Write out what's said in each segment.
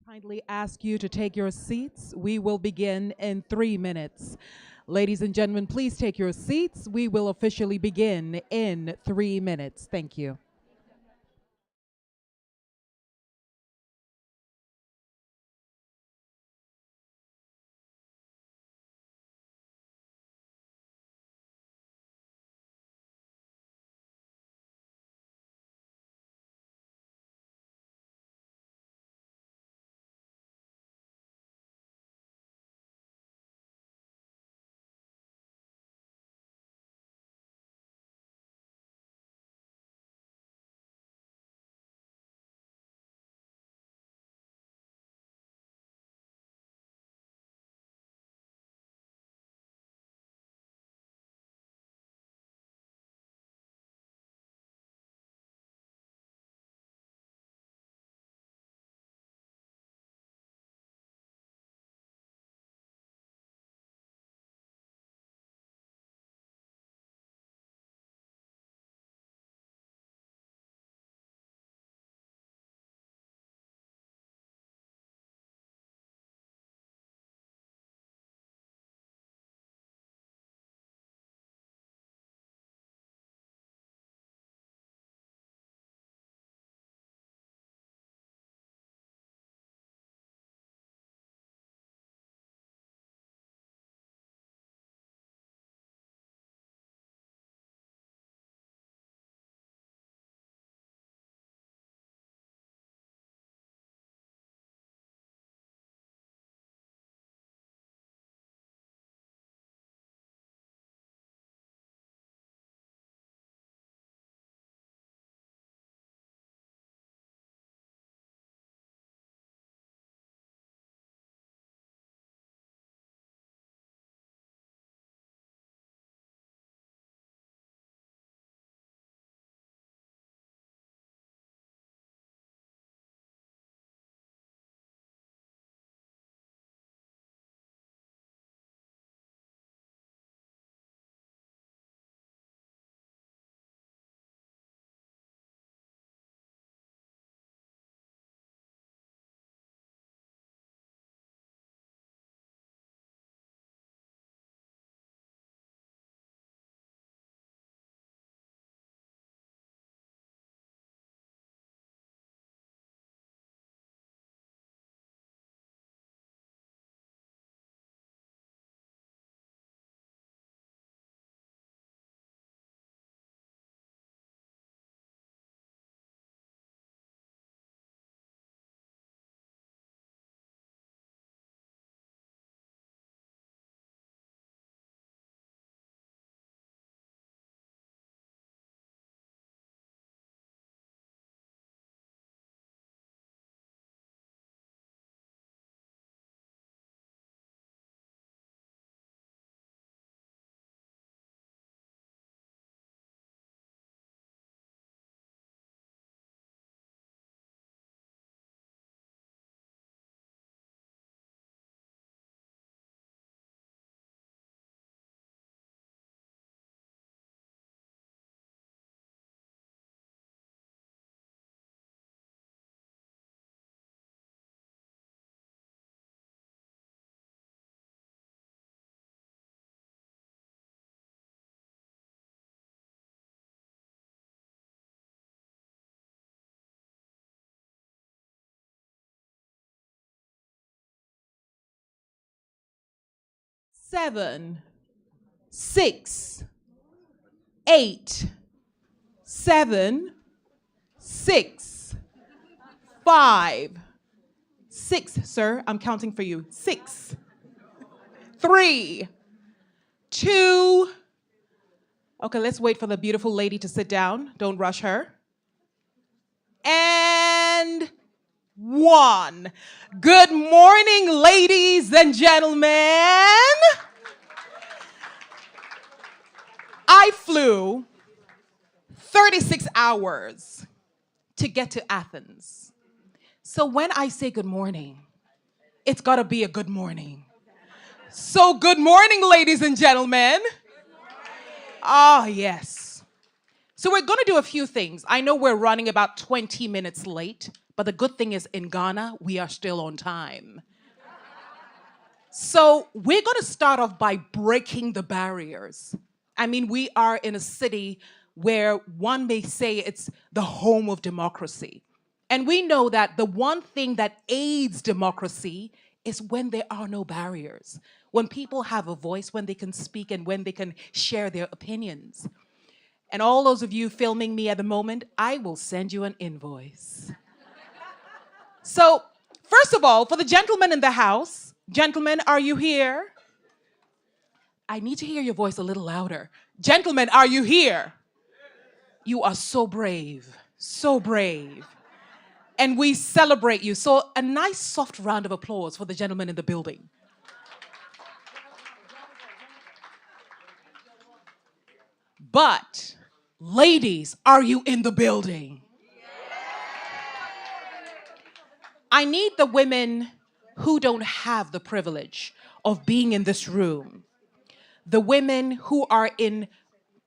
Kindly ask you to take your seats. We will begin in 3 minutes. Ladies and gentlemen, please take your seats. We will officially begin in 3 minutes. Thank you. Seven, six, eight, seven, six, five, six, sir, I'm counting for you. 6, 3, 2. Okay, let's wait for the beautiful lady to sit down. Don't rush her. And 1. Good morning, ladies and gentlemen. I flew 36 hours to get to Athens. So when I say good morning, it's gotta be a good morning. So good morning, ladies and gentlemen. Ah, yes. So we're gonna do a few things. I know we're running about 20 minutes late, But the good thing is in Ghana, we are still on time. So we're going to start off by breaking the barriers. I mean, we are in a city where one may say it's the home of democracy. And we know that the one thing that aids democracy is when there are no barriers, when people have a voice, when they can speak, and when they can share their opinions. And all those of you filming me at the moment, I will send you an invoice. So, first of all, for the gentlemen in the house, gentlemen, are you here? I need to hear your voice a little louder. Gentlemen, are you here? You are so brave, so brave. And we celebrate you. So a nice soft round of applause for the gentlemen in the building. But, ladies, are you in the building? I need the women who don't have the privilege of being in this room, the women who are in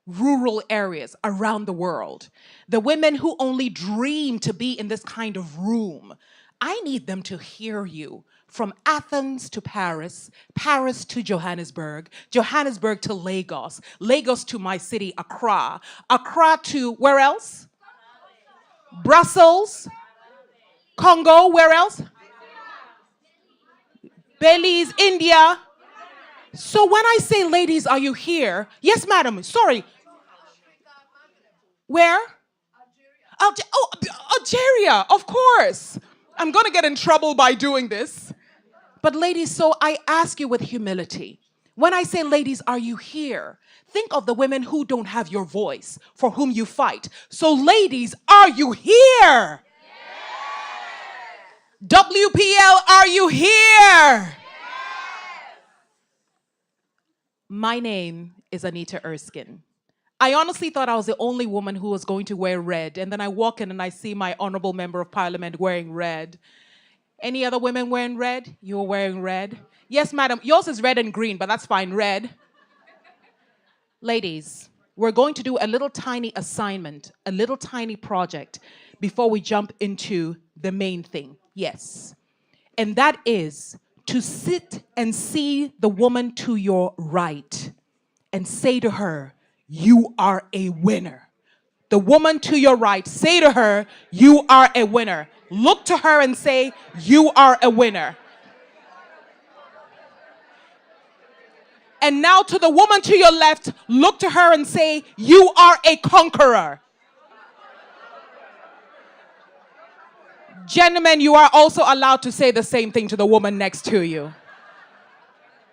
rural areas around the world, the women who only dream to be in this kind of room. I need them to hear you from Athens to Paris, Paris to Johannesburg, Johannesburg to Lagos, Lagos to my city, Accra, Accra to where else? Brussels, Congo, where else? Belize, India. So when I say, ladies, are you here? Yes, madam, sorry. Where? Algeria, of course. I'm going to get in trouble by doing this. But ladies, so I ask you with humility. When I say, ladies, are you here? Think of the women who don't have your voice, for whom you fight. So ladies, are you here? Yes. WPL, are you here? Yes. My name is Anita Erskine. I honestly thought I was the only woman who was going to wear red. And then I walk in and I see my honorable member of parliament wearing red. Any other women wearing red? You're wearing red? Yes, madam. Yours is red and green, but that's fine. Red. Ladies, we're going to do a little tiny assignment, a little tiny project before we jump into the main thing. Yes. And that is to sit and see the woman to your right and say to her, you are a winner. The woman to your right, say to her, you are a winner. Look to her and say, you are a winner. And now to the woman to your left, look to her and say, you are a conqueror. Gentlemen, you are also allowed to say the same thing to the woman next to you.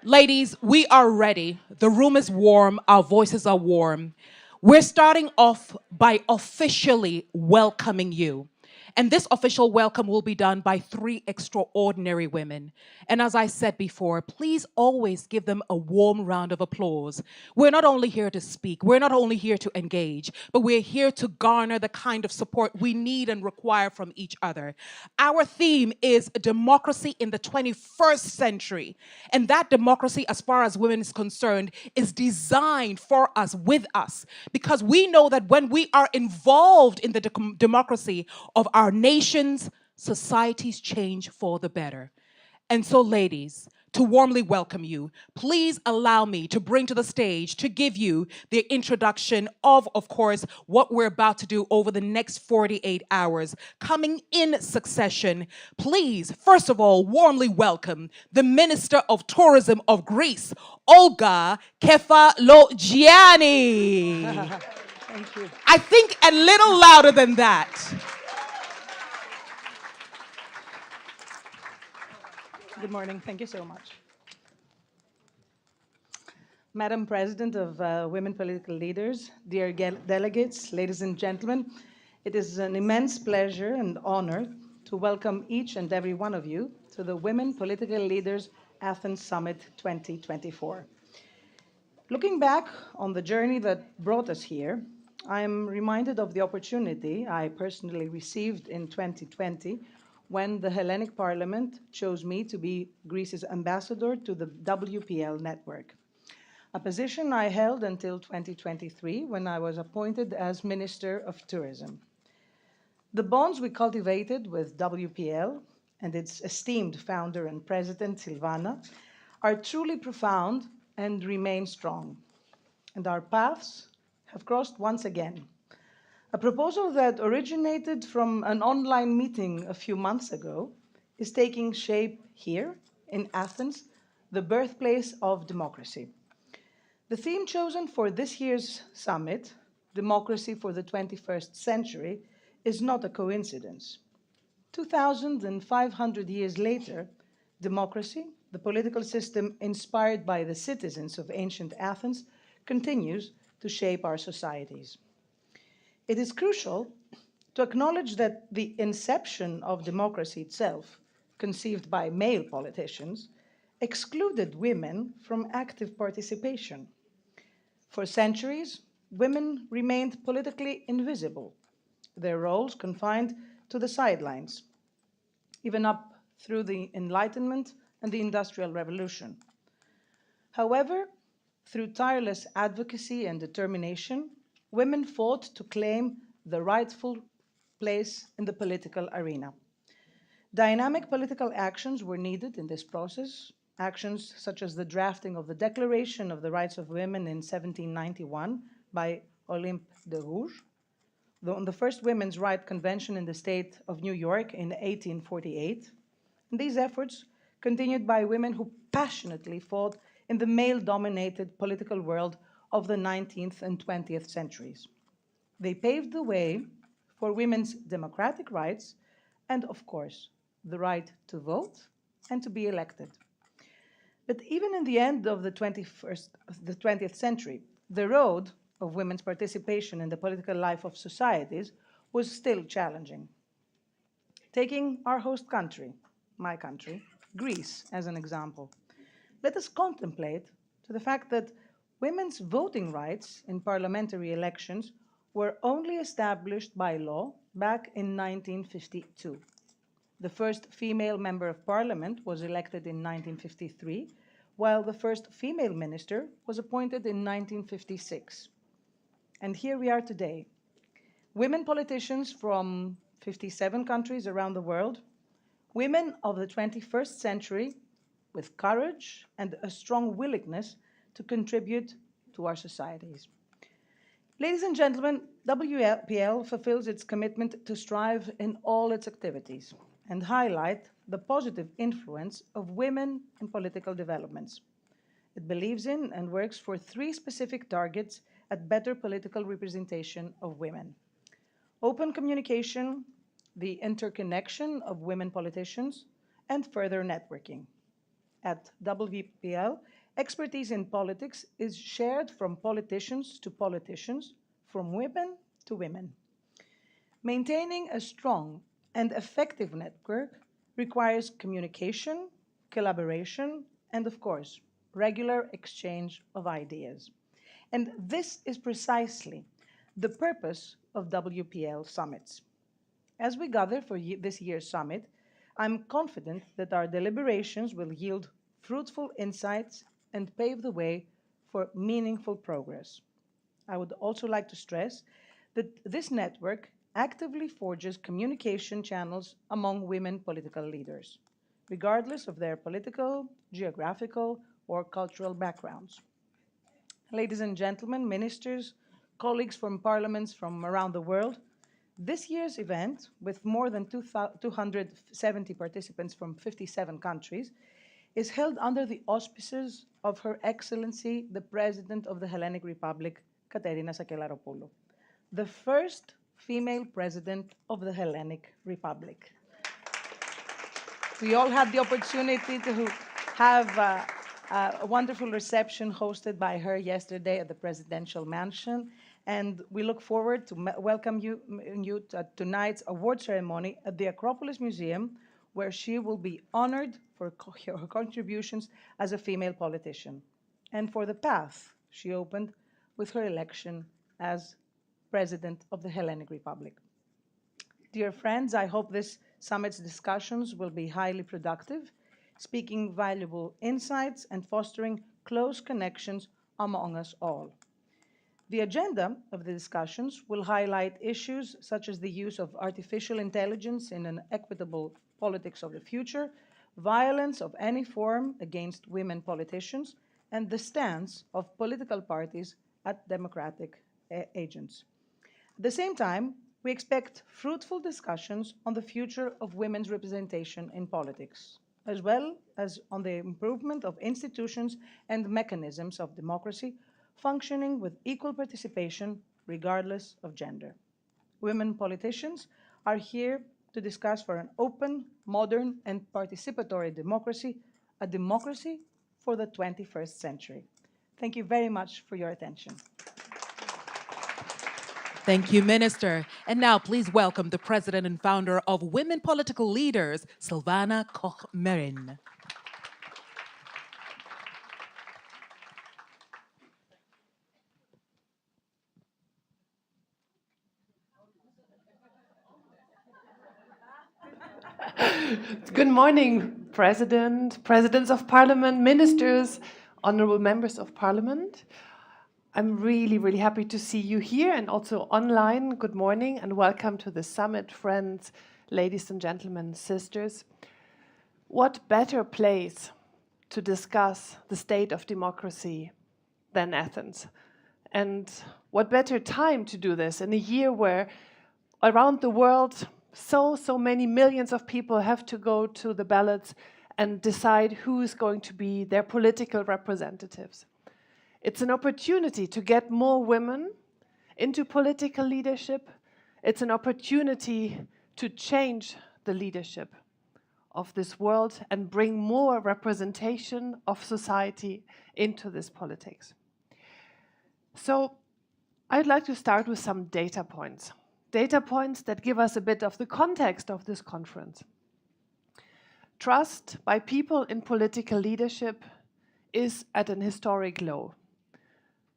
Ladies, we are ready. The room is warm. Our voices are warm. We're starting off by officially welcoming you. And this official welcome will be done by 3 extraordinary women. And as I said before, please always give them a warm round of applause. We're not only here to speak, we're not only here to engage, but we're here to garner the kind of support we need and require from each other. Our theme is democracy in the 21st century. And that democracy, as far as women is concerned, is designed for us, with us, because we know that when we are involved in the democracy of our nations, societies change for the better. And so, ladies, to warmly welcome you, please allow me to bring to the stage, to give you the introduction of course, what we're about to do over the next 48 hours, coming in succession. Please, first of all, warmly welcome the Minister of Tourism of Greece, Olga Kefalogianni. Thank you. I think a little louder than that. Good morning. Thank you so much. Madam President of Women Political Leaders, dear delegates, ladies and gentlemen, it is an immense pleasure and honor to welcome each and every one of you to the Women Political Leaders Athens Summit 2024. Looking back on the journey that brought us here, I am reminded of the opportunity I personally received in 2020 when the Hellenic Parliament chose me to be Greece's ambassador to the WPL network, a position I held until 2023 when I was appointed as Minister of Tourism. The bonds we cultivated with WPL and its esteemed founder and president, Silvana, are truly profound and remain strong. And our paths have crossed once again. A proposal that originated from an online meeting a few months ago is taking shape here in Athens, the birthplace of democracy. The theme chosen for this year's summit, Democracy for the 21st Century, is not a coincidence. 2,500 years later, democracy, the political system inspired by the citizens of ancient Athens, continues to shape our societies. It is crucial to acknowledge that the inception of democracy itself, conceived by male politicians, excluded women from active participation. For centuries, women remained politically invisible, their roles confined to the sidelines, even up through the Enlightenment and the Industrial Revolution. However, through tireless advocacy and determination, women fought to claim the rightful place in the political arena. Dynamic political actions were needed in this process, actions such as the drafting of the Declaration of the Rights of Women in 1791 by Olympe de Gouges, the first women's rights convention in the state of New York in 1848. And these efforts continued by women who passionately fought in the male-dominated political world of the 19th and 20th centuries. They paved the way for women's democratic rights and, of course, the right to vote and to be elected. But even in the end of the 20th century, the road of women's participation in the political life of societies was still challenging. Taking our host country, my country, Greece, as an example, let us contemplate to the fact that women's voting rights in parliamentary elections were only established by law back in 1952. The first female member of parliament was elected in 1953, while the first female minister was appointed in 1956. And here we are today. Women politicians from 57 countries around the world, women of the 21st century with courage and a strong willingness to contribute to our societies. Ladies and gentlemen, WPL fulfills its commitment to strive in all its activities and highlight the positive influence of women in political developments. It believes in and works for three specific targets at better political representation of women: open communication, the interconnection of women politicians, and further networking. At WPL, expertise in politics is shared from politicians to politicians, from women to women. Maintaining a strong and effective network requires communication, collaboration, and of course, regular exchange of ideas. And this is precisely the purpose of WPL summits. As we gather for this year's summit, I'm confident that our deliberations will yield fruitful insights and pave the way for meaningful progress. I would also like to stress that this network actively forges communication channels among women political leaders, regardless of their political, geographical, or cultural backgrounds. Ladies and gentlemen, ministers, colleagues from parliaments from around the world, this year's event, with more than 270 participants from 57 countries, is held under the auspices of Her Excellency, the President of the Hellenic Republic, Katerina Sakelaropoulou, the first female president of the Hellenic Republic. We all had the opportunity to have a wonderful reception hosted by her yesterday at the presidential mansion, and we look forward to welcome you to tonight's award ceremony at the Acropolis Museum, where she will be honored for her contributions as a female politician and for the path she opened with her election as President of the Hellenic Republic. Dear friends, I hope this summit's discussions will be highly productive, speaking valuable insights and fostering close connections among us all. The agenda of the discussions will highlight issues such as the use of artificial intelligence in an equitable politics of the future, violence of any form against women politicians, and the stance of political parties at democratic agents. At the same time, we expect fruitful discussions on the future of women's representation in politics, as well as on the improvement of institutions and mechanisms of democracy functioning with equal participation regardless of gender. Women politicians are here to discuss for an open, modern, and participatory democracy, a democracy for the 21st century. Thank you very much for your attention. Thank you, Minister. And now please welcome the president and founder of Women Political Leaders, Silvana Koch-Merin. Good morning, President, Presidents of Parliament, Ministers, honorable members of Parliament. I'm really happy to see you here and also online. Good morning and welcome to the summit, friends, ladies and gentlemen, sisters. What better place to discuss the state of democracy than Athens? And what better time to do this in a year where around the world so many millions of people have to go to the ballots and decide who is going to be their political representatives. It's an opportunity to get more women into political leadership. It's an opportunity to change the leadership of this world and bring more representation of society into this politics. So I'd like to start with some data points. Data points that give us a bit of the context of this conference. Trust by people in political leadership is at an historic low.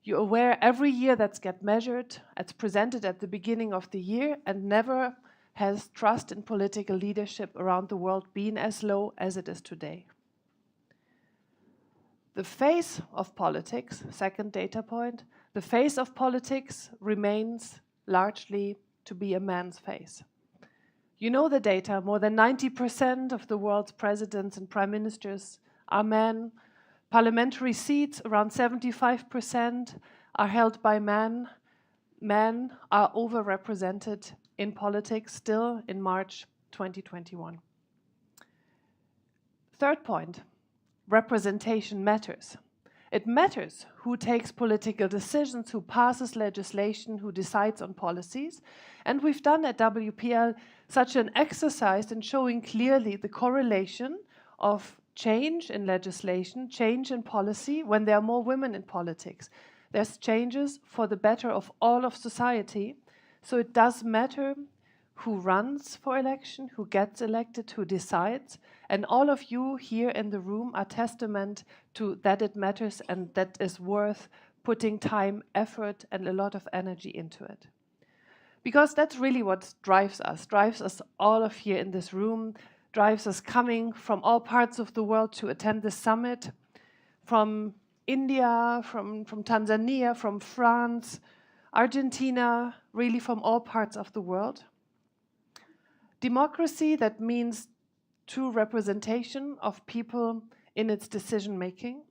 You're aware every year that's get measured, it's presented at the beginning of the year, and never has trust in political leadership around the world been as low as it is today. The face of politics, second data point, the face of politics remains largely to be a man's face. You know the data, more than 90% of the world's presidents and prime ministers are men. Parliamentary seats, around 75%, are held by men. Men are overrepresented in politics still in March 2021. Third point, representation matters. It matters who takes political decisions, who passes legislation, who decides on policies. And we've done at WPL such an exercise in showing clearly the correlation of change in legislation, change in policy, when there are more women in politics. There's changes for the better of all of society. So it does matter who runs for election, who gets elected, who decides. And all of you here in the room are testament to that it matters and that is worth putting time, effort, and a lot of energy into it. Because that's really what drives us all of here in this room, drives us coming from all parts of the world to attend this summit, from India, from Tanzania, from France, Argentina, really from all parts of the world. Democracy, that means true representation of people in its decision making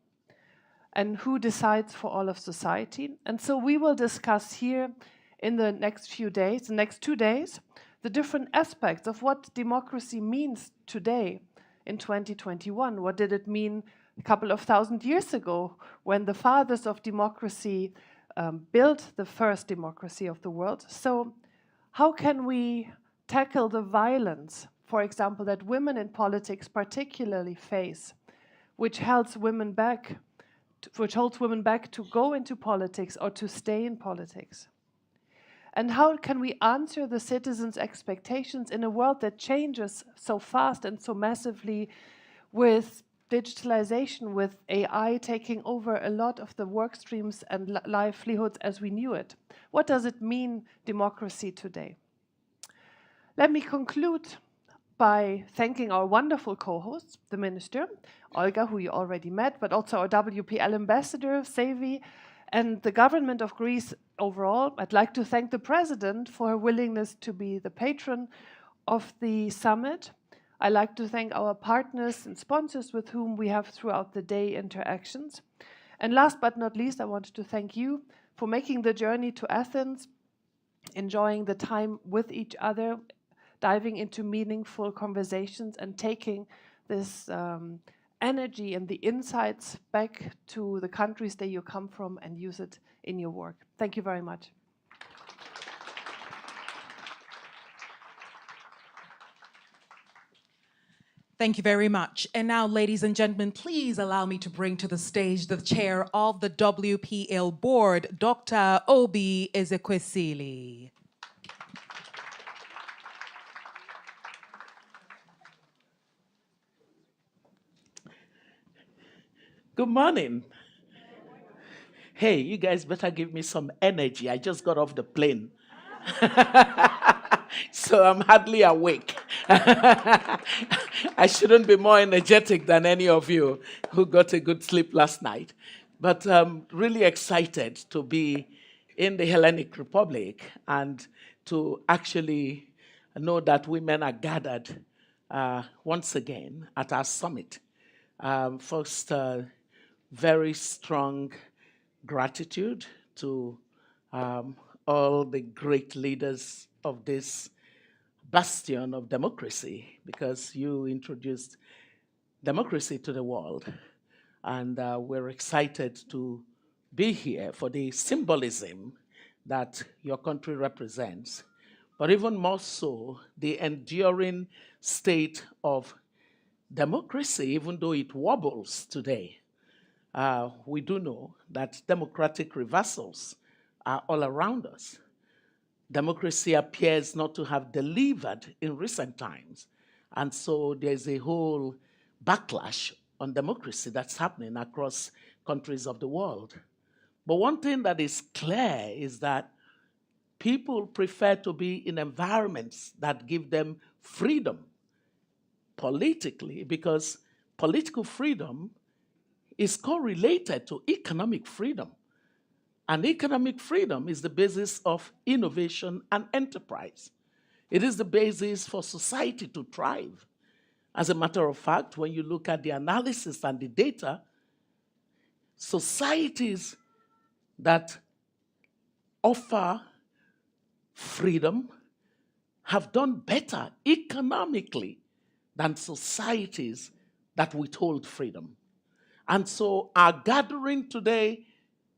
and who decides for all of society. And so we will discuss here in the next few days, the next 2 days, the different aspects of what democracy means today in 2021. What did it mean a couple of thousand years ago when the fathers of democracy built the first democracy of the world? So how can we tackle the violence, for example, that women in politics particularly face, which holds women back to go into politics or to stay in politics? And how can we answer the citizens' expectations in a world that changes so fast and so massively, with digitalization, with AI taking over a lot of the work streams and livelihoods as we knew it? What does it mean, democracy today? Let me conclude by thanking our wonderful co-hosts, the Minister, Olga, who you already met, but also our WPL Ambassador, Sevi, And the government of Greece overall, I'd like to thank the president for her willingness to be the patron of the summit. I'd like to thank our partners and sponsors with whom we have throughout the day interactions. And last but not least, I wanted to thank you for making the journey to Athens, enjoying the time with each other, diving into meaningful conversations and taking this energy and the insights back to the countries that you come from and use it in your work. Thank you very much. Thank you very much. And now, ladies and gentlemen, please allow me to bring to the stage the chair of the WPL board, Dr. Obi Ezekwesili. Good morning. Hey, you guys better give me some energy. I just got off the plane. So I'm hardly awake. I shouldn't be more energetic than any of you who got a good sleep last night. But I'm really excited to be in the Hellenic Republic and to actually know that women are gathered once again at our summit. First, very strong gratitude to all the great leaders of this bastion of democracy, because you introduced democracy to the world. And we're excited to be here for the symbolism that your country represents, but even more so, the enduring state of democracy, even though it wobbles today. We do know that democratic reversals are all around us. Democracy appears not to have delivered in recent times. And so there's a whole backlash on democracy that's happening across countries of the world. But one thing that is clear is that people prefer to be in environments that give them freedom politically, because political freedom is correlated to economic freedom. And economic freedom is the basis of innovation and enterprise. It is the basis for society to thrive. As a matter of fact, when you look at the analysis and the data, societies that offer freedom have done better economically than societies that withhold freedom. And so our gathering today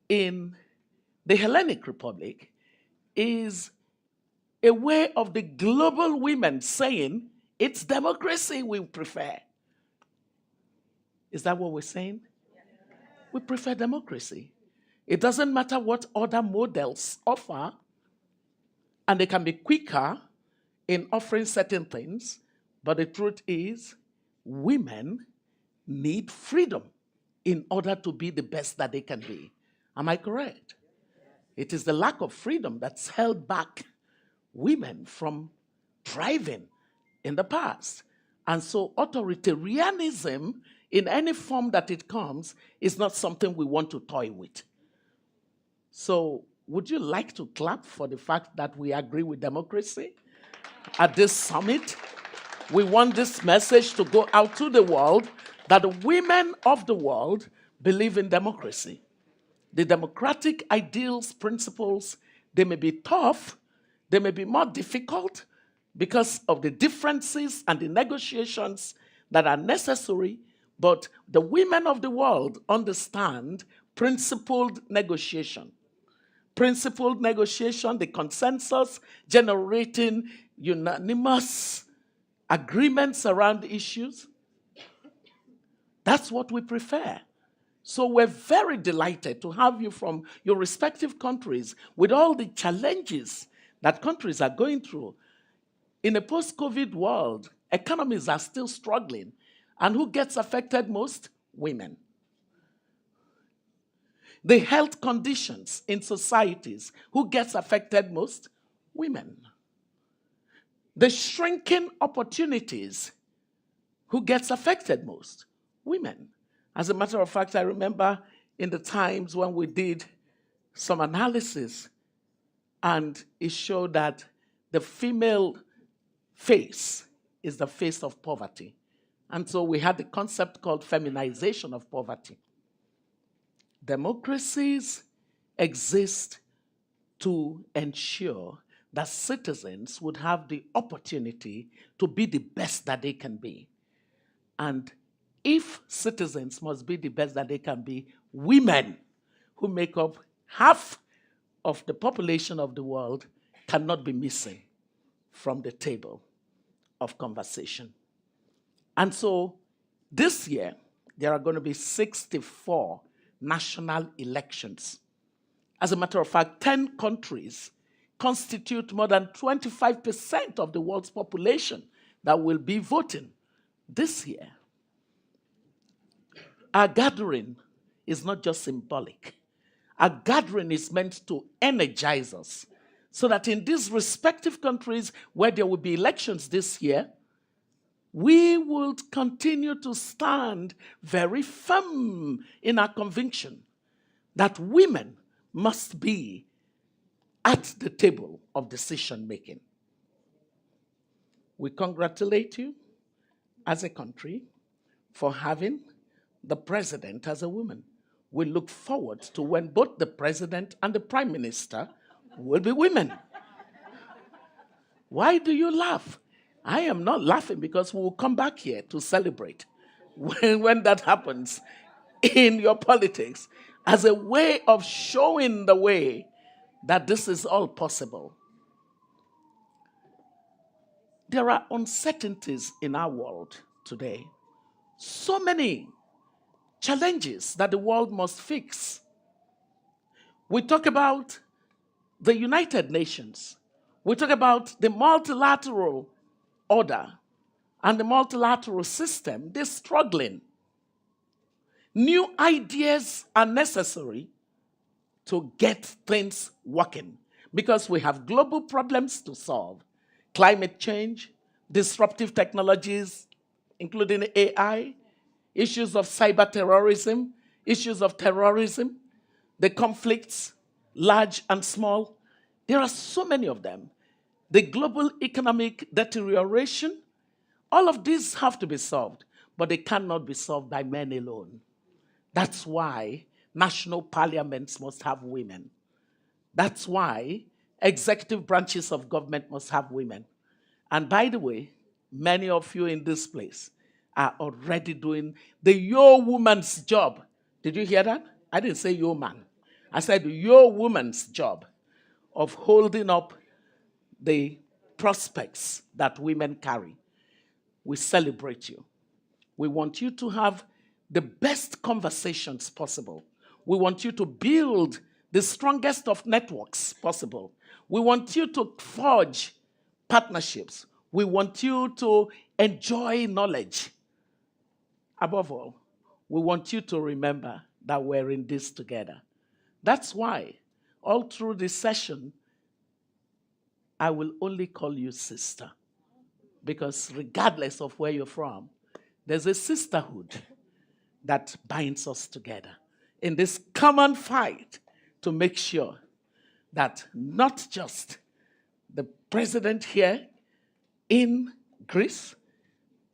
in the Hellenic Republic is a way of the global women saying, it's democracy we prefer. Is that what we're saying? We prefer democracy. It doesn't matter what other models offer, and they can be quicker in offering certain things, but the truth is, women need freedom in order to be the best that they can be. Am I correct? It is the lack of freedom that's held back women from thriving in the past. And so authoritarianism, in any form that it comes, is not something we want to toy with. So would you like to clap for the fact that we agree with democracy at this summit? We want this message to go out to the world that the women of the world believe in democracy. The democratic ideals, principles, they may be tough, they may be more difficult because of the differences and the negotiations that are necessary, but the women of the world understand principled negotiation. Principled negotiation, the consensus, generating unanimous agreements around issues. That's what we prefer. So we're very delighted to have you from your respective countries with all the challenges that countries are going through. In a post-COVID world, economies are still struggling. And who gets affected most? Women. The health conditions in societies, who gets affected most? Women. The shrinking opportunities, who gets affected most? Women. As a matter of fact, I remember in the times when we did some analysis, and it showed that the female face is the face of poverty. And so we had the concept called feminization of poverty. Democracies exist to ensure that citizens would have the opportunity to be the best that they can be. And if citizens must be the best that they can be, women, who make up half of the population of the world, cannot be missing from the table of conversation. And so this year, there are going to be 64 national elections. As a matter of fact, 10 countries constitute more than 25% of the world's population that will be voting this year. Our gathering is not just symbolic. Our gathering is meant to energize us so that in these respective countries where there will be elections this year, we will continue to stand very firm in our conviction that women must be at the table of decision-making. We congratulate you as a country for having the president as a woman. We look forward to when both the president and the prime minister will be women. Why do you laugh? I am not laughing because we will come back here to celebrate when that happens in your politics as a way of showing the way that this is all possible. There are uncertainties in our world today. So many challenges that the world must fix. We talk about the United Nations. We talk about the multilateral order and the multilateral system. They're struggling. New ideas are necessary to get things working because we have global problems to solve. Climate change, disruptive technologies, including AI, issues of cyber terrorism, issues of terrorism, the conflicts, large and small. There are so many of them. The global economic deterioration, all of these have to be solved, but they cannot be solved by men alone. That's why national parliaments must have women. That's why executive branches of government must have women. And by the way, many of you in this place are already doing the your woman's job. Did you hear that? I didn't say your man. I said your woman's job of holding up the prospects that women carry. We celebrate you. We want you to have the best conversations possible. We want you to build the strongest of networks possible. We want you to forge partnerships. We want you to enjoy knowledge. Above all, we want you to remember that we're in this together. That's why all through this session, I will only call you sister. Because regardless of where you're from, there's a sisterhood that binds us together in this common fight to make sure that not just the president here in Greece,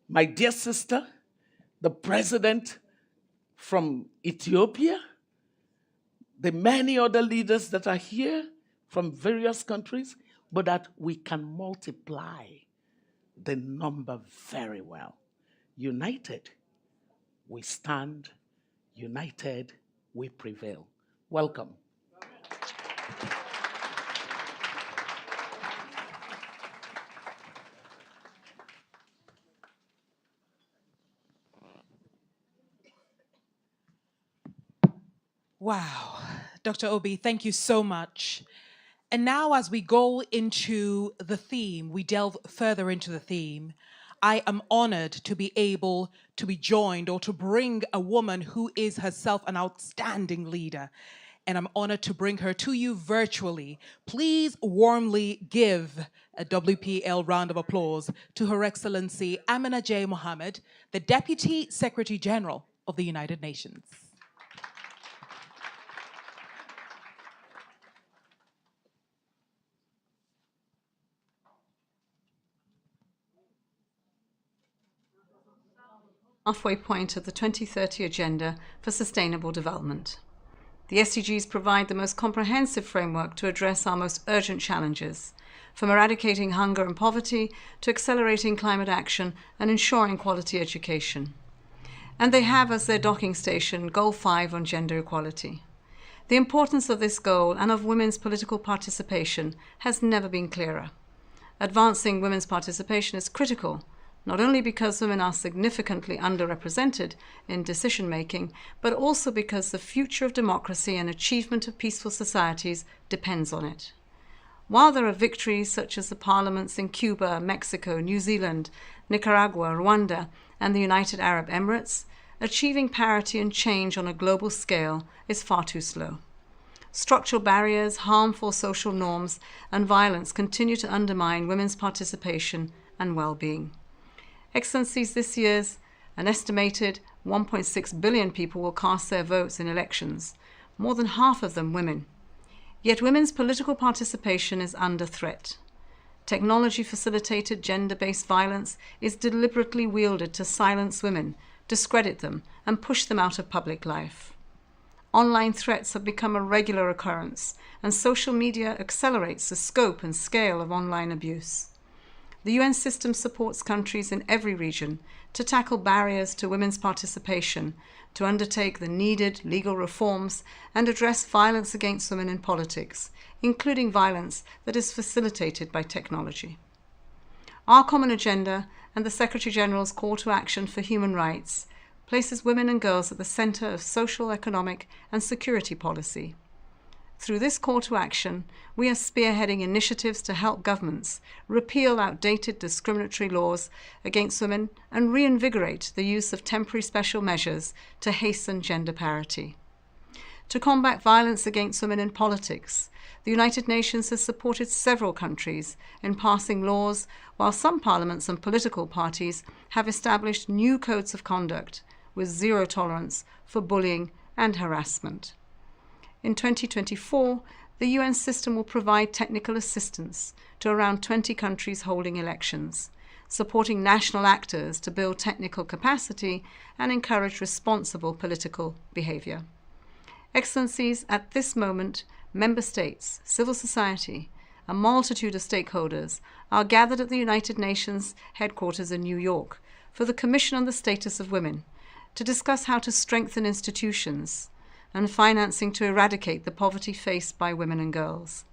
my dear sister, the president from Ethiopia, the many other leaders that are here from various countries, but that we can multiply the number very well. United, we stand. United, we prevail. Welcome. Wow. Dr. Obi, thank you so much. And now as we go into the theme, we delve further into the theme, I am honored to be able to be joined or to bring a woman who is herself an outstanding leader. And I'm honored to bring her to you virtually. Please warmly give a WPL round of applause to Her Excellency Amina J. Mohammed, the Deputy Secretary General of the United Nations. halfway point of the 2030 Agenda for Sustainable Development. The SDGs provide the most comprehensive framework to address our most urgent challenges, from eradicating hunger and poverty to accelerating climate action and ensuring quality education. And they have as their docking station Goal 5 on gender equality. The importance of this goal and of women's political participation has never been clearer. Advancing women's participation is critical, not only because women are significantly underrepresented in decision-making, but also because the future of democracy and achievement of peaceful societies depends on it. While there are victories such as the parliaments in Cuba, Mexico, New Zealand, Nicaragua, Rwanda, and the United Arab Emirates, achieving parity and change on a global scale is far too slow. Structural barriers, harmful social norms, and violence continue to undermine women's participation and well-being. Excellencies, this year's an estimated 1.6 billion people will cast their votes in elections, more than half of them women. Yet women's political participation is under threat. Technology-facilitated gender-based violence is deliberately wielded to silence women, discredit them, and push them out of public life. Online threats have become a regular occurrence, and social media accelerates the scope and scale of online abuse. The UN system supports countries in every region to tackle barriers to women's participation, to undertake the needed legal reforms, and address violence against women in politics, including violence that is facilitated by technology. Our common agenda and the Secretary-General's call to action for human rights places women and girls at the center of social, economic, and security policy. Through this call to action, we are spearheading initiatives to help governments repeal outdated discriminatory laws against women and reinvigorate the use of temporary special measures to hasten gender parity. To combat violence against women in politics, the United Nations has supported several countries in passing laws, while some parliaments and political parties have established new codes of conduct with zero tolerance for bullying and harassment. In 2024, the UN system will provide technical assistance to around 20 countries holding elections, supporting national actors to build technical capacity and encourage responsible political behavior. Excellencies, at this moment, member states, civil society, a multitude of stakeholders are gathered at the United Nations headquarters in New York for the Commission on the Status of Women to discuss how to strengthen institutions and financing to eradicate the poverty faced by women and girls.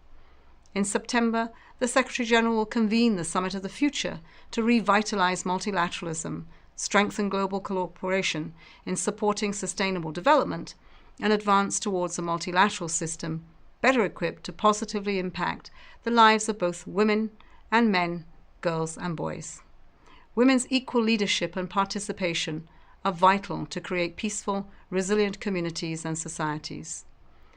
In September, the Secretary-General will convene the Summit of the Future to revitalize multilateralism, strengthen global cooperation in supporting sustainable development, and advance towards a multilateral system better equipped to positively impact the lives of both women and men, girls and boys. Women's equal leadership and participation are vital to create peaceful, resilient communities and societies.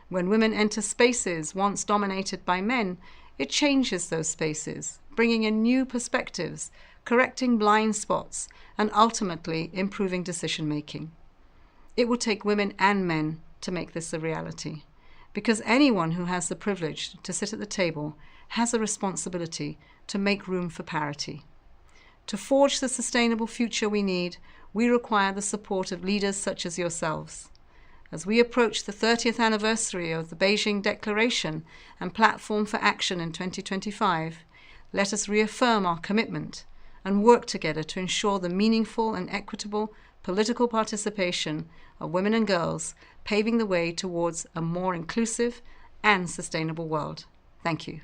When women enter spaces once dominated by men, it changes those spaces, bringing in new perspectives, correcting blind spots, and ultimately improving decision-making. It will take women and men to make this a reality, because anyone who has the privilege to sit at the table has a responsibility to make room for parity. To forge the sustainable future we need, we require the support of leaders such as yourselves. As we approach the 30th anniversary of the Beijing Declaration and Platform for Action in 2025, let us reaffirm our commitment and work together to ensure the meaningful and equitable political participation of women and girls, paving the way towards a more inclusive and sustainable world. Thank you.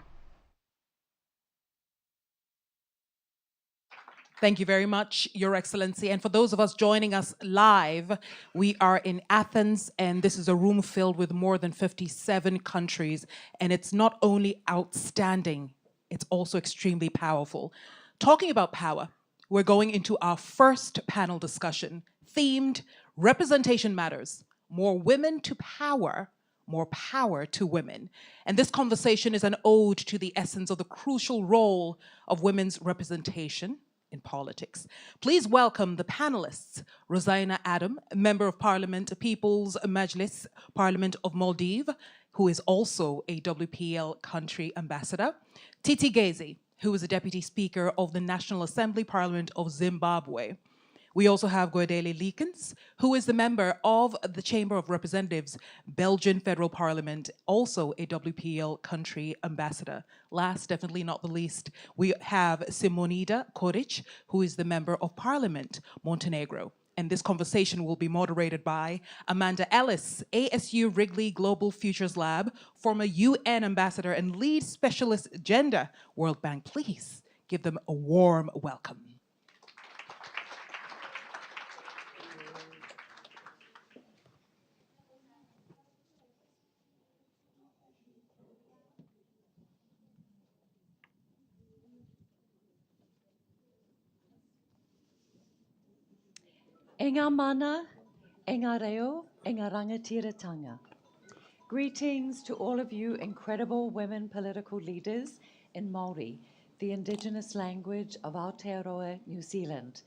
Thank you very much, Your Excellency. And for those of us joining us live, we are in Athens, and this is a room filled with more than 57 countries. And it's not only outstanding, it's also extremely powerful. Talking about power, we're going into our first panel discussion, themed Representation Matters, More Women to Power, More Power to Women. And this conversation is an ode to the essence of the crucial role of women's representation in politics. Please welcome the panelists: Rosaina Adam, Member of Parliament, People's Majlis, Parliament of Maldives, who is also a WPL country ambassador; Titi Gezi, who is a Deputy Speaker of the National Assembly Parliament of Zimbabwe; We also have Goedele Leekens, who is the member of the Chamber of Representatives, Belgian Federal Parliament, also a WPL country ambassador. Last, definitely not the least, we have Simonida Koric, who is the member of Parliament, Montenegro. And this conversation will be moderated by Amanda Ellis, ASU Wrigley Global Futures Lab, former UN ambassador and lead specialist gender, World Bank. Please give them a warm welcome. E ngā mana, e ngā reo, e ngā rangatiratanga. Greetings to all of you incredible women political leaders in Māori, the indigenous language of Aotearoa, New Zealand,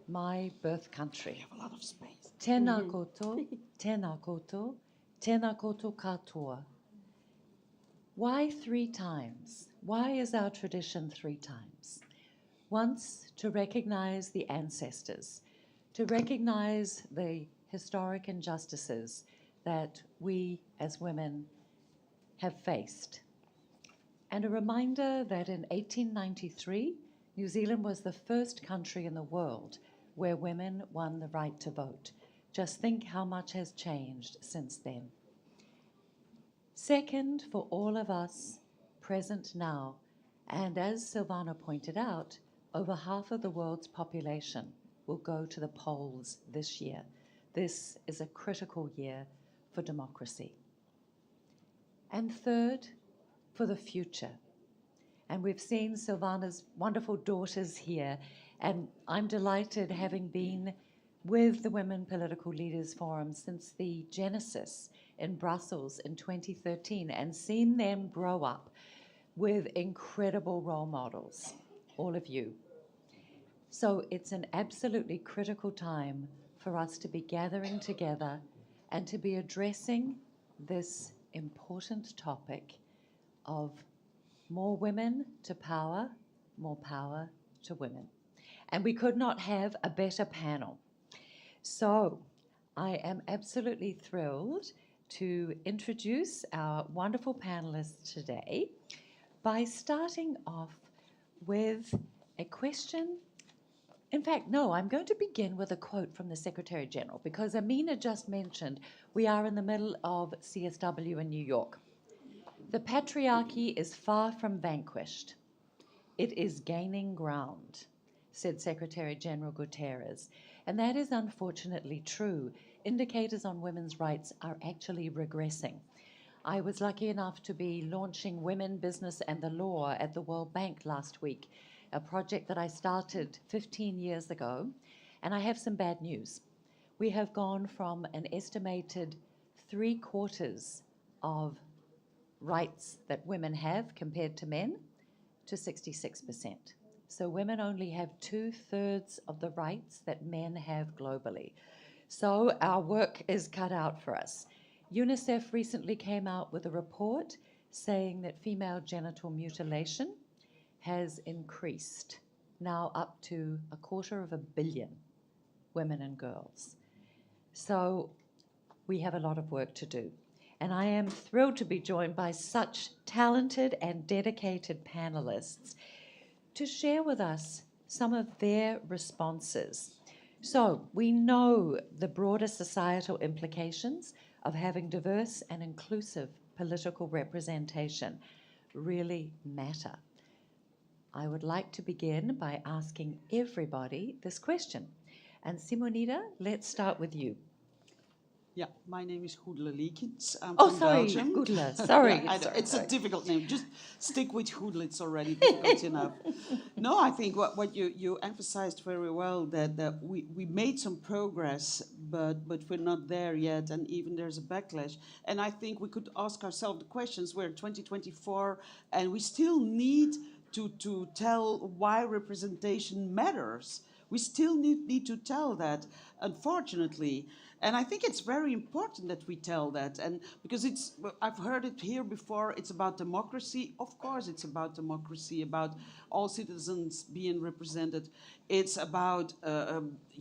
my birth country. We have a lot of space. Tēnā koutou, tēnā koutou, tēnā koutou katoa. Why 3 times? Why is our tradition 3 times? Once, to recognize the ancestors, to recognize the historic injustices that we as women have faced. And a reminder that in 1893, New Zealand was the first country in the world where women won the right to vote. Just think how much has changed since then. Second, for all of us present now, and as Silvana pointed out, over half of the world's population will go to the polls this year. This is a critical year for democracy. And third, for the future. And we've seen Silvana's wonderful daughters here, and I'm delighted, having been with the Women Political Leaders Forum since the genesis in Brussels in 2013, and seen them grow up with incredible role models, all of you. So it's an absolutely critical time for us to be gathering together and to be addressing this important topic of more women to power, more power to women. And we could not have a better panel. So I am absolutely thrilled to introduce our wonderful panelists today by starting off with a question. In fact, no, I'm going to begin with a quote from the Secretary General, because Amina just mentioned we are in the middle of CSW in New York. The patriarchy is far from vanquished. It is gaining ground, said Secretary General Guterres. And that is unfortunately true. Indicators on women's rights are actually regressing. I was lucky enough to be launching Women, Business and the Law at the World Bank last week, a project that I started 15 years ago, and I have some bad news. We have gone from an estimated 3/4 of rights that women have compared to men to 66%. So women only have 2/3 of the rights that men have globally. So our work is cut out for us. UNICEF recently came out with a report saying that female genital mutilation has increased, now up to 250 million women and girls. So we have a lot of work to do. And I am thrilled to be joined by such talented and dedicated panelists to share with us some of their responses. So we know the broader societal implications of having diverse and inclusive political representation really matter. I would like to begin by asking everybody this question. And Simonida, let's start with you. Yeah, my name is Goedele Leekens. I'm Oh, from sorry, Belgium. Goedele. Sorry. Yeah, I know, sorry, it's sorry. a difficult name. Just stick with Goedele. It's already difficult enough. No, I think what you emphasized very well, that we made some progress, but we're not there yet, and even there's a backlash. And I think we could ask ourselves the questions. We're in 2024, and we still need to tell why representation matters. We still need to tell that. Unfortunately, And I think it's very important that we tell that. And because I've heard it here before, it's about democracy. Of course, it's about democracy, about all citizens being represented. It's about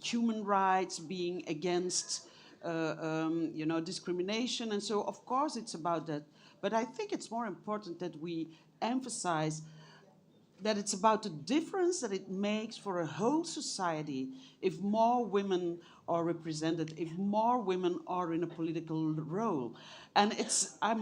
human rights, being against discrimination. And so, of course, it's about that. But I think it's more important that we emphasize that it's about the difference that it makes for a whole society if more women are represented, if more women are in a political role. And I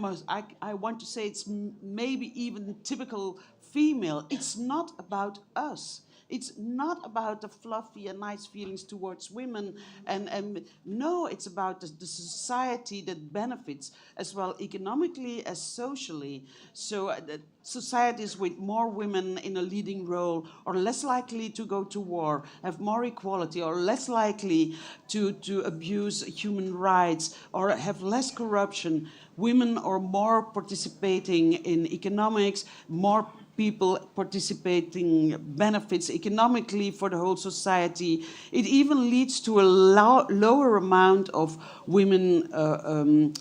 want to say it's maybe even typical female. It's not about us. It's not about the fluffy and nice feelings towards women. And no, it's about the society that benefits as well economically as socially. So societies with more women in a leading role are less likely to go to war, have more equality, or less likely to abuse human rights, or have less corruption. Women are more participating in economics, more people participating benefits economically for the whole society. It even leads to a lower amount of women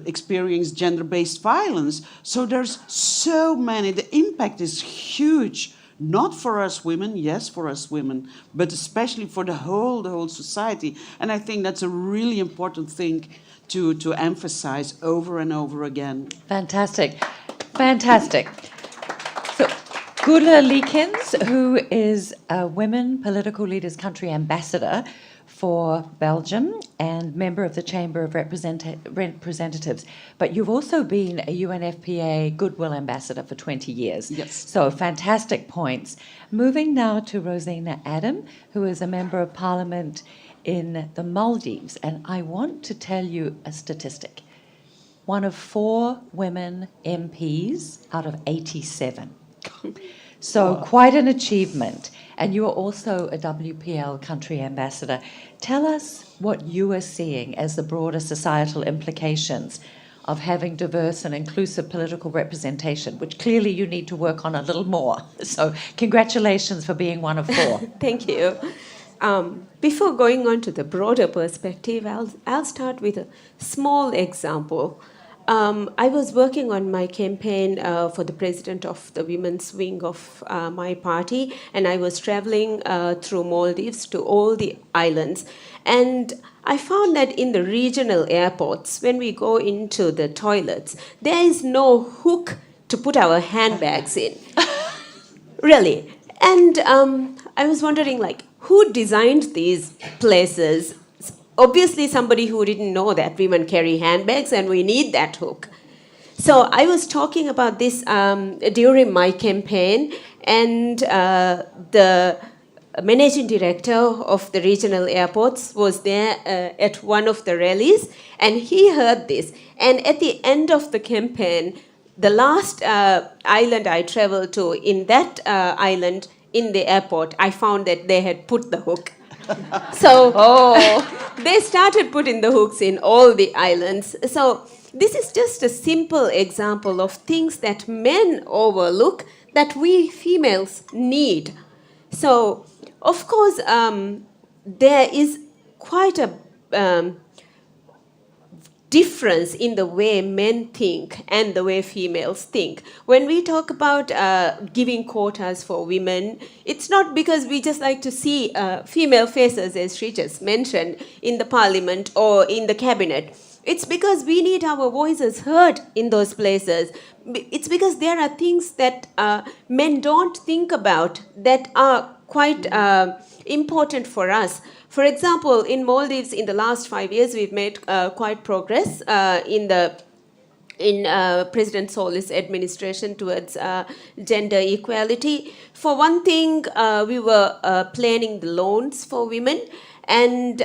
experience gender-based violence. So there's so many, the impact is huge, not for us women, yes, for us women, but especially for the whole society. And I think that's a really important thing to emphasize over and over again. Fantastic. Fantastic. So, Gula Leekens, who is a Women Political Leaders Country Ambassador for Belgium and member of the Chamber of Representatives. But you've also been a UNFPA Goodwill Ambassador for 20 years. Yes. So fantastic points. Moving now to Rosina Adam, who is a Member of Parliament in the Maldives. And I want to tell you a statistic. One of 4 women MPs out of 87. So quite an achievement. And you are also a WPL country ambassador. Tell us what you are seeing as the broader societal implications of having diverse and inclusive political representation, which clearly you need to work on a little more. So congratulations for being one of 4. Thank you. Before going on to the broader perspective, I'll start with a small example. I was working on my campaign for the president of the women's wing of my party, and I was traveling through Maldives to all the islands. And I found that in the regional airports, when we go into the toilets, there is no hook to put our handbags in. Really. And I was wondering, who designed these places? Obviously, somebody who didn't know that women carry handbags and we need that hook. So I was talking about this during my campaign, and the managing director of the regional airports was there at one of the rallies, and he heard this. And at the end of the campaign, the last island I traveled to, in that island in the airport, I found that they had put the hook. So they started putting the hooks in all the islands. So this is just a simple example of things that men overlook that we females need. So, of course, there is quite a difference in the way men think and the way females think. When we talk about giving quotas for women, it's not because we just like to see female faces, as she just mentioned, in the parliament or in the cabinet. It's because we need our voices heard in those places. It's because there are things that men don't think about that are quite important for us. For example, in Maldives, in the last 5 years, we've made quite progress in President Solis' administration towards gender equality. For one thing, we were planning the loans for women, and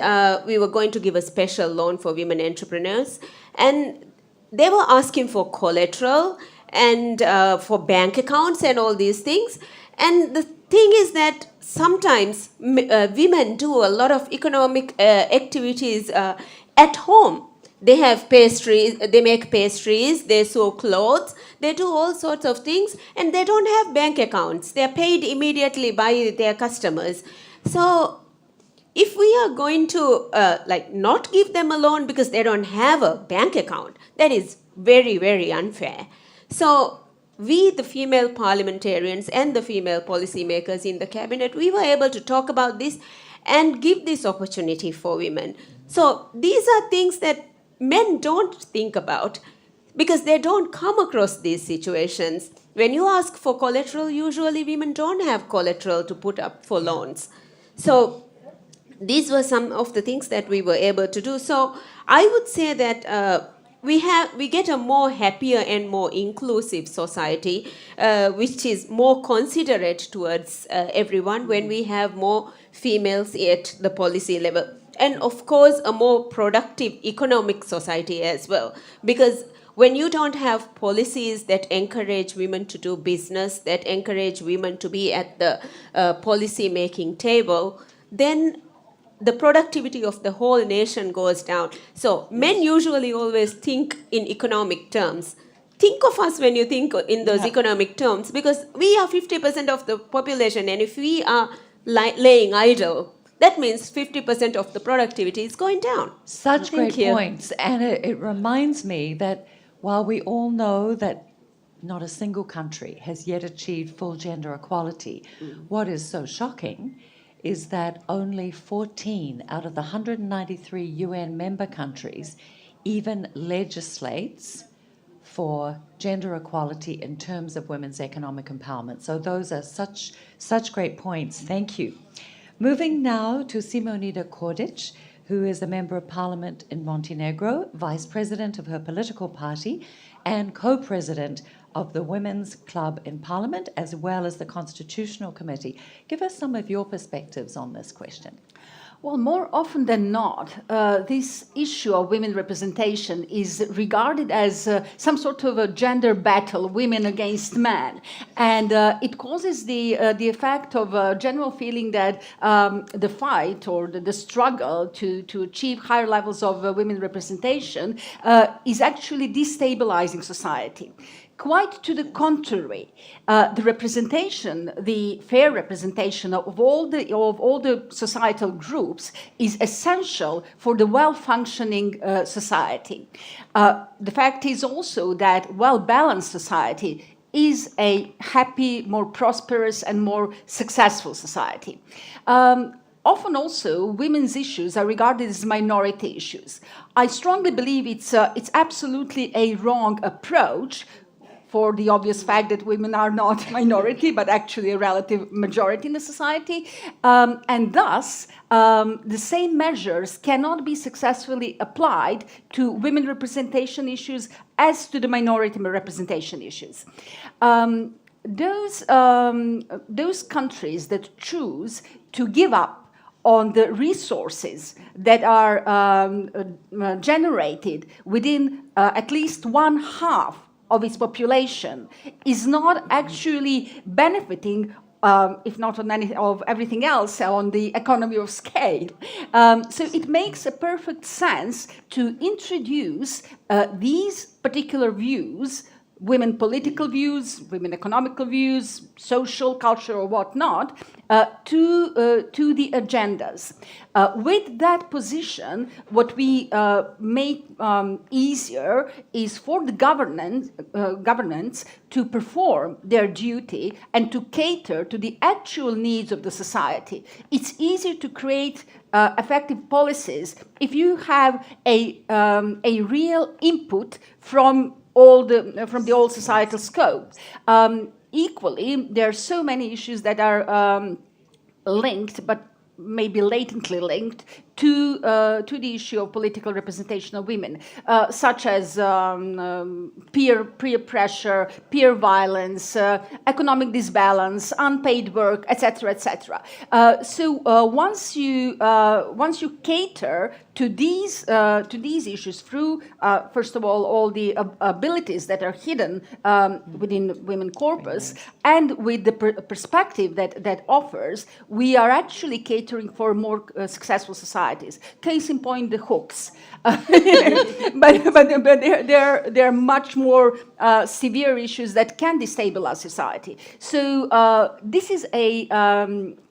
we were going to give a special loan for women entrepreneurs. And they were asking for collateral and for bank accounts and all these things. And the thing is that sometimes women do a lot of economic activities at home. They have pastries, they make pastries, they sew clothes, they do all sorts of things, and they don't have bank accounts. They're paid immediately by their customers. So if we are going to not give them a loan because they don't have a bank account, that is very, very unfair. So we, the female parliamentarians and the female policymakers in the cabinet, we were able to talk about this and give this opportunity for women. So these are things that men don't think about because they don't come across these situations. When you ask for collateral, usually women don't have collateral to put up for loans. So these were some of the things that we were able to do. So I would say that we get a more happier and more inclusive society, which is more considerate towards everyone when we have more females at the policy level. And of course, a more productive economic society as well. Because when you don't have policies that encourage women to do business, that encourage women to be at the policy making table, then the productivity of the whole nation goes down. So men usually always think in economic terms. Think of us when you think in those economic terms, because we are 50% of the population, and if we are laying idle, that means 50% of the productivity is going down. Such great points. And it reminds me that while we all know that not a single country has yet achieved full gender equality, what is so shocking is that only 14 out of the 193 UN member countries even legislates for gender equality in terms of women's economic empowerment. So those are such great points. Thank you. Moving now to Simonida Kordic, who is a Member of Parliament in Montenegro, Vice President of her political party, and co-president of the Women's Club in Parliament, as well as the Constitutional Committee. Give us some of your perspectives on this question. Well, more often than not, this issue of women representation is regarded as some sort of a gender battle, women against men. And it causes the effect of a general feeling that the fight or the struggle to achieve higher levels of women representation is actually destabilizing society. Quite to the contrary, the representation, the fair representation of all the societal groups is essential for the well-functioning society. The fact is also that well-balanced society is a happy, more prosperous, and more successful society. Often also, women's issues are regarded as minority issues. I strongly believe it's absolutely a wrong approach, for the obvious fact that women are not minority, but actually a relative majority in the society. And thus, the same measures cannot be successfully applied to women representation issues as to the minority representation issues. Those countries that choose to give up on the resources that are generated within at least 1/2 of its population is not actually benefiting, if not on any of everything else, on the economy of scale. So it makes a perfect sense to introduce these particular views, women political views, women economical views, social, culture, or whatnot, to the agendas. With that position, what we make easier is for the governments to perform their duty and to cater to the actual needs of the society. It's easier to create effective policies if you have a real input from the whole societal scope. Equally, there are so many issues that are linked, but maybe latently linked to the issue of political representation of women, such as peer pressure, peer violence, economic disbalance, unpaid work, etc., etc. So once you cater to these issues through, first of all the abilities that are hidden within women corpus, and with the perspective that offers, we are actually catering for more successful societies. Case in point, the hooks. but there are much more severe issues that can destabilize society. So this is a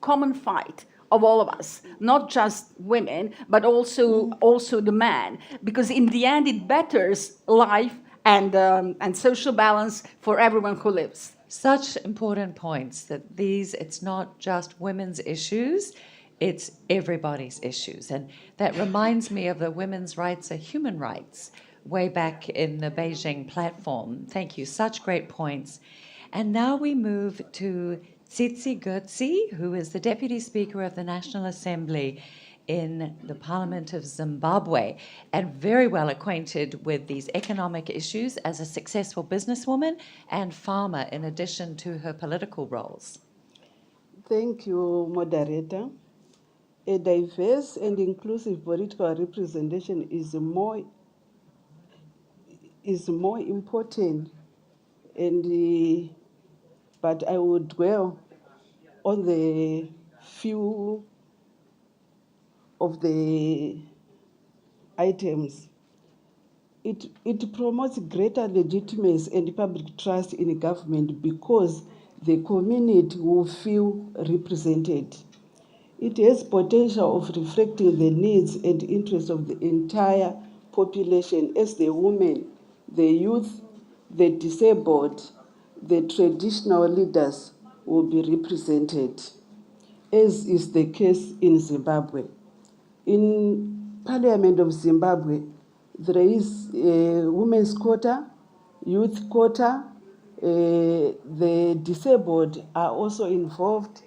common fight of all of us, not just women, but also the man, because in the end it betters life and social balance for everyone who lives. Such important points that it's not just women's issues, it's everybody's issues. And that reminds me of the women's rights are human rights way back in the Beijing platform. Thank you, such great points. And now we move to Tsitsi Gutsi, who is the Deputy Speaker of the National Assembly in the Parliament of Zimbabwe, and very well acquainted with these economic issues as a successful businesswoman and farmer, in addition to her political roles. Thank you, moderator. A diverse and inclusive political representation is more important, but I would dwell on the few of the items. It promotes greater legitimacy and public trust in government because the community will feel represented. It has potential of reflecting the needs and interests of the entire population as the women, the youth, the disabled, the traditional leaders will be represented, as is the case in Zimbabwe. In Parliament of Zimbabwe, there is a women's quota, youth quota, the disabled are also involved,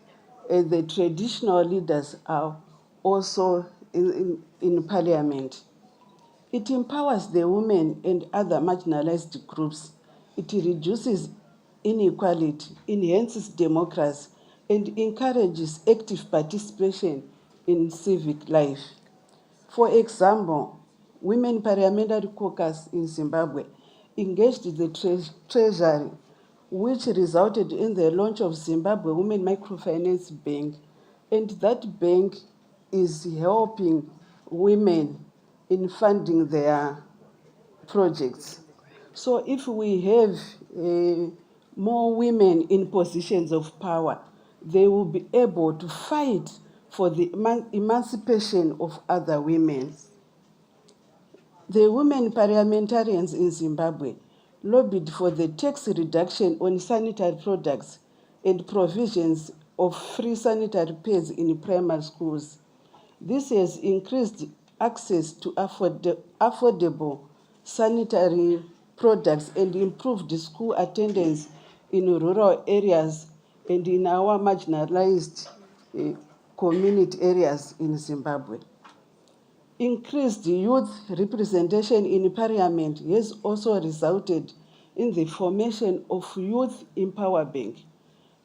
and the traditional leaders are also in Parliament. It empowers the women and other marginalized groups. It reduces inequality, enhances democracy, and encourages active participation in civic life. For example, Women Parliamentary Caucus in Zimbabwe engaged the Treasury, which resulted in the launch of Zimbabwe Women Microfinance Bank, and that bank is helping women in funding their projects. So if we have more women in positions of power, they will be able to fight for the emancipation of other women. The women parliamentarians in Zimbabwe lobbied for the tax reduction on sanitary products and provisions of free sanitary pads in primary schools. This has increased access to affordable sanitary products and improved school attendance in rural areas and in our marginalized community areas in Zimbabwe. Increased youth representation in parliament has also resulted in the formation of Youth Empower Bank,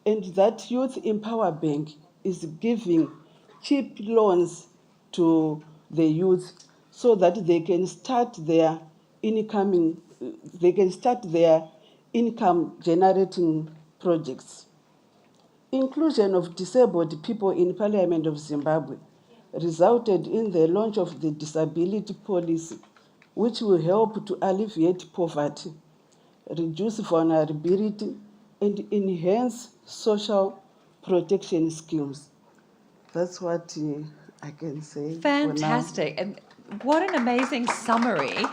and that Youth Empower Bank is giving cheap loans to the youth so that they can start their income generating projects. Inclusion of disabled people in Parliament of Zimbabwe resulted in the launch of the disability policy, which will help to alleviate poverty, reduce vulnerability, and enhance social protection schemes. That's what I can say. Fantastic. And what an amazing summary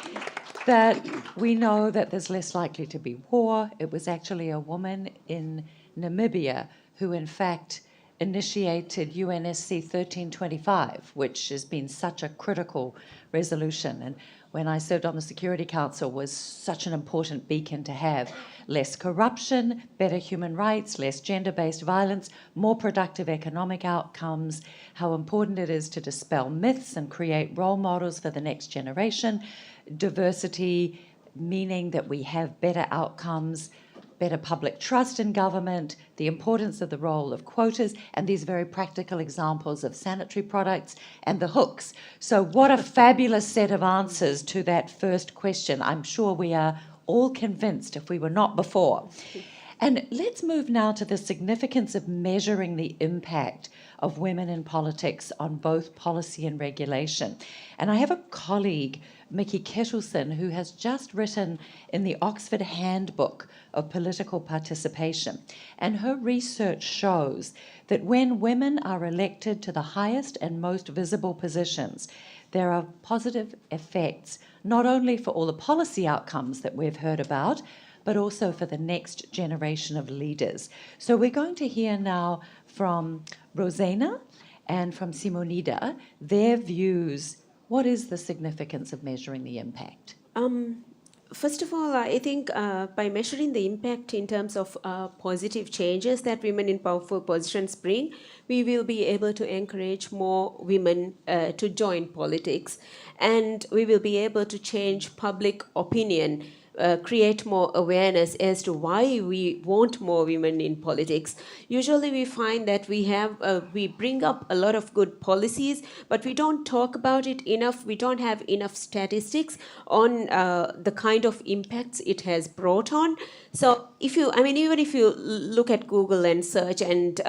that we know that there's less likely to be war. It was actually a woman in Namibia who, in fact, initiated UNSC 1325, which has been such a critical resolution. And when I served on the Security Council, was such an important beacon to have. Less corruption, better human rights, less gender-based violence, more productive economic outcomes, how important it is to dispel myths and create role models for the next generation, diversity, meaning that we have better outcomes, better public trust in government, the importance of the role of quotas, and these very practical examples of sanitary products and the hooks. So what a fabulous set of answers to that first question. I'm sure we are all convinced if we were not before. And let's move now to the significance of measuring the impact of women in politics on both policy and regulation. And I have a colleague, Mickey Kettleson, who has just written in the Oxford Handbook of Political Participation. And her research shows that when women are elected to the highest and most visible positions, there are positive effects, not only for all the policy outcomes that we've heard about, but also for the next generation of leaders. So we're going to hear now from Rosena and from Simonida their views. What is the significance of measuring the impact? First of all, I think by measuring the impact in terms of positive changes that women in powerful positions bring, we will be able to encourage more women to join politics, and we will be able to change public opinion, create more awareness as to why we want more women in politics. Usually we find that we bring up a lot of good policies, but we don't talk about it enough. We don't have enough statistics on the kind of impacts it has brought on. So even if you look at Google and search and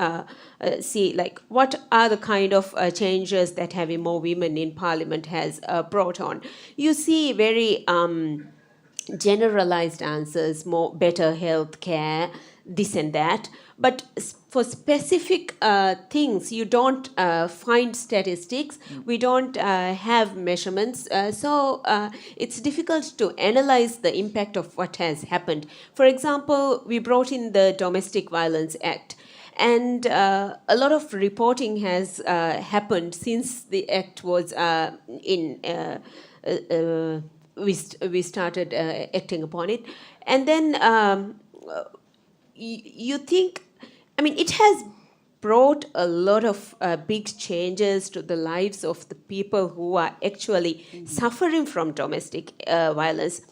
see like what are the kind of changes that having more women in parliament has brought on, you see very generalized answers, better health care, this and that. But for specific things, you don't find statistics. We don't have measurements. So it's difficult to analyze the impact of what has happened. For example, we brought in the Domestic Violence Act. And a lot of reporting has happened since the act was we started acting upon it. And then you think, it has brought a lot of big changes to the lives of the people who are actually suffering from domestic violence.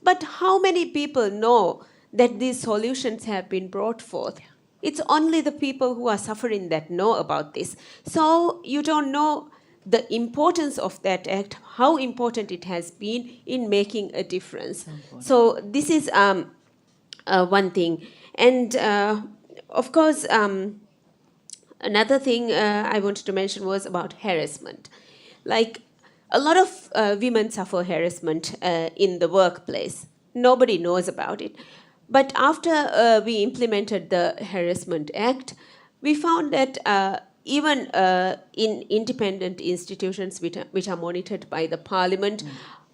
But how many people know that these solutions have been brought forth? It's only the people who are suffering that know about this. So you don't know the importance of that act, how important it has been in making a difference. So this is one thing. And of course, another thing I wanted to mention was about harassment. Like a lot of women suffer harassment in the workplace. Nobody knows about it. But after we implemented the Harassment Act, we found that even in independent institutions which are monitored by the parliament,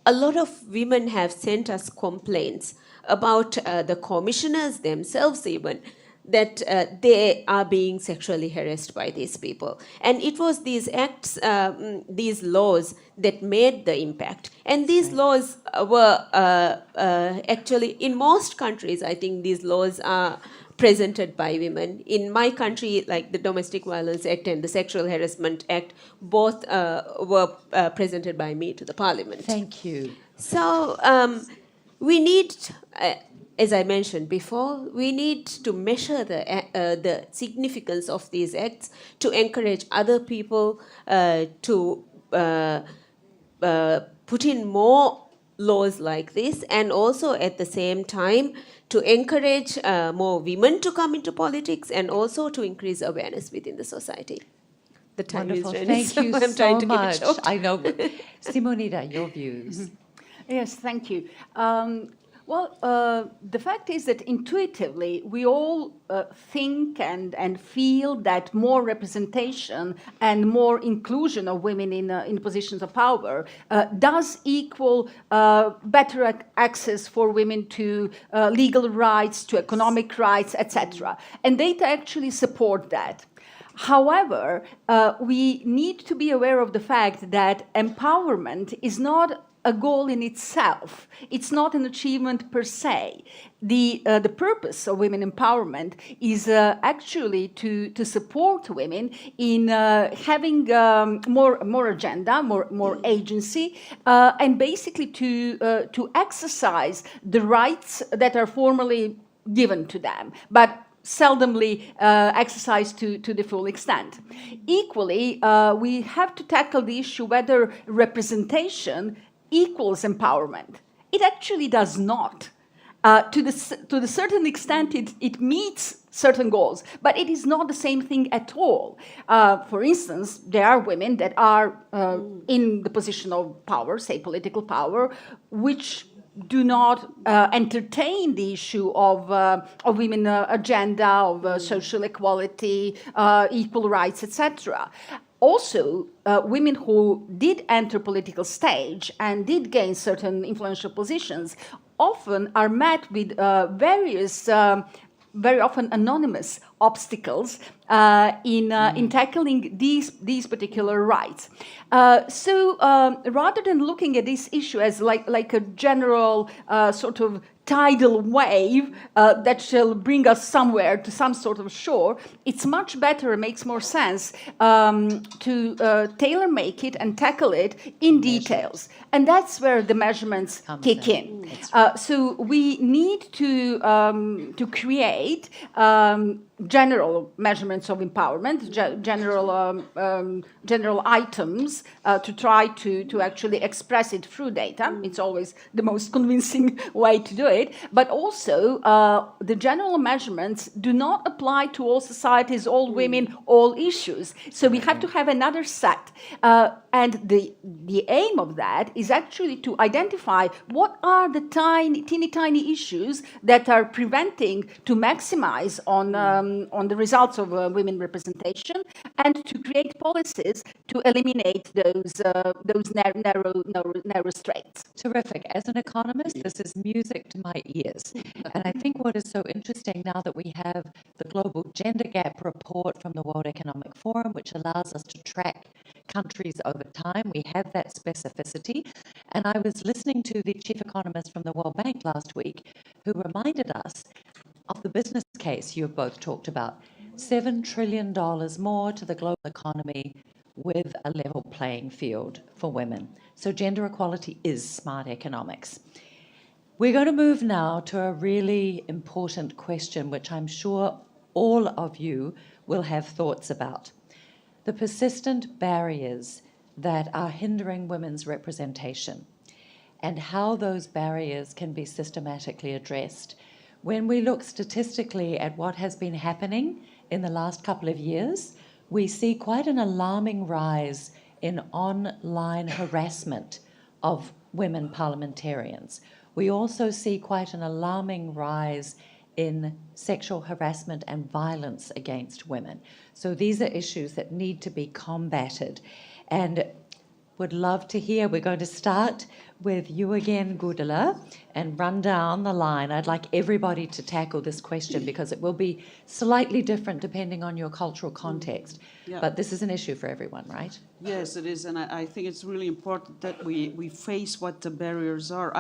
a lot of women have sent us complaints about the commissioners themselves even, that they are being sexually harassed by these people. And it was these acts, these laws that made the impact. And these laws were actually, in most countries, I think these laws are presented by women. In my country, like the Domestic Violence Act and the Sexual Harassment Act, both were presented by me to the parliament. Thank you. So we need, as I mentioned before, we need to measure the significance of these acts to encourage other people to put in more laws like this, and also at the same time to encourage more women to come into politics and also to increase awareness within the society. The time Wonderful. is running, Thank you I'm so trying to keep it much. short. I know. Simonida, your views. Yes, thank you. The fact is that intuitively we all think and feel that more representation and more inclusion of women in positions of power does equal better access for women to legal rights, to economic rights, etc. And data actually support that. However, we need to be aware of the fact that empowerment is not a goal in itself. It's not an achievement per se. The purpose of women empowerment is actually to support women in having more agenda, more agency, and basically to exercise the rights that are formally given to them, but seldomly exercised to the full extent. Equally, we have to tackle the issue whether representation equals empowerment. It actually does not. To the certain extent, it meets certain goals. But it is not the same thing at all. For instance, there are women that are in the position of power, say political power, which do not entertain the issue of women agenda, of social equality, equal rights, etc. Also, women who did enter political stage and did gain certain influential positions often are met with various very often anonymous obstacles in tackling these particular rights. So rather than looking at this issue as like a general sort of tidal wave that shall bring us somewhere to some sort of shore, it's much better, it makes more sense to tailor make it and tackle it in details. And that's where the measurements kick in. So we need to create general measurements of empowerment, general items to try to actually express it through data. It's always the most convincing way to do it. But also, the general measurements do not apply to all societies, all women, all issues. So we have to have another set. And the aim of that is actually to identify what are the teeny tiny issues that are preventing to maximize on the results of women representation, and to create policies to eliminate those narrow straits. Terrific. As an economist, this is music to my ears. And I think what is so interesting now that we have the Global Gender Gap Report from the World Economic Forum, which allows us to track countries over time, we have that specificity. And I was listening to the chief economist from the World Bank last week, who reminded us of the business case you have both talked about. $7 trillion more to the global economy with a level playing field for women. So gender equality is smart economics. We're going to move now to a really important question, which I'm sure all of you will have thoughts about. The persistent barriers that are hindering women's representation and how those barriers can be systematically addressed. When we look statistically at what has been happening in the last couple of years, we see quite an alarming rise in online harassment of women parliamentarians. We also see quite an alarming rise in sexual harassment and violence against women. So these are issues that need to be combated. And would love to hear, we're going to start with you again, Gudula, and run down the line. I'd like everybody to tackle this question because it will be slightly different depending on your cultural context. Yeah. But this is an issue for everyone, right? Yes, it is, and I think it's really important that we face what the barriers are.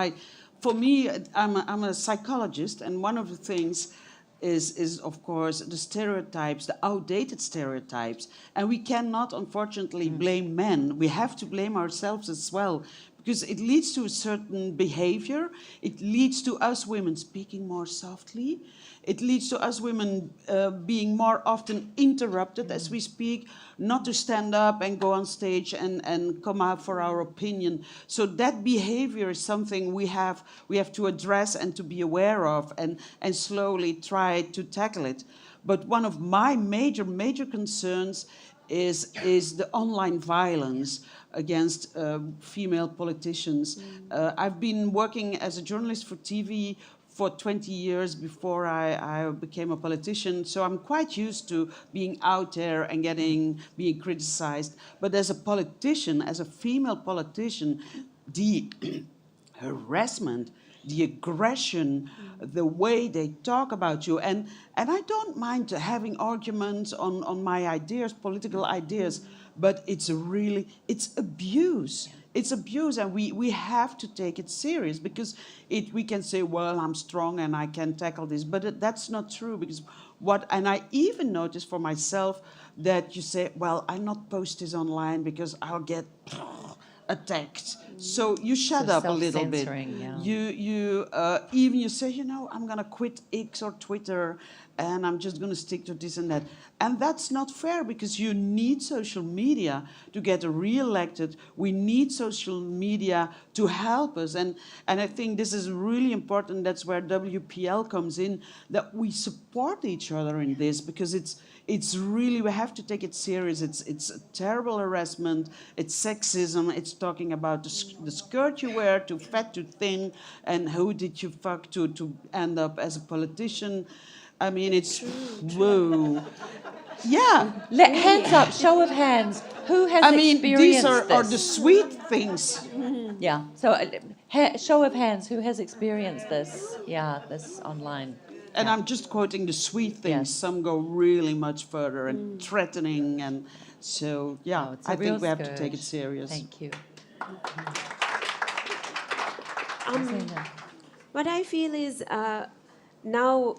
For me, I'm a psychologist, and one of the things is of course the stereotypes, the outdated stereotypes, and we cannot unfortunately blame men. We have to blame ourselves as well, because it leads to a certain behavior. It leads to us women speaking more softly. It leads to us women being more often interrupted as we speak, not to stand up and go on stage and come out for our opinion. So that behavior is something we have to address and to be aware of and slowly try to tackle it. But one of my major concerns is the online violence against female politicians. I've been working as a journalist for TV for 20 years before I became a politician, so I'm quite used to being out there and being criticized. But as a politician, as a female politician, the harassment, the aggression, the way they talk about you, and I don't mind having arguments on my ideas, political ideas, but it's abuse. It's abuse, and we have to take it serious, because we can say, well, I'm strong and I can tackle this, but that's not true, because and I even noticed for myself that you say, well, I'll not post this online because I'll get attacked. So you shut So up a little bit. self-censoring, yeah. Even you say, I'm going to quit X or Twitter, and I'm just going to stick to this and that. And that's not fair, because you need social media to get re-elected. We need social media to help us. And I think this is really important. That's where WPL comes in, that we support each other in this, because it's really, we have to take it serious. It's a terrible harassment. It's sexism. It's talking about the skirt you wear, too fat, too thin, and who did you fuck to end up as a politician. I mean, it's, whoa. Yeah. Hands up, show of hands. Who has experienced these are this? the sweet things. Yeah, so show of hands, who has experienced this? Yeah, this online. And I'm just quoting the sweet things. Yes. Some go really much further and threatening. And so, yeah, It's a I real think we have to take scourge. it serious. Thank you. What I feel is now,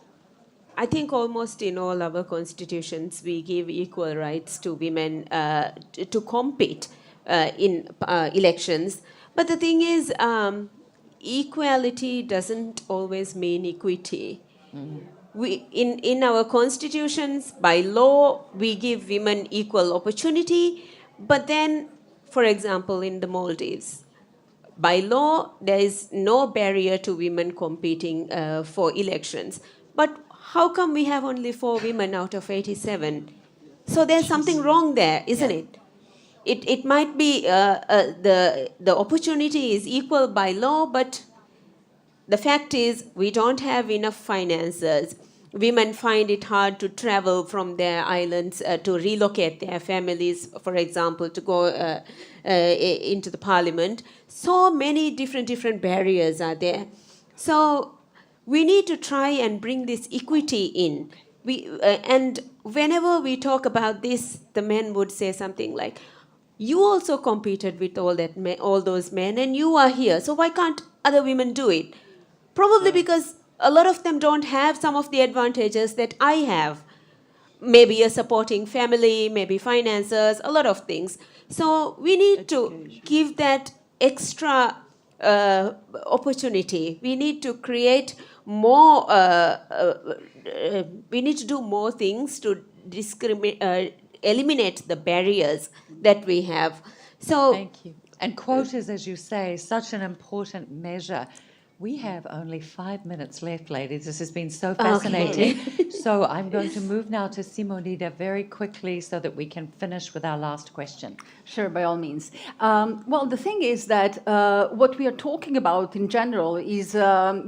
I think almost in all our constitutions, we give equal rights to women to compete in elections. But the thing is, equality doesn't always mean equity. We, in our constitutions, by law, we give women equal opportunity. But then, for example, in the Maldives, by law, there is no barrier to women competing for elections. But how come we have only 4 women out of 87? So there's something wrong there, isn't it? It might be the opportunity is equal by law, but the fact is we don't have enough finances. Women find it hard to travel from their islands to relocate their families, for example, to go into the parliament. So many different barriers are there. So we need to try and bring this equity in. And whenever we talk about this, the men would say something like, you also competed with all those men and you are here, so why can't other women do it? Probably because a lot of them don't have some of the advantages that I have. Maybe a supporting family, maybe finances, a lot of things. So we need to give that extra opportunity. We need to create more, we need to do more things to eliminate the barriers that we have. So, Thank you. And quotas, as you say, such an important measure. We have only 5 minutes left, ladies. This has been so fascinating. Okay. So I'm going to move now to Simonida very quickly so that we can finish with our last question. Sure, by all means. Well, the thing is that what we are talking about in general is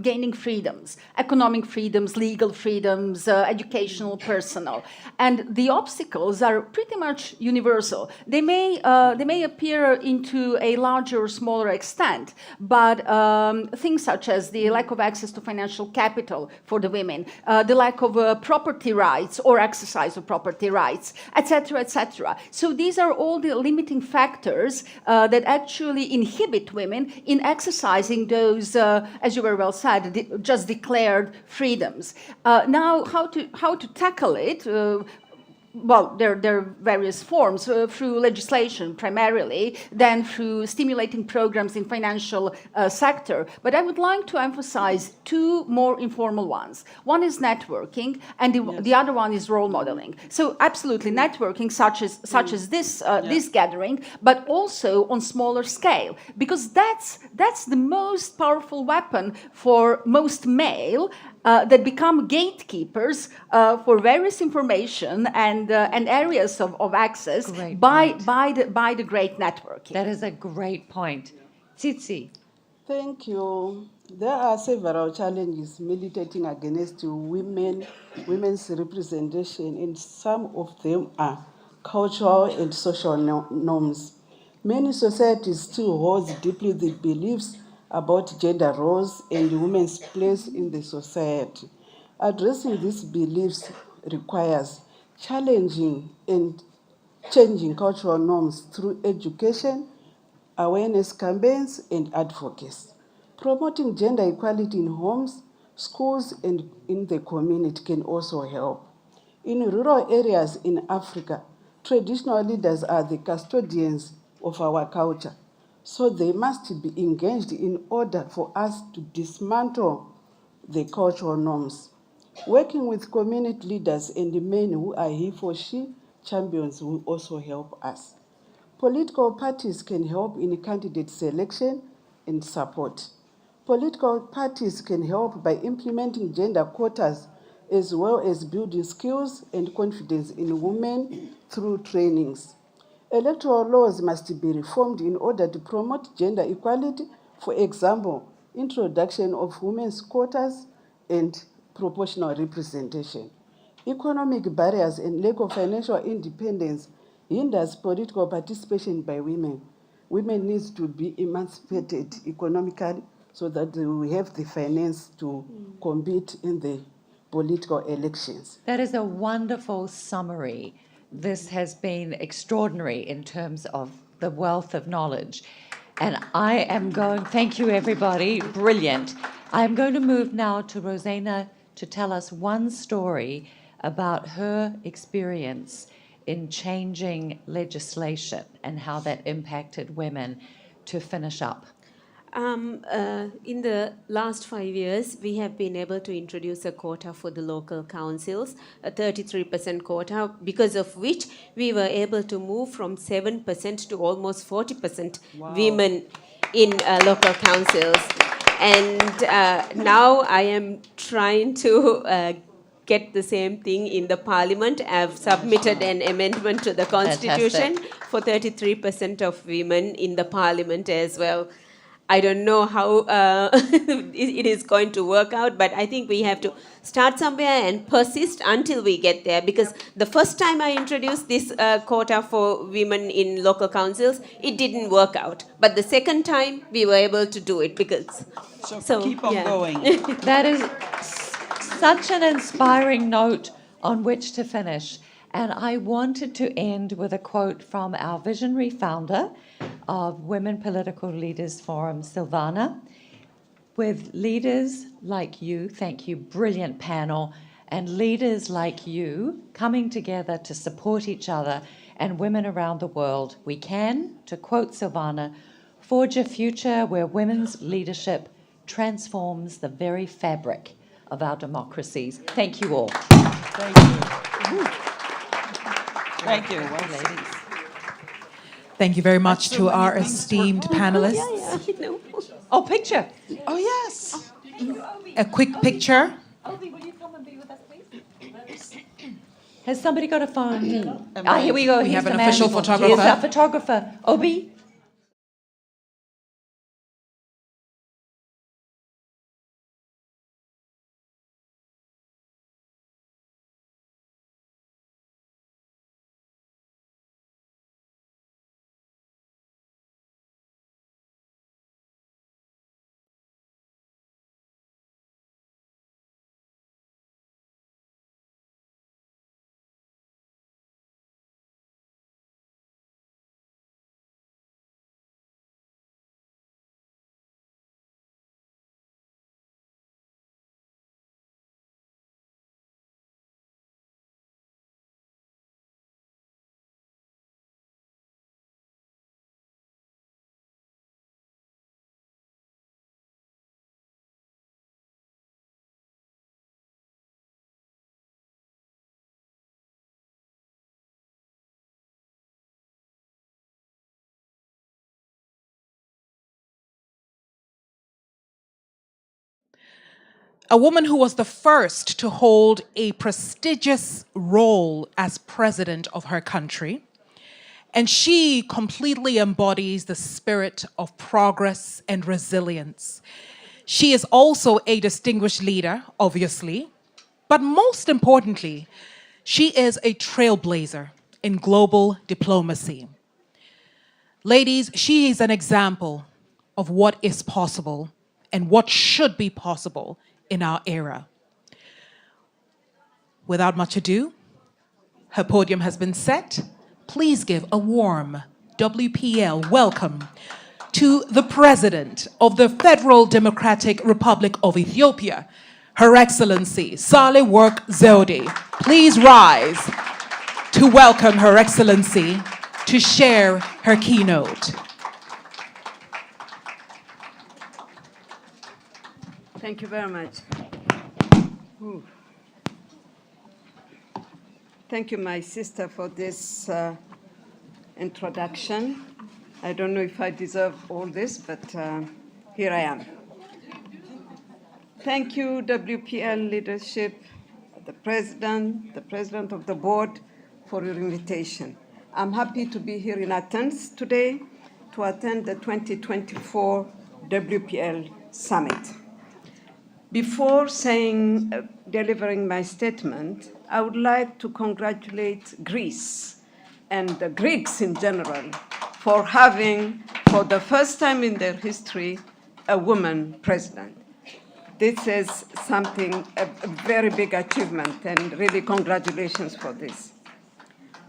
gaining freedoms, economic freedoms, legal freedoms, educational, personal. And the obstacles are pretty much universal. They may appear into a larger or smaller extent, but things such as the lack of access to financial capital for the women, the lack of property rights or exercise of property rights, etc., etc. So these are all the limiting factors that actually inhibit women in exercising those, as you very well said, just declared freedoms. Now, how to tackle it? Well, there are various forms, through legislation primarily, then through stimulating programs in financial sector. But I would like to emphasize 2 more informal ones. One is networking, and the other one is role modeling. So absolutely networking, such as this gathering, but also on smaller scale, because that's the most powerful weapon for most male that become gatekeepers for various information and areas of access by the great networking. That is a great point. Tsitsi. Thank you. There are several challenges militating against women's representation, and some of them are cultural and social norms. Many societies still hold deeply the beliefs about gender roles and women's place in the society. Addressing these beliefs requires challenging and changing cultural norms through education, awareness campaigns, and advocacy. Promoting gender equality in homes, schools, and in the community can also help. In rural areas in Africa, traditional leaders are the custodians of our culture. So they must be engaged in order for us to dismantle the cultural norms. Working with community leaders and the men who are he for she champions will also help us. Political parties can help in candidate selection and support. Political parties can help by implementing gender quotas as well as building skills and confidence in women through trainings. Electoral laws must be reformed in order to promote gender equality, for example, introduction of women's quotas and proportional representation. Economic barriers and lack of financial independence hinders political participation by women. Women need to be emancipated economically so that they will have the finance to compete in the political elections. That is a wonderful summary. This has been extraordinary in terms of the wealth of knowledge. And I am going, thank you everybody, brilliant. I am going to move now to Rosena to tell us one story about her experience in changing legislation and how that impacted women, to finish up. In the last 5 years, we have been able to introduce a quota for the local councils, a 33% quota, because of which we were able to move from 7% to almost 40% women in local councils. And now I am trying to get the same thing in the parliament. I've submitted an amendment to the constitution for 33% of women in the parliament as well. I don't know how it is going to work out, but I think we have to start somewhere and persist until we get there. Because the first time I introduced this quota for women in local councils, it didn't work out. But the second time, we were able to do it because... So keep on going. That is such an inspiring note on which to finish. And I wanted to end with a quote from our visionary founder of Women Political Leaders Forum, Silvana. With leaders like you, thank you, brilliant panel, and leaders like you coming together to support each other and women around the world, we can, to quote Silvana, forge a future where women's leadership transforms the very fabric of our democracies. Thank you all. Thank you. Thank you. Well, ladies. Thank you very much to our esteemed panelists. Oh, picture. Oh, yes. A quick picture. Obi, will you come and be with us, please? Has somebody got a phone? Here we go. We have Here's an the official man. photographer. Here's our photographer. Obi. A woman who was the first to hold a prestigious role as president of her country. And she completely embodies the spirit of progress and resilience. She is also a distinguished leader, obviously, but most importantly, she is a trailblazer in global diplomacy. Ladies, she is an example of what is possible and what should be possible in our era. Without much ado, her podium has been set. Please give a warm WPL welcome to the President of the Federal Democratic Republic of Ethiopia, Her Excellency Sahle-Work Zewde. Please rise to welcome Her Excellency to share her keynote. Thank you very much. Ooh. Thank you, my sister, for this introduction. I don't know if I deserve all this, but here I am. Thank you, WPL leadership, the president of the board, for your invitation. I'm happy to be here in Athens today to attend the 2024 WPL Summit. Before delivering my statement, I would like to congratulate Greece and the Greeks in general for having, for the first time in their history, a woman president. This is a very big achievement, and really congratulations for this.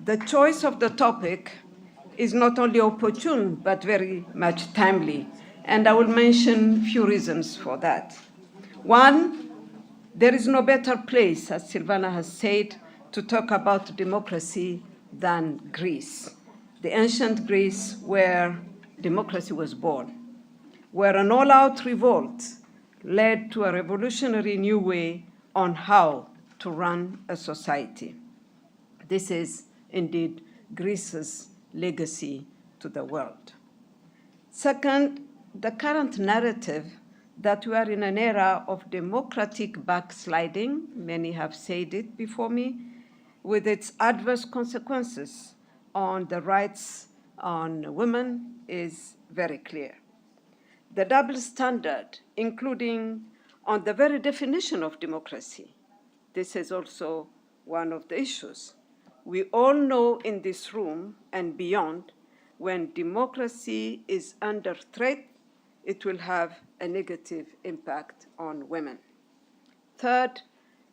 The choice of the topic is not only opportune, but very much timely, and I will mention a few reasons for that. One, there is no better place, as Silvana has said, to talk about democracy than Greece, the ancient Greece where democracy was born, where an all-out revolt led to a revolutionary new way on how to run a society. This is indeed Greece's legacy to the world. Second, the current narrative that we are in an era of democratic backsliding, many have said it before me, with its adverse consequences on the rights on women is very clear. The double standard, including on the very definition of democracy, this is also one of the issues. We all know in this room and beyond, when democracy is under threat, it will have a negative impact on women. Third,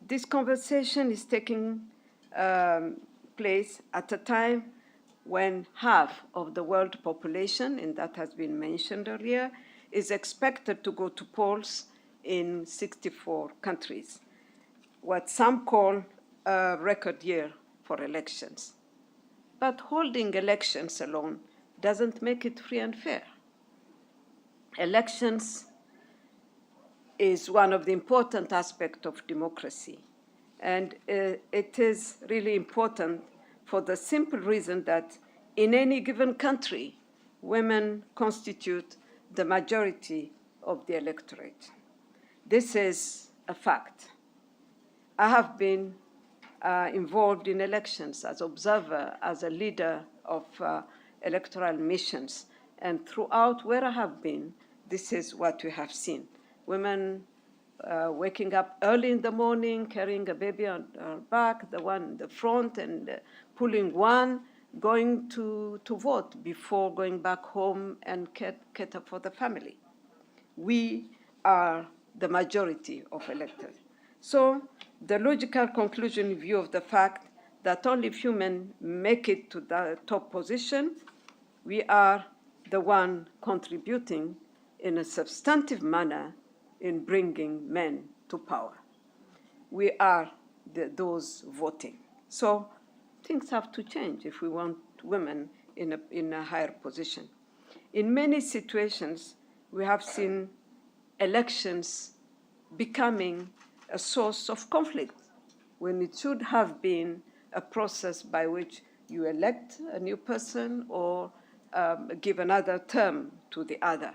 this conversation is taking place at a time when half of the world population, and that has been mentioned earlier, is expected to go to polls in 64 countries, what some call a record year for elections. But holding elections alone doesn't make it free and fair. Elections is one of the important aspects of democracy, and it is really important for the simple reason that in any given country, women constitute the majority of the electorate. This is a fact. I have been involved in elections as observer, as a leader of electoral missions, and throughout where I have been, this is what we have seen. Women waking up early in the morning, carrying a baby on her back, the one in the front, and pulling one, going to vote before going back home and cater for the family. We are the majority of electors. So the logical conclusion in view of the fact that only few men make it to the top position, we are the one contributing in a substantive manner in bringing men to power. We are those voting. So things have to change if we want women in a higher position. In many situations, we have seen elections becoming a source of conflict when it should have been a process by which you elect a new person or give another term to the other.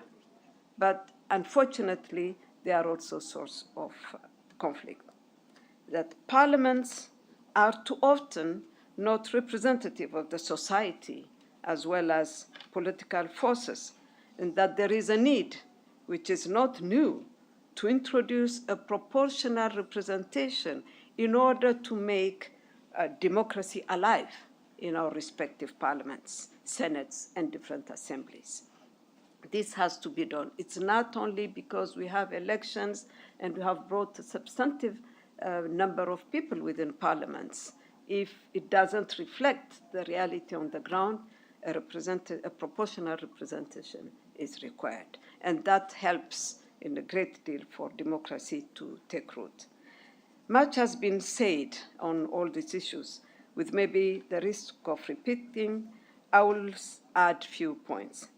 But unfortunately, they are also a source of conflict. That parliaments are too often not representative of the society as well as political forces, and that there is a need, which is not new, to introduce a proportional representation in order to make democracy alive in our respective parliaments, senates, and different assemblies. This has to be done. It's not only because we have elections and we have brought a substantive number of people within parliaments. If it doesn't reflect the reality on the ground, a proportional representation is required. And that helps in a great deal for democracy to take root. Much has been said on all these issues. With maybe the risk of repeating, I will add few points.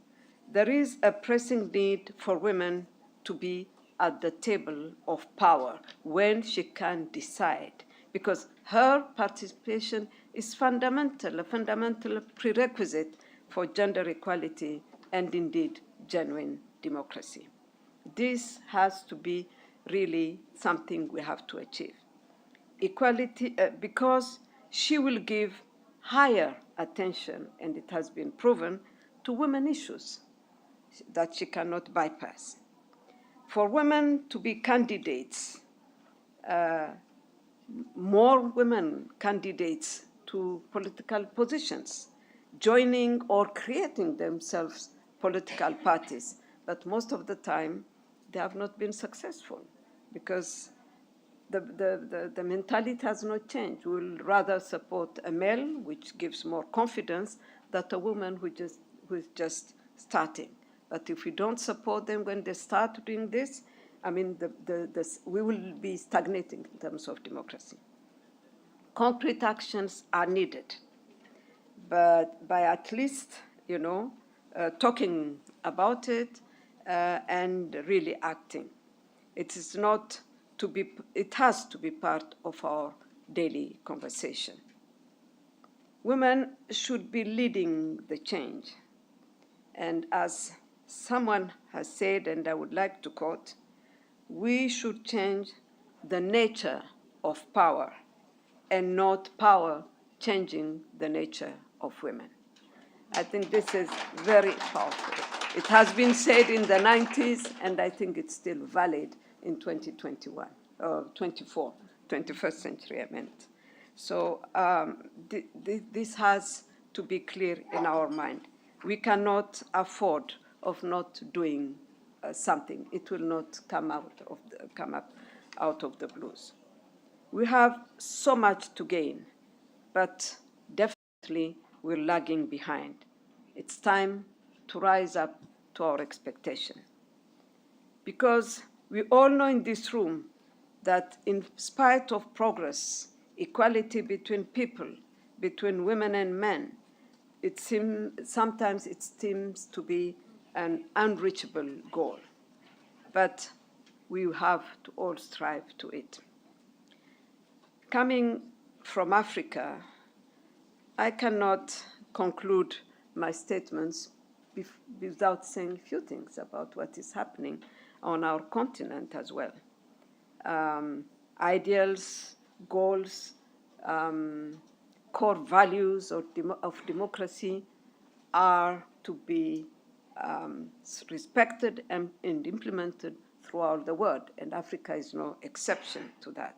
There is a pressing need for women to be at the table of power when she can decide, because her participation is a fundamental prerequisite for gender equality and indeed genuine democracy. This has to be really something we have to achieve. Equality, because she will give higher attention, and it has been proven, to women issues that she cannot bypass. For women to be candidates, more women candidates to political positions, joining or creating themselves political parties. But most of the time, they have not been successful because the mentality has not changed. We will rather support a male, which gives more confidence, than a woman who is just starting. But if we don't support them when they start doing this, I mean, we will be stagnating in terms of democracy. Concrete actions are needed, but by at least, talking about it and really acting. It is not to be. It has to be part of our daily conversation. Women should be leading the change, and as someone has said, and I would like to quote, we should change the nature of power and not power changing the nature of women. I think this is very powerful. It has been said in the 90s, and I think it's still valid in 2021, or 24, 21st century, I meant. So this has to be clear in our mind. We cannot afford of not doing something. It will not come up out of the blues. We have so much to gain, but definitely we're lagging behind. It's time to rise up to our expectation. Because we all know in this room that in spite of progress, equality between people, between women and men, sometimes it seems to be an unreachable goal. But we have to all strive to it. Coming from Africa, I cannot conclude my statements without saying a few things about what is happening on our continent as well. Ideals, goals, core values of democracy are to be respected and implemented throughout the world, and Africa is no exception to that.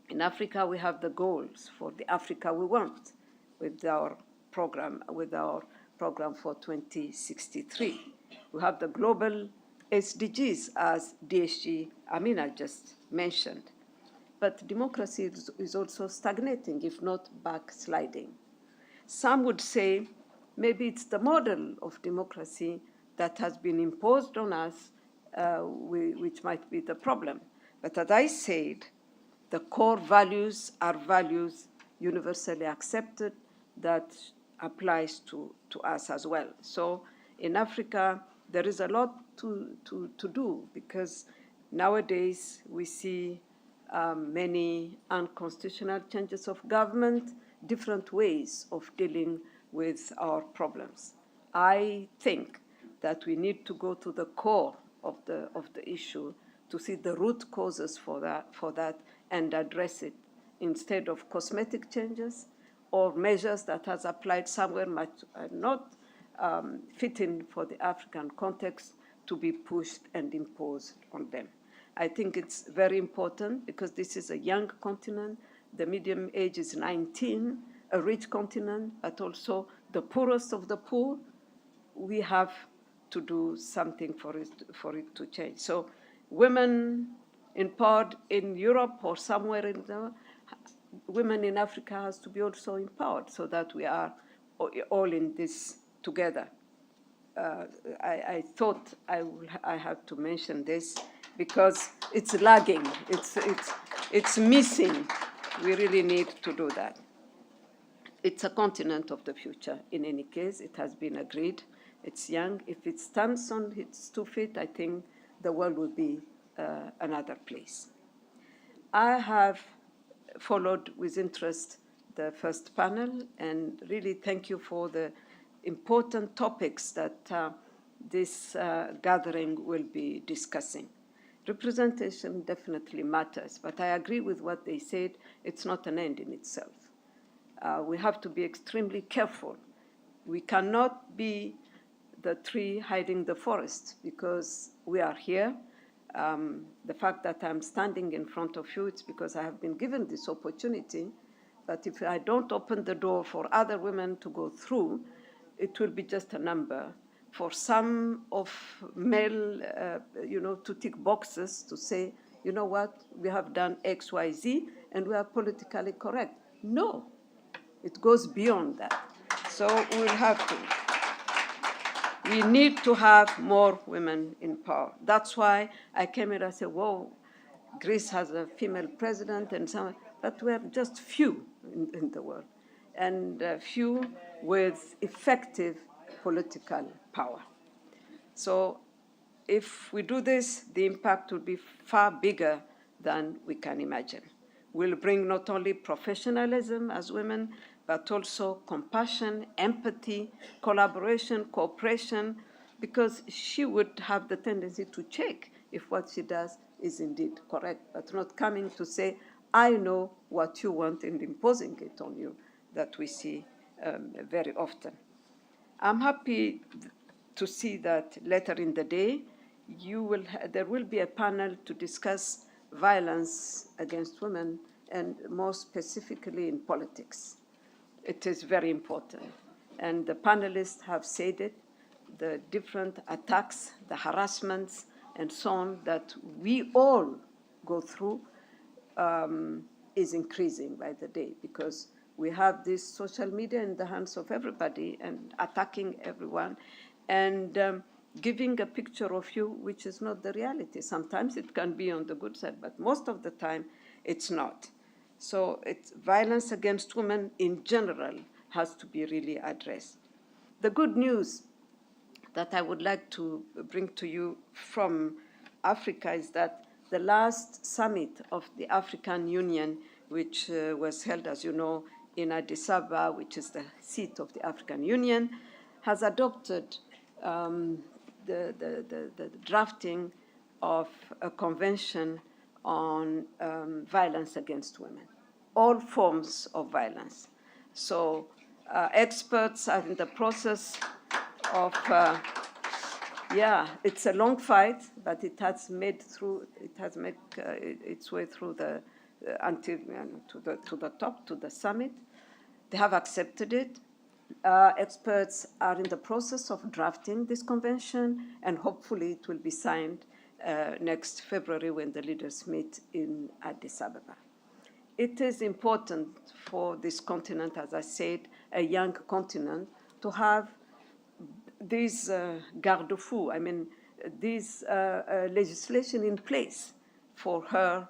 In Africa, we have the goals for the Africa we want with our program for 2063. We have the global SDGs, as DSG Amina just mentioned. But democracy is also stagnating, if not backsliding. Some would say maybe it's the model of democracy that has been imposed on us, which might be the problem. But as I said, the core values are values universally accepted that applies to us as well. So in Africa, there is a lot to do, because nowadays we see many unconstitutional changes of government, different ways of dealing with our problems. I think that we need to go to the core of the issue to see the root causes for that and address it, instead of cosmetic changes or measures that has applied somewhere might not fit in for the African context to be pushed and imposed on them. I think it's very important because this is a young continent. The median age is 19, a rich continent, but also the poorest of the poor. We have to do something for it to change. So women empowered in Europe or somewhere in the women in Africa has to be also empowered so that we are all in this together. I thought I have to mention this because it's lagging, it's missing. We really need to do that. It's a continent of the future. In any case, it has been agreed. It's young. If it stands on its 2 feet, I think the world will be another place. I have followed with interest the first panel, and really thank you for the important topics that this gathering will be discussing. Representation definitely matters, but I agree with what they said. It's not an end in itself. We have to be extremely careful. We cannot be the tree hiding the forest, because we are here. The fact that I'm standing in front of you, it's because I have been given this opportunity. But if I don't open the door for other women to go through, it will be just a number. For some of male, to tick boxes to say, you know what, we have done X, Y, Z, and we are politically correct. No, it goes beyond that. So we'll have to. We need to have more women in power. That's why I came here and said, whoa, Greece has a female president, and so on, but we have just few in the world, and few with effective political power. So if we do this, the impact will be far bigger than we can imagine. We'll bring not only professionalism as women, but also compassion, empathy, collaboration, cooperation, because she would have the tendency to check if what she does is indeed correct, but not coming to say, I know what you want, and imposing it on you, that we see very often. I'm happy to see that later in the day, there will be a panel to discuss violence against women, and more specifically in politics. It is very important. And the panelists have said it, the different attacks, the harassments, and so on that we all go through is increasing by the day, because we have this social media in the hands of everybody and attacking everyone, and giving a picture of you which is not the reality. Sometimes it can be on the good side, but most of the time it's not. So violence against women in general has to be really addressed. The good news that I would like to bring to you from Africa is that the last summit of the African Union, which was held, as you know, in Addis Ababa, which is the seat of the African Union, has adopted the drafting of a convention on violence against women, all forms of violence. So experts are in the process of, it's a long fight, but it has made its way through the until to the top, to the summit. They have accepted it. Experts are in the process of drafting this convention, and hopefully it will be signed next February when the leaders meet in Addis Ababa. It is important for this continent, as I said, a young continent, to have these garde-fous, this legislation in place for a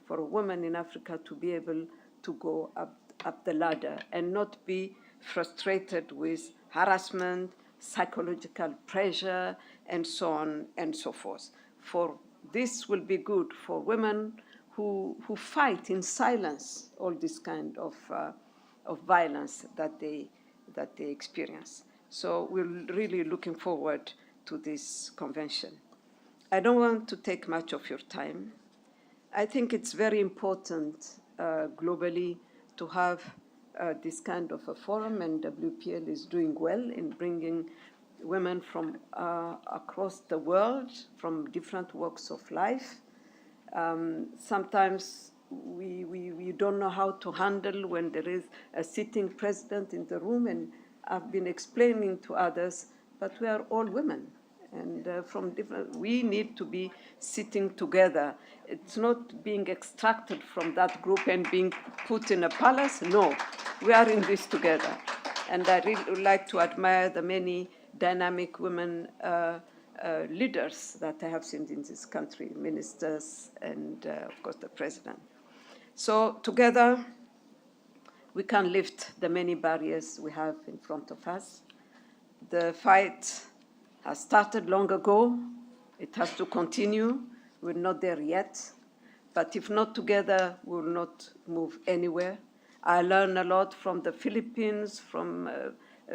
woman in Africa to be able to go up the ladder and not be frustrated with harassment, psychological pressure, and so on and so forth. For this will be good for women who fight in silence all this kind of violence that they experience. So we're really looking forward to this convention. I don't want to take much of your time. I think it's very important globally to have this kind of a forum, and WPL is doing well in bringing women from across the world, from different walks of life. Sometimes we don't know how to handle when there is a sitting president in the room, and I've been explaining to others, but we are all women, and we need to be sitting together. It's not being extracted from that group and being put in a palace. No, we are in this together. And I really would like to admire the many dynamic women leaders that I have seen in this country, ministers and, of course, the president. So together, we can lift the many barriers we have in front of us. The fight has started long ago. It has to continue. We're not there yet. But if not together, we will not move anywhere. I learn a lot from the Philippines, from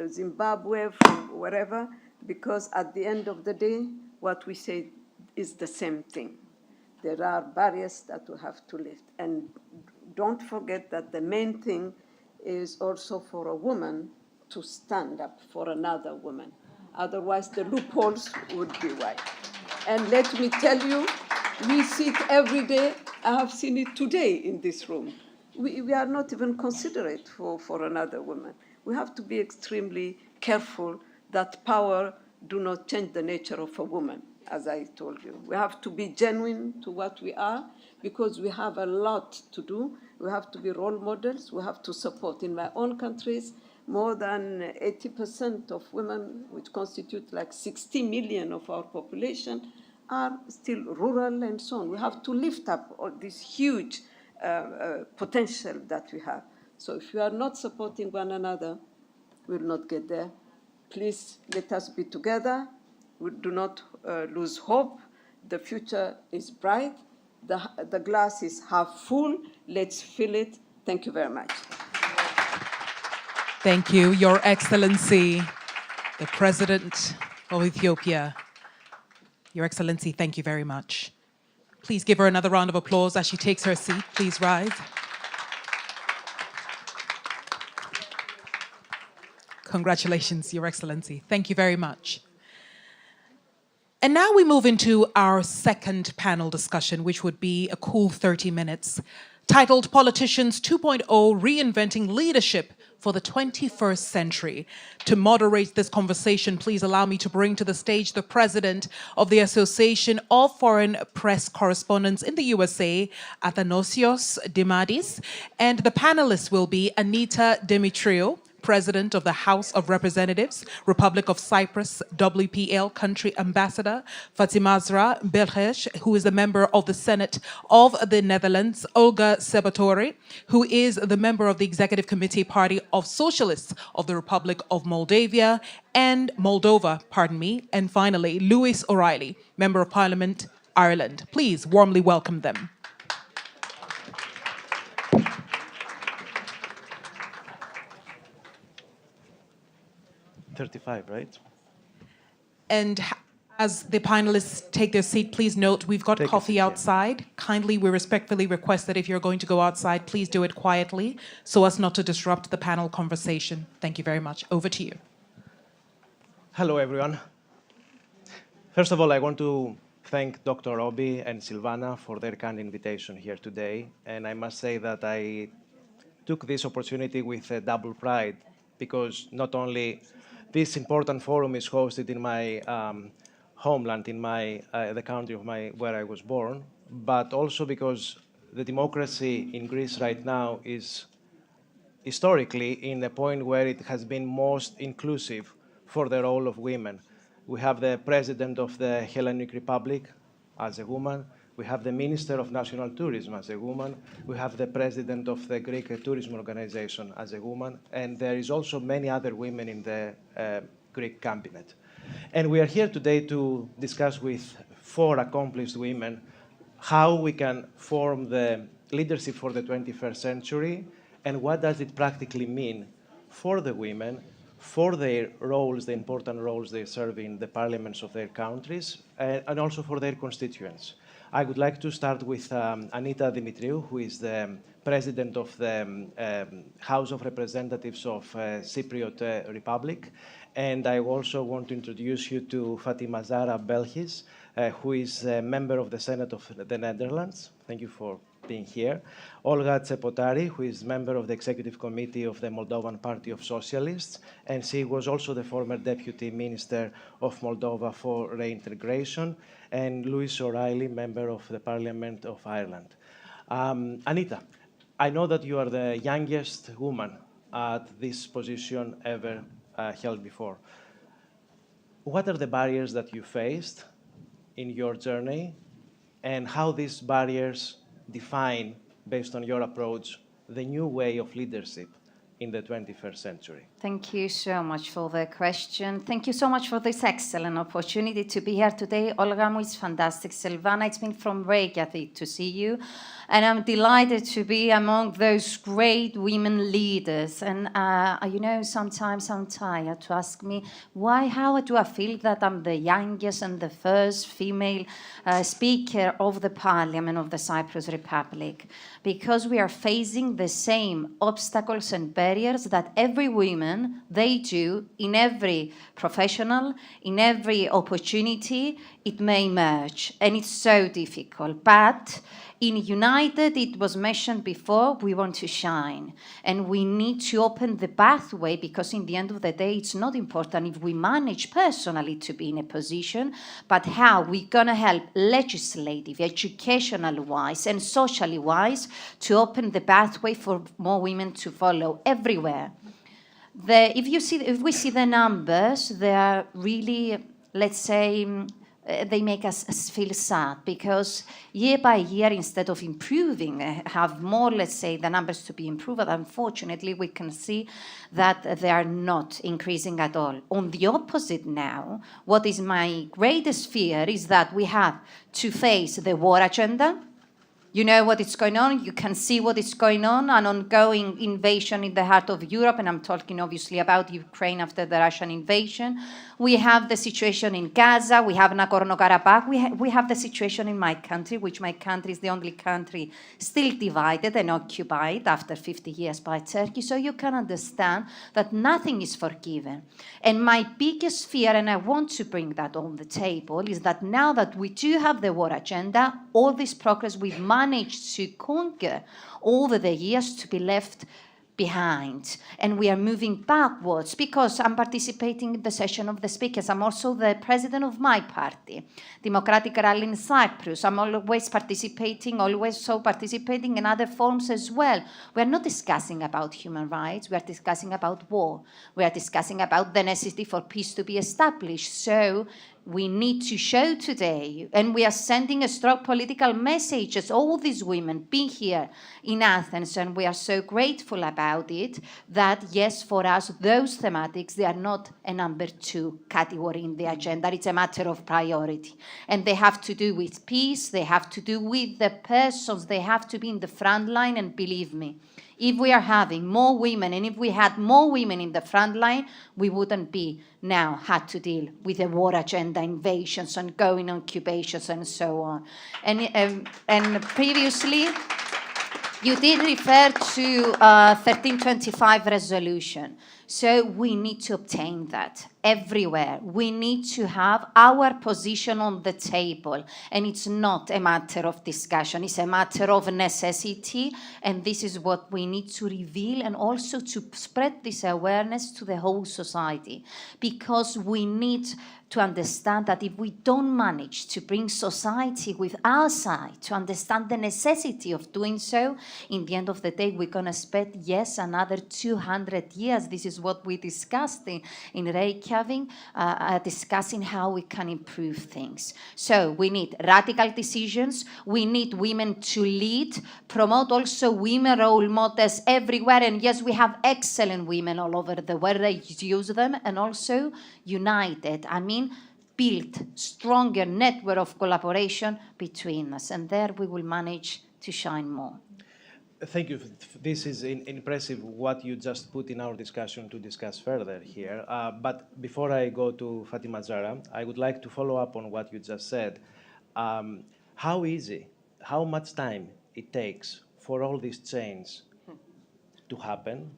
Zimbabwe, from wherever, because at the end of the day, what we say is the same thing. There are barriers that we have to lift. And don't forget that the main thing is also for a woman to stand up for another woman. Otherwise, the loopholes would be wide. And let me tell you, we see it every day. I have seen it today in this room. We are not even considerate for another woman. We have to be extremely careful that power do not change the nature of a woman, as I told you. We have to be genuine to what we are because we have a lot to do. We have to be role models. We have to support. In my own countries, more than 80% of women, which constitute like 60 million of our population, are still rural and so on. We have to lift up all this huge potential that we have. So if we are not supporting one another, we will not get there. Please let us be together. We do not lose hope. The future is bright. The glass is half full. Let's fill it. Thank you very much. Thank you, Your Excellency, the President of Ethiopia. Your Excellency, thank you very much. Please give her another round of applause as she takes her seat. Please rise. Congratulations, Your Excellency. Thank you very much. And now we move into our second panel discussion, which would be a cool 30 minutes, titled Politicians 2.0 Reinventing Leadership for the 21st Century. To moderate this conversation, please allow me to bring to the stage the president of the Association of Foreign Press Correspondents in the USA, Athanasios Dimadis, and the panelists will be Anita Dimitriou, President of the House of Representatives, Republic of Cyprus, WPL Country Ambassador, Fatimazra Belhesh, who is a member of the Senate of the Netherlands, Olga Sebatori, who is the member of the Executive Committee Party of Socialists of the Republic of Moldova, and finally, Louis O'Reilly, Member of Parliament, Ireland. Please warmly welcome them. Right? And as the panelists take their seat, please note we've got coffee outside. Kindly, we respectfully request that if you're going to go outside, please do it quietly so as not to disrupt the panel conversation. Thank you very much. Over to you. Hello, everyone. First of all, I want to thank Dr. Obi and Silvana for their kind invitation here today. And I must say that I took this opportunity with double pride because not only this important forum is hosted in my homeland, in the country where I was born, but also because the democracy in Greece right now is historically in a point where it has been most inclusive for the role of women. We have the President of the Hellenic Republic as a woman. We have the Minister of National Tourism as a woman. We have the President of the Greek Tourism Organization as a woman. And there is also many other women in the Greek cabinet. And we are here today to discuss with 4 accomplished women how we can form the leadership for the 21st century and what does it practically mean for the women, for their roles, the important roles they serve in the parliaments of their countries, and also for their constituents. I would like to start with Anita Dimitriou, who is the President of the House of Representatives of Cypriot Republic. And I also want to introduce you to Fatimazra Belhesh, who is a member of the Senate of the Netherlands. Thank you for being here. Olga Tsepotari, who is member of the Executive Committee of the Moldovan Party of Socialists, and she was also the former Deputy Minister of Moldova for Reintegration, and Louis O'Reilly, member of the Parliament of Ireland. Anita, I know that you are the youngest woman at this position ever held before. What are the barriers that you faced in your journey, and how these barriers define, based on your approach, the new way of leadership in the 21st century? Thank you so much for the question. Thank you so much for this excellent opportunity to be here today. Olga, it's fantastic. Silvana, it's been from Reykjavik to see you. And I'm delighted to be among those great women leaders. And, you know, sometimes I'm tired to ask me, how do I feel that I'm the youngest and the first female speaker of the Parliament of the Cyprus Republic? Because we are facing the same obstacles and barriers that every woman, they do in every professional, in every opportunity, it may emerge. And it's so difficult. But in United, it was mentioned before, we want to shine. And we need to open the pathway, because in the end of the day, it's not important if we manage personally to be in a position, but how we're going to help legislative, educational-wise, and socially-wise to open the pathway for more women to follow everywhere. If we see the numbers, they are really, let's say, they make us feel sad, because year by year, instead of improving, have more, let's say, the numbers to be improved, unfortunately, we can see that they are not increasing at all. On the opposite now, what is my greatest fear is that we have to face the war agenda. You know what is going on, you can see what is going on, an ongoing invasion in the heart of Europe, and I'm talking obviously about Ukraine after the Russian invasion. We have the situation in Gaza, we have Nagorno-Karabakh, we have the situation in my country, which my country is the only country still divided and occupied after 50 years by Turkey, so you can understand that nothing is forgiven. And my biggest fear, and I want to bring that on the table, is that now that we do have the war agenda, all this progress we've managed to conquer over the years to be left behind, and we are moving backwards. Because I'm participating in the session of the speakers, I'm also the president of my party, Democratic Rally in Cyprus. I'm always participating in other forums as well. We are not discussing about human rights, we are discussing about war. We are discussing about the necessity for peace to be established. So we need to show today, and we are sending a strong political message as all these women being here in Athens, and we are so grateful about it, that yes, for us, those thematics, they are not a number 2 category in the agenda. It's a matter of priority. And they have to do with peace, they have to do with the persons, they have to be in the front line, and believe me, if we are having more women, and if we had more women in the front line, we wouldn't be now had to deal with the war agenda, invasions, ongoing occupations, and so on. And previously, you did refer to 1325 resolution. So we need to obtain that everywhere. We need to have our position on the table. And it's not a matter of discussion, it's a matter of necessity. And this is what we need to reveal, and also to spread this awareness to the whole society. Because we need to understand that if we don't manage to bring society with our side, to understand the necessity of doing so, in the end of the day, we're going to spend, yes, another 200 years. This is what we discussed in Reykjavik, discussing how we can improve things. So we need radical decisions. We need women to lead, promote also women role models everywhere. And yes, we have excellent women all over the world. They use them, and also united. I mean, build stronger network of collaboration between us, and there we will manage to shine more. Thank you. This is impressive what you just put in our discussion to discuss further here. But before I go to Fatima Zara, I would like to follow up on what you just said. How easy, how much time it takes for all these change to happen,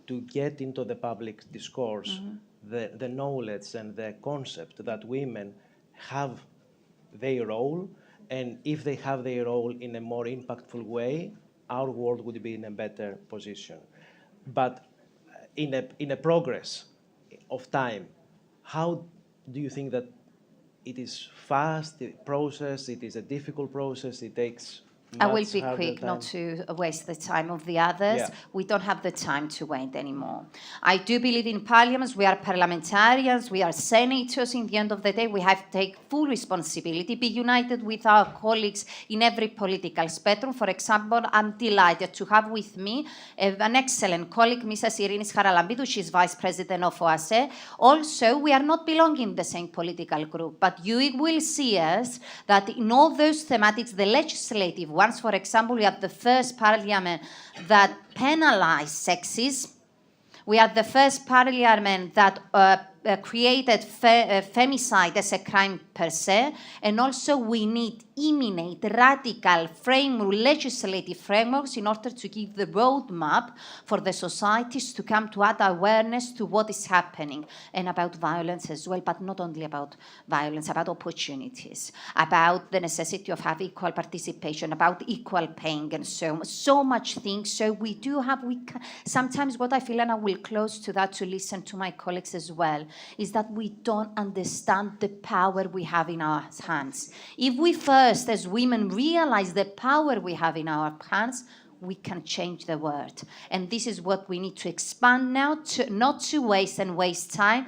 to get into the public discourse, the knowledge and the concept that women have their role, and if they have their role in a more impactful way, our world would be in a better position. But in a progress of time, how do you think that it is fast process, it is a difficult process, it takes I will much be harder quick, time. not to waste the time of the others. Yeah. We don't have the time to wait anymore. I do believe in parliaments. We are parliamentarians. We are senators. In the end of the day, we have to take full responsibility, be united with our colleagues in every political spectrum. For example, I'm delighted to have with me an excellent colleague, Mrs. Irinis Charalambidou. She's Vice President of OASE. Also, we are not belonging to the same political group, but you will see us that in all those thematics, the legislative ones, for example, we are the first parliament that penalized sexism. We are the first parliament that created femicide as a crime per se, and also we need imminent, radical framework, legislative frameworks in order to give the roadmap for the societies to come to add awareness to what is happening and about violence as well, but not only about violence, about opportunities, about the necessity of having equal participation, about equal paying, and so much things. So we do have, sometimes what I feel, and I will close to that to listen to my colleagues as well, is that we don't understand the power we have in our hands. If we first, as women, realize the power we have in our hands, we can change the world. And this is what we need to expand now, not to waste time,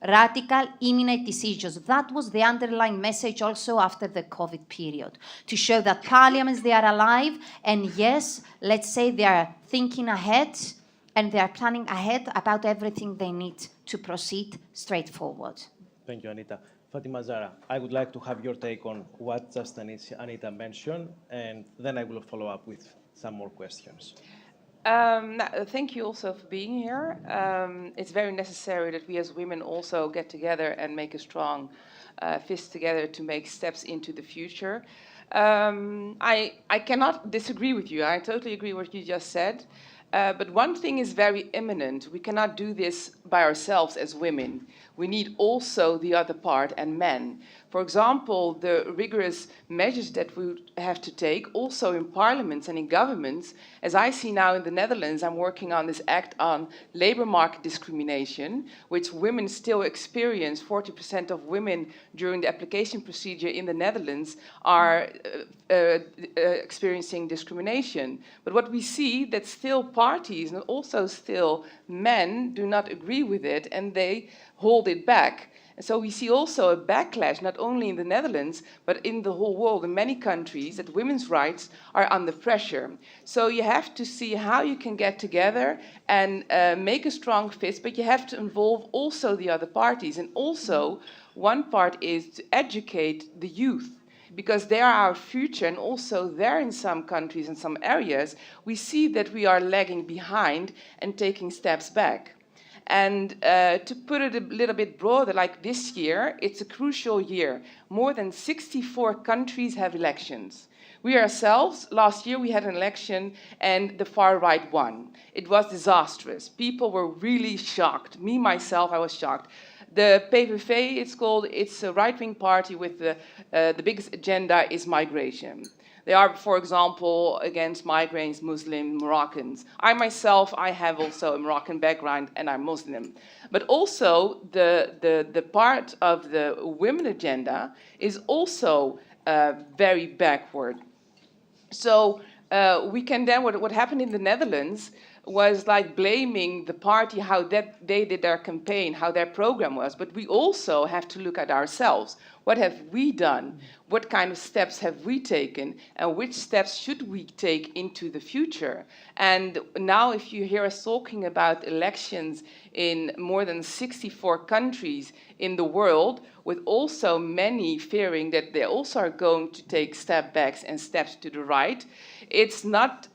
radical, imminent decisions. That was the underlying message also after the COVID period, to show that parliaments, they are alive, and yes, let's say they are thinking ahead, and they are planning ahead about everything they need to proceed straightforward. Thank you, Anita. Fatima Zara, I would like to have your take on what just Anita mentioned, and then I will follow up with some more questions. Thank you also for being here. It's very necessary that we as women also get together and make a strong fist together to make steps into the future. I cannot disagree with you. I totally agree with what you just said. But one thing is very imminent. We cannot do this by ourselves as women. We need also the other part and men. For example, the rigorous measures that we have to take also in parliaments and in governments. As I see now in the Netherlands, I'm working on this act on labor market discrimination, which women still experience. 40% of women during the application procedure in the Netherlands are experiencing discrimination. But what we see that still parties and also still men do not agree with it, and they hold it back. And so we see also a backlash, not only in the Netherlands, but in the whole world, in many countries, that women's rights are under pressure. So you have to see how you can get together and make a strong fist, but you have to involve also the other parties. And also, one part is to educate the youth, because they are our future, and also there in some countries and some areas, we see that we are lagging behind and taking steps back. And to put it a little bit broader, like this year, it's a crucial year. More than 64 countries have elections. We ourselves, last year we had an election and the far right won. It was disastrous. People were really shocked. Me, myself, I was shocked. The PVV, it's called, it's a right-wing party with the biggest agenda is migration. They are, for example, against migrants, Muslim, Moroccans. I myself, I have also a Moroccan background and I'm Muslim. But also the part of the women agenda is also very backward. So we can then, what happened in the Netherlands was like blaming the party, how that they did their campaign, how their program was. But we also have to look at ourselves. What have we done? What kind of steps have we taken? And which steps should we take into the future? And now if you hear us talking about elections in more than 64 countries in the world, with also many fearing that they also are going to take step backs and steps to the right, it's not,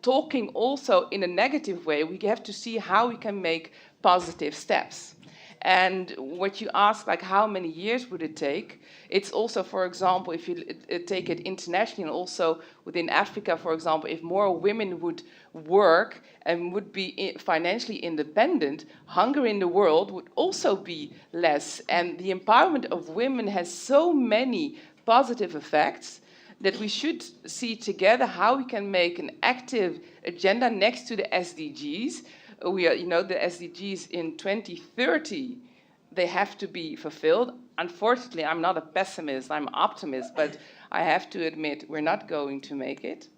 talking also in a negative way. We have to see how we can make positive steps. And what you ask, like how many years would it take? It's also, for example, if you take it internationally and also within Africa, for example, if more women would work and would be financially independent, hunger in the world would also be less. And the empowerment of women has so many positive effects that we should see together how we can make an active agenda next to the SDGs. We are, the SDGs in 2030, they have to be fulfilled. unfortunately, I'm not a pessimist, I'm an optimist, but I have to admit we're not going to make it.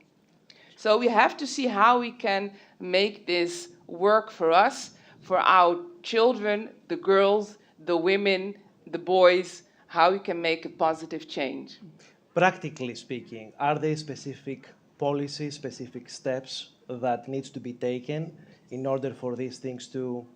So we have to see how we can make this work for us, for our children, the girls, the women, the boys, how we can make a positive change. Practically speaking, are there specific policies, specific steps that needs to be taken in order for these things to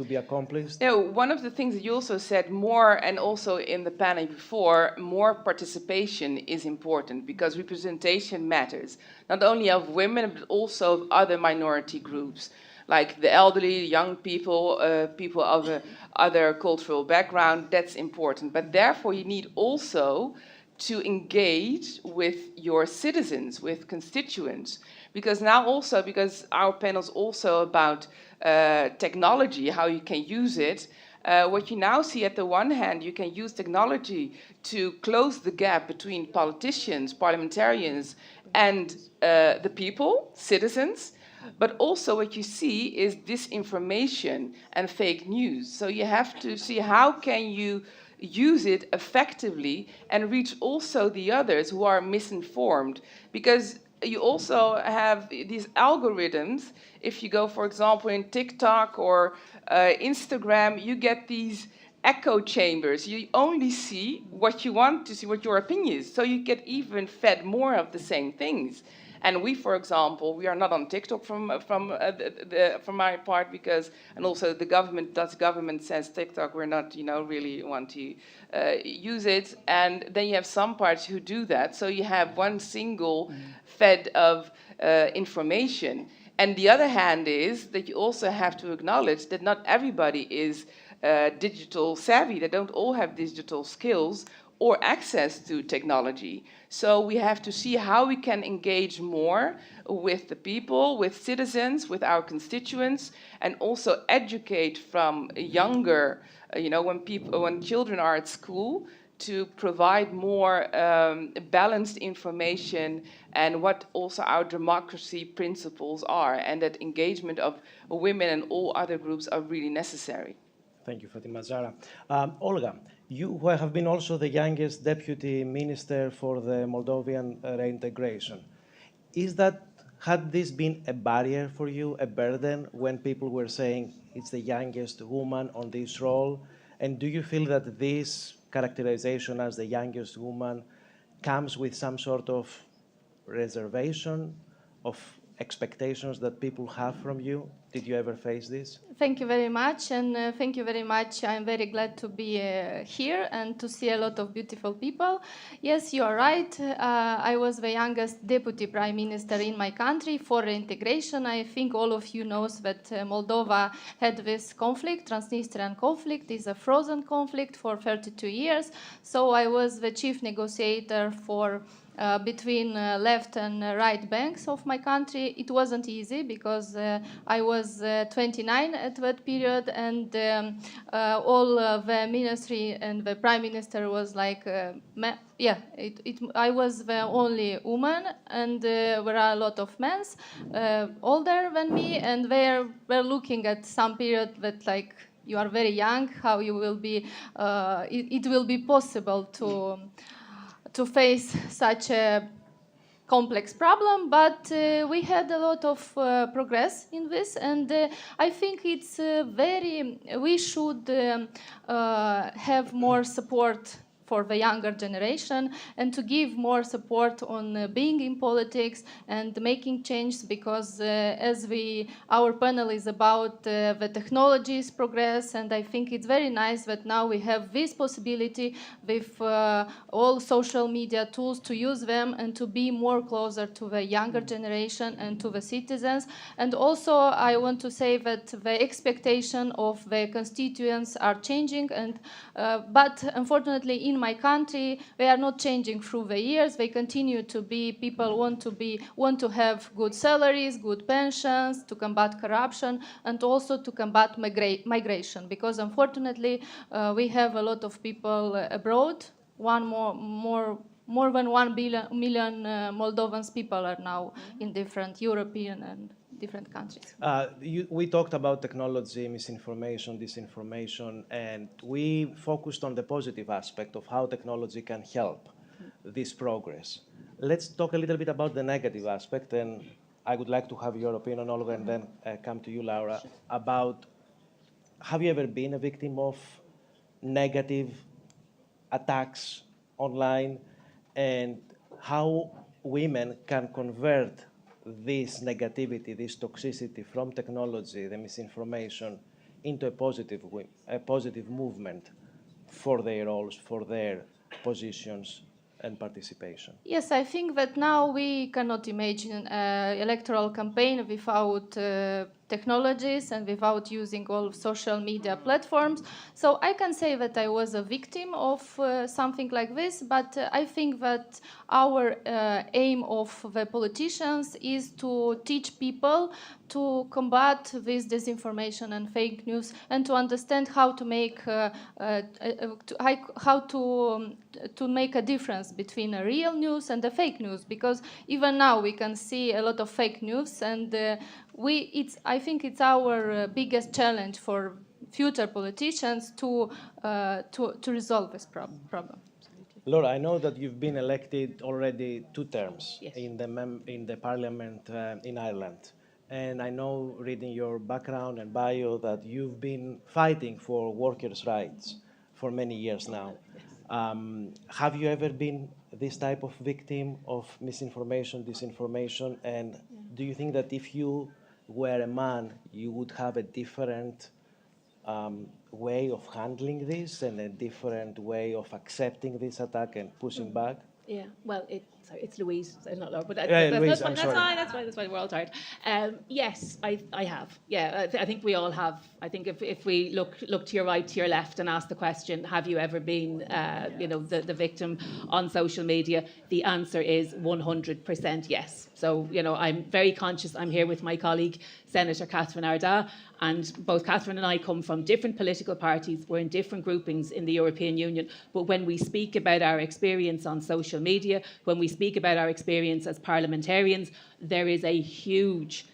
be accomplished? You know, one of the things that you also said more, and also in the panel before, more participation is important because representation matters, not only of women, but also of other minority groups, like the elderly, young people, people of other cultural background. That's important. But therefore, you need also to engage with your citizens, with constituents, because now also, because our panel's also about technology, how you can use it, what you now see at the one hand, you can use technology to close the gap between politicians, parliamentarians, and the people, citizens. But also what you see is disinformation and fake news. So you have to see how can you use it effectively and reach also the others who are misinformed. Because you also have these algorithms. If you go, for example, in TikTok or Instagram, you get these echo chambers. You only see what you want to see, what your opinion is. So you get even fed more of the same things. And we, for example, we are not on TikTok from my part because, and also the government, Dutch government says TikTok, we're not, really want to use it. And then you have some parts who do that. So you have one single fed of information. And the other hand is that you also have to acknowledge that not everybody is digital savvy. They don't all have digital skills or access to technology. So we have to see how we can engage more with the people, with citizens, with our constituents, and also educate from younger, when children are at school, to provide more balanced information and what also our democracy principles are, and that engagement of women and all other groups are really necessary. Thank you, Fatima Zara. Olga, you who have been also the youngest deputy minister for the Moldovan reintegration, had this been a barrier for you, a burden, when people were saying it's the youngest woman on this role? And do you feel that this characterization as the youngest woman comes with some sort of reservation, of expectations that people have from you? Did you ever face this? Thank you very much, and thank you very much. I'm very glad to be here and to see a lot of beautiful people. Yes, you are right. I was the youngest deputy prime minister in my country for reintegration. I think all of you know that Moldova had this conflict, Transnistrian conflict, is a frozen conflict for 32 years. So I was the chief negotiator for between left and right banks of my country. It wasn't easy because I was 29 at that period, and all the ministry and the prime minister was like, I was the only woman, and there are a lot of men older than me, and they were looking at some period that like, you are very young, how you will be, it will be possible to face such a complex problem, but we had a lot of progress in this, and I think it's we should have more support for the younger generation and to give more support on being in politics and making change, because as our panel is about the technologies progress, and I think it's very nice that now we have this possibility with all social media tools to use them and to be more closer to the younger generation and to the citizens. And also I want to say that the expectation of the constituents are changing, and but unfortunately in my country they are not changing through the years. They continue to be, people want to have good salaries, good pensions, to combat corruption, and also to combat migration, because unfortunately we have a lot of people abroad. More than 1 million Moldovans people are now in different European and different countries. We talked about technology, misinformation, disinformation, and we focused on the positive aspect of how technology can help this progress. Let's talk a little bit about the negative aspect, and I would like to have your opinion, Olga, and then come to you, Laura, about have you ever been a victim of negative attacks online, and how women can convert this negativity, this toxicity from technology, the misinformation, into a positive movement for their roles, for their positions and participation. Yes, I think that now we cannot imagine an electoral campaign without technologies and without using all social media platforms. So I can say that I was a victim of something like this, but I think that our aim of the politicians is to teach people to combat this disinformation and fake news, and to understand how to make to make a difference between a real news and the fake news, because even now we can see a lot of fake news, and I think it's our biggest challenge for future politicians to resolve this problem. Laura, I know that you've been elected already 2 terms in the parliament in Ireland. And I know, reading your background and bio, that you've been fighting for workers' rights for many years now. Have you ever been this type of victim of misinformation, disinformation? And do you think that if you were a man, you would have a different way of handling this and a different way of accepting this attack and pushing back? Yeah, well, it's Louise, not Laura, but Louise, that's fine, we're all tired. Yes, I have. Yeah, I think we all have. I think if we look to your right, to your left, and ask the question, have you ever been, the victim on social media? The answer is 100% yes. So, I'm very conscious. I'm here with my colleague, Senator Catherine Arda, and both Catherine and I come from different political parties. We're in different groupings in the European Union. But when we speak about our experience on social media, when we speak about our experience as parliamentarians, there is a huge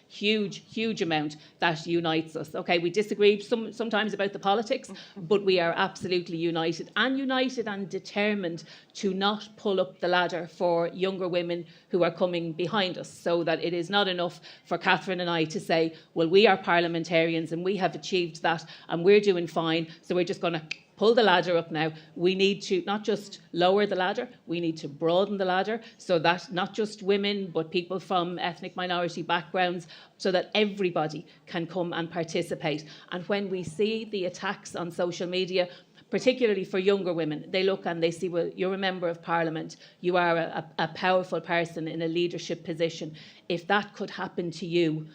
amount that unites us. Okay, we disagree sometimes about the politics, but we are absolutely united and determined to not pull up the ladder for younger women who are coming behind us, so that it is not enough for Catherine and I to say, well, we are parliamentarians and we have achieved that and we're doing fine, so we're just going to pull the ladder up now. We need to not just lower the ladder, we need to broaden the ladder, so that not just women, but people from ethnic minority backgrounds, so that everybody can come and participate. And when we see the attacks on social media, particularly for younger women, they look and they see, well, you're a member of parliament, you are a powerful person in a leadership position. If that could happen to you,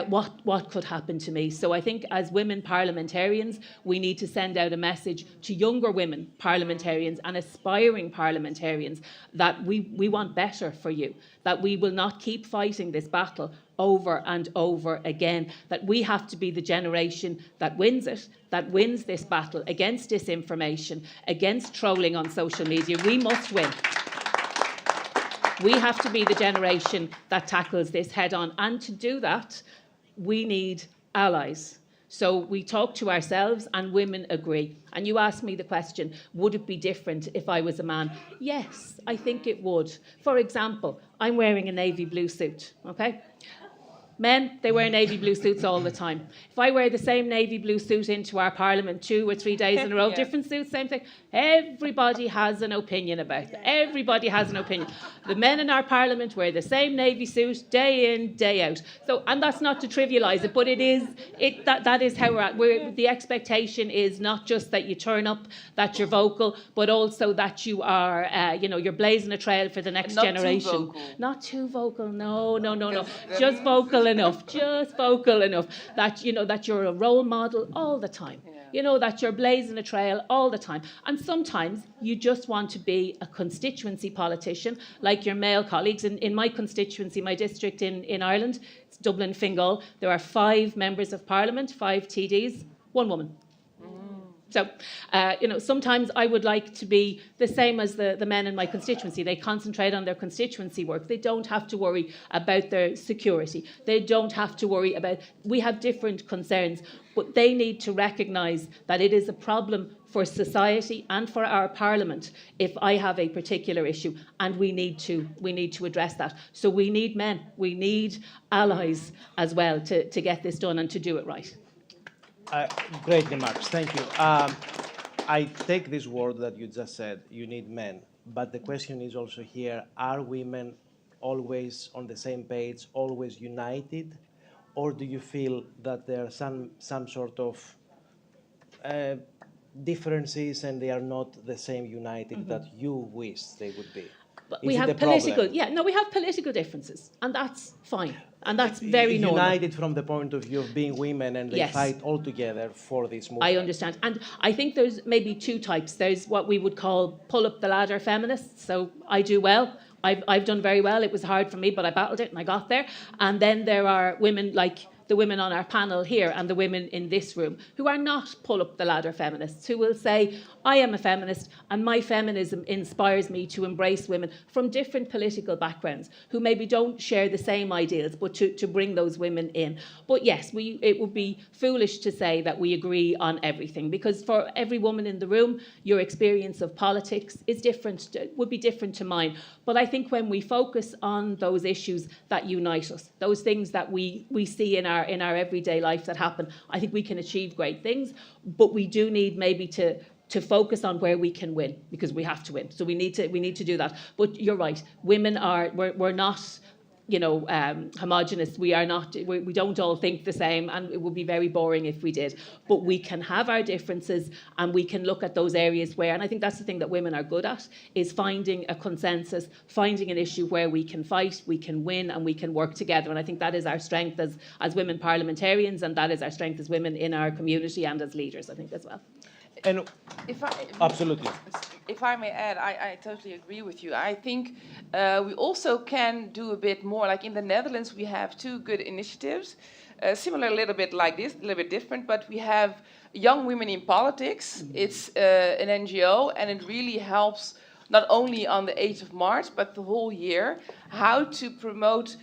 what could happen to me? So I think as women parliamentarians, we need to send out a message to younger women parliamentarians and aspiring parliamentarians that we want better for you, that we will not keep fighting this battle over and over again, that we have to be the generation that wins it, that wins this battle against disinformation, against trolling on social media. We must win. We have to be the generation that tackles this head on. And to do that, we need allies. So we talk to ourselves and women agree. And you asked me the question, would it be different if I was a man? Yes, I think it would. For example, I'm wearing a navy blue suit, okay? Men, they wear navy blue suits all the time. If I wear the same navy blue suit into our parliament 2 or 3 days in a row, different suits, same thing, everybody has an opinion about it. Everybody has an opinion. The men in our parliament wear the same navy suit day in, day out. So, and that's not to trivialise it, but that is how we're at. The expectation is not just that you turn up, that you're vocal, but also that you are, you're blazing a trail for the next generation. Not too vocal, no. Just vocal enough, that you're a role model all the time. That you're blazing a trail all the time. And sometimes you just want to be a constituency politician, like your male colleagues. In my constituency, my district in Ireland, it's Dublin, Fingal, there are 5 members of parliament, 5 TDs, 1 woman. So, sometimes I would like to be the same as the men in my constituency. They concentrate on their constituency work. They don't have to worry about their security. They don't have to worry about, we have different concerns, but they need to recognise that it is a problem for society and for our parliament if I have a particular issue, and we need to address that. So we need men, we need allies as well to get this done and to do it right. Great remarks, thank you. I take this word that you just said, you need men, but the question is also here, are women always on the same page, always united, or do you feel that there are some sort of differences and they are not the same united that you wish they would be? But we have political, we have political differences, and that's fine, and that's very normal. United from the point of view of being women, and they fight all together for this movement. I understand, and I think there's maybe two types. There's what we would call pull up the ladder feminists. So I do well. I've done very well. It was hard for me, but I battled it and I got there. And then there are women like the women on our panel here and the women in this room who are not pull up the ladder feminists, who will say, I am a feminist and my feminism inspires me to embrace women from different political backgrounds who maybe don't share the same ideals, but to bring those women in. But yes, it would be foolish to say that we agree on everything, because for every woman in the room, your experience of politics is different, would be different to mine. But I think when we focus on those issues that unite us, those things that we see in our everyday life that happen, I think we can achieve great things. But we do need maybe to focus on where we can win, because we have to win. So we need to do that. But you're right, women we're not homogenous. We don't all think the same, and it would be very boring if we did. But we can have our differences, and we can look at those areas where, and I think that's the thing that women are good at, is finding a consensus, finding an issue where we can fight, we can win, and we can work together. And I think that is our strength as women parliamentarians, and that is our strength as women in our community and as leaders, I think, as well. And absolutely. If I may add, I totally agree with you. I think we also can do a bit more. Like in the Netherlands, we have two good initiatives, similar a little bit like this, a little bit different, but we have Young Women in Politics. It's an NGO, and it really helps not only on the 8th of March, but the whole year, how to promote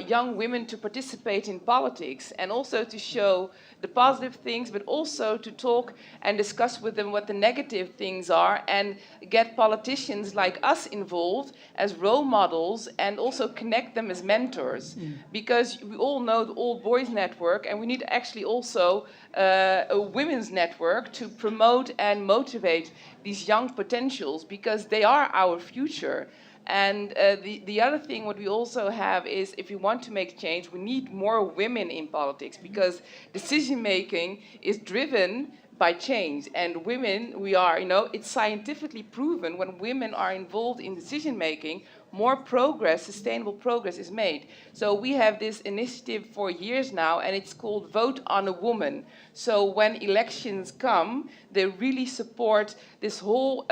young women to participate in politics, and also to show the positive things, but also to talk and discuss with them what the negative things are, and get politicians like us involved as role models, and also connect them as mentors. Because we all know the All Boys Network, and we need actually also a women's network to promote and motivate these young potentials, because they are our future. And the other thing what we also have is, if we want to make change, we need more women in politics, because decision making is driven by change. And women, it's scientifically proven, when women are involved in decision making, more progress, sustainable progress is made. So we have this initiative for years now, and it's called Vote on a Woman. So when elections come, they really support this whole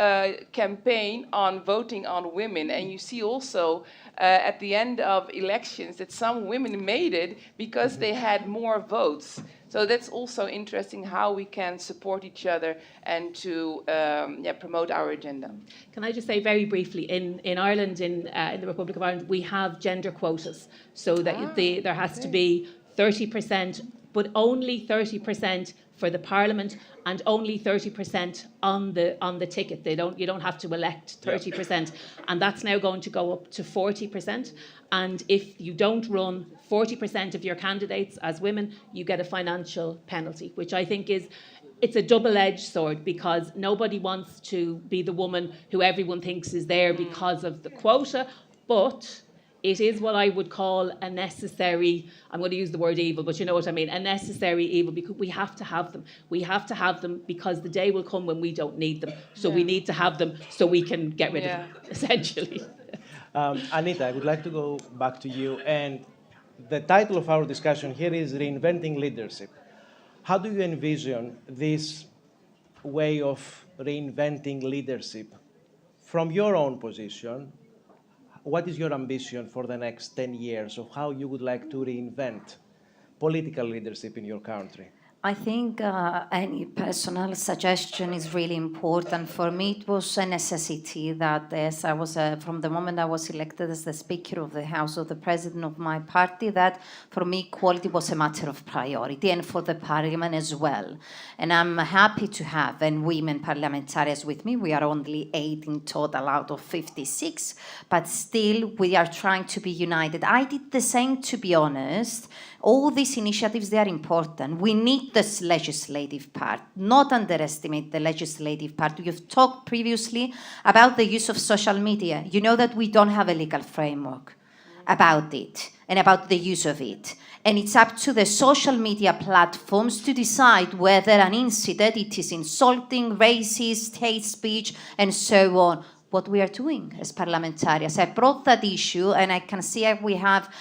campaign on voting on women. And you see also at the end of elections that some women made it because they had more votes. So that's also interesting, how we can support each other and to promote our agenda. Can I just say very briefly, in Ireland, in the Republic of Ireland, we have gender quotas, so that there has to be 30%, but only 30% for the Parliament, and only 30% on the ticket. You don't have to elect 30%, and that's now going to go up to 40%. And if you don't run 40% of your candidates as women, you get a financial penalty, which I think it's a double-edged sword, because nobody wants to be the woman who everyone thinks is there because of the quota, but it is what I would call a necessary, I'm going to use the word evil, but you know what I mean, a necessary evil, because we have to have them. We have to have them because the day will come when we don't need them. So we need to have them so we can get rid of them, essentially. Anita, I would like to go back to you. And the title of our discussion here is Reinventing Leadership. How do you envision this way of reinventing leadership from your own position? What is your ambition for the next 10 years of how you would like to reinvent political leadership in your country? I think any personal suggestion is really important. For me, it was a necessity that as I was, from the moment I was elected as the Speaker of the House, of the President of my party, that for me equality was a matter of priority, and for the Parliament as well. And I'm happy to have women parliamentarians with me. We are only 8 in total out of 56, but still we are trying to be united. I did the same, to be honest. All these initiatives, they are important. We need this legislative part, not underestimate the legislative part. You've talked previously about the use of social media. You know that we don't have a legal framework about it and about the use of it. And it's up to the social media platforms to decide whether an incident, it is insulting, racist, hate speech, and so on. What we are doing as parliamentarians. I brought that issue, and I can see we have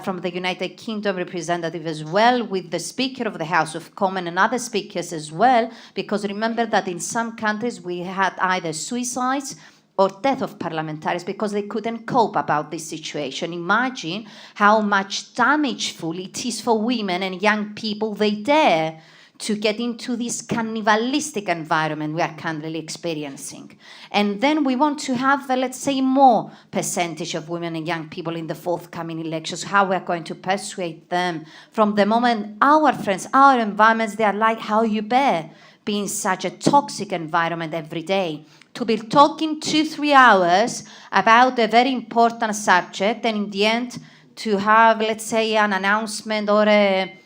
from the United Kingdom representative as well, with the Speaker of the House of Commons and other speakers as well, because remember that in some countries we had either suicides or death of parliamentarians because they couldn't cope about this situation. Imagine how much damageful it is for women and young people. They dare to get into this cannibalistic environment we are currently experiencing. And then we want to have, let's say, more percentage of women and young people in the forthcoming elections, how we're going to persuade them from the moment our friends, our environments, they are like, how you bear being such a toxic environment every day. To be talking 2-3 hours about a very important subject, and in the end to have, let's say, an announcement or a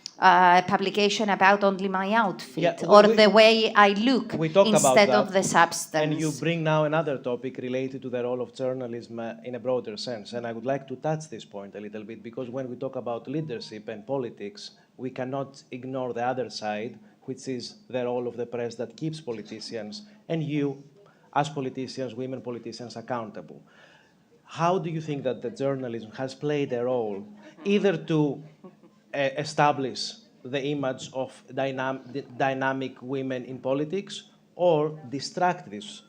publication about only my outfit or the way I look instead of the substance. And you bring now another topic related to the role of journalism in a broader sense. And I would like to touch this point a little bit, because when we talk about leadership and politics, we cannot ignore the other side, which is the role of the press that keeps politicians and you, as politicians, women politicians, accountable. How do you think that the journalism has played a role either to establish the image of dynamic women in politics, or distract this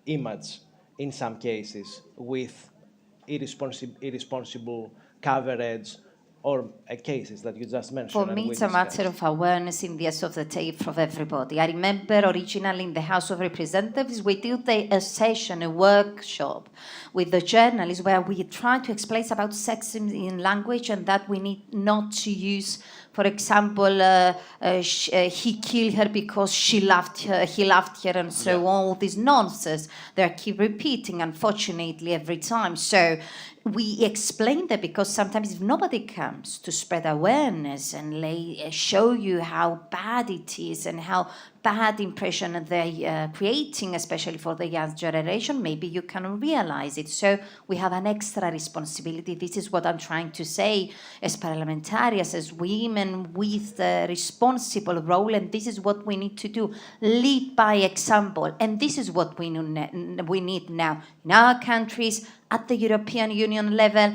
image in some cases with irresponsible coverage or cases that you just mentioned? For me, it's a matter of awareness in the end of the day for everybody. I remember originally in the House of Representatives, we did a session, a workshop with the journalists where we tried to explain about sexism in language and that we need not to use, for example, he killed her because she loved her, he loved her, and so on. All this nonsense they keep repeating, unfortunately, every time. So we explain that because sometimes if nobody comes to spread awareness and show you how bad it is and how bad impression they're creating, especially for the young generation, maybe you can realize it. So we have an extra responsibility. This is what I'm trying to say as parliamentarians, as women with a responsible role, and this is what we need to do. Lead by example. And this is what we need now in our countries, at the European Union level,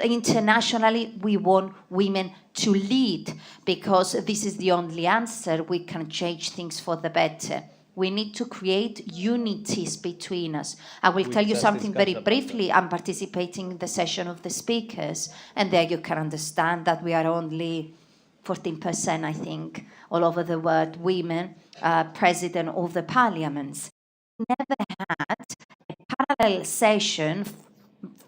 internationally. We want women to lead, because this is the only answer. We can change things for the better. We need to create unities between us. I will tell you something very briefly. I'm participating in the session of the speakers, and there you can understand that we are only 14%, I think, all over the world, women president of the parliaments. Never had a parallel session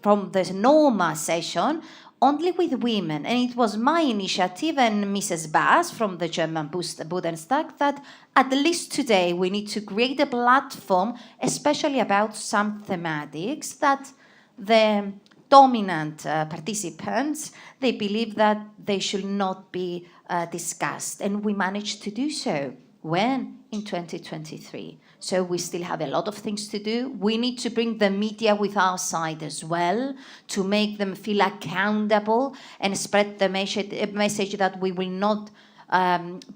from the normal session only with women, and it was my initiative and Mrs. Bass from the German Bundestag that at least today we need to create a platform, especially about some thematics that the dominant participants, they believe that they should not be discussed, and we managed to do so. When? In 2023. So we still have a lot of things to do. We need to bring the media with our side as well, to make them feel accountable and spread the message that we will not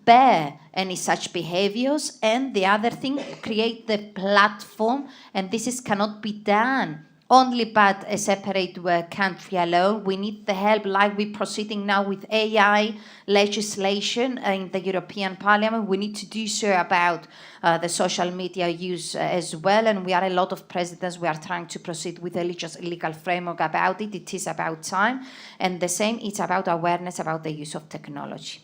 bear any such behaviors. And the other thing, create the platform, and this cannot be done only but a separate country alone. We need the help, like we're proceeding now with AI legislation in the European Parliament. We need to do so about the social media use as well. And we are a lot of presidents, we are trying to proceed with a legal framework about it. It is about time. And the same, it's about awareness about the use of technology.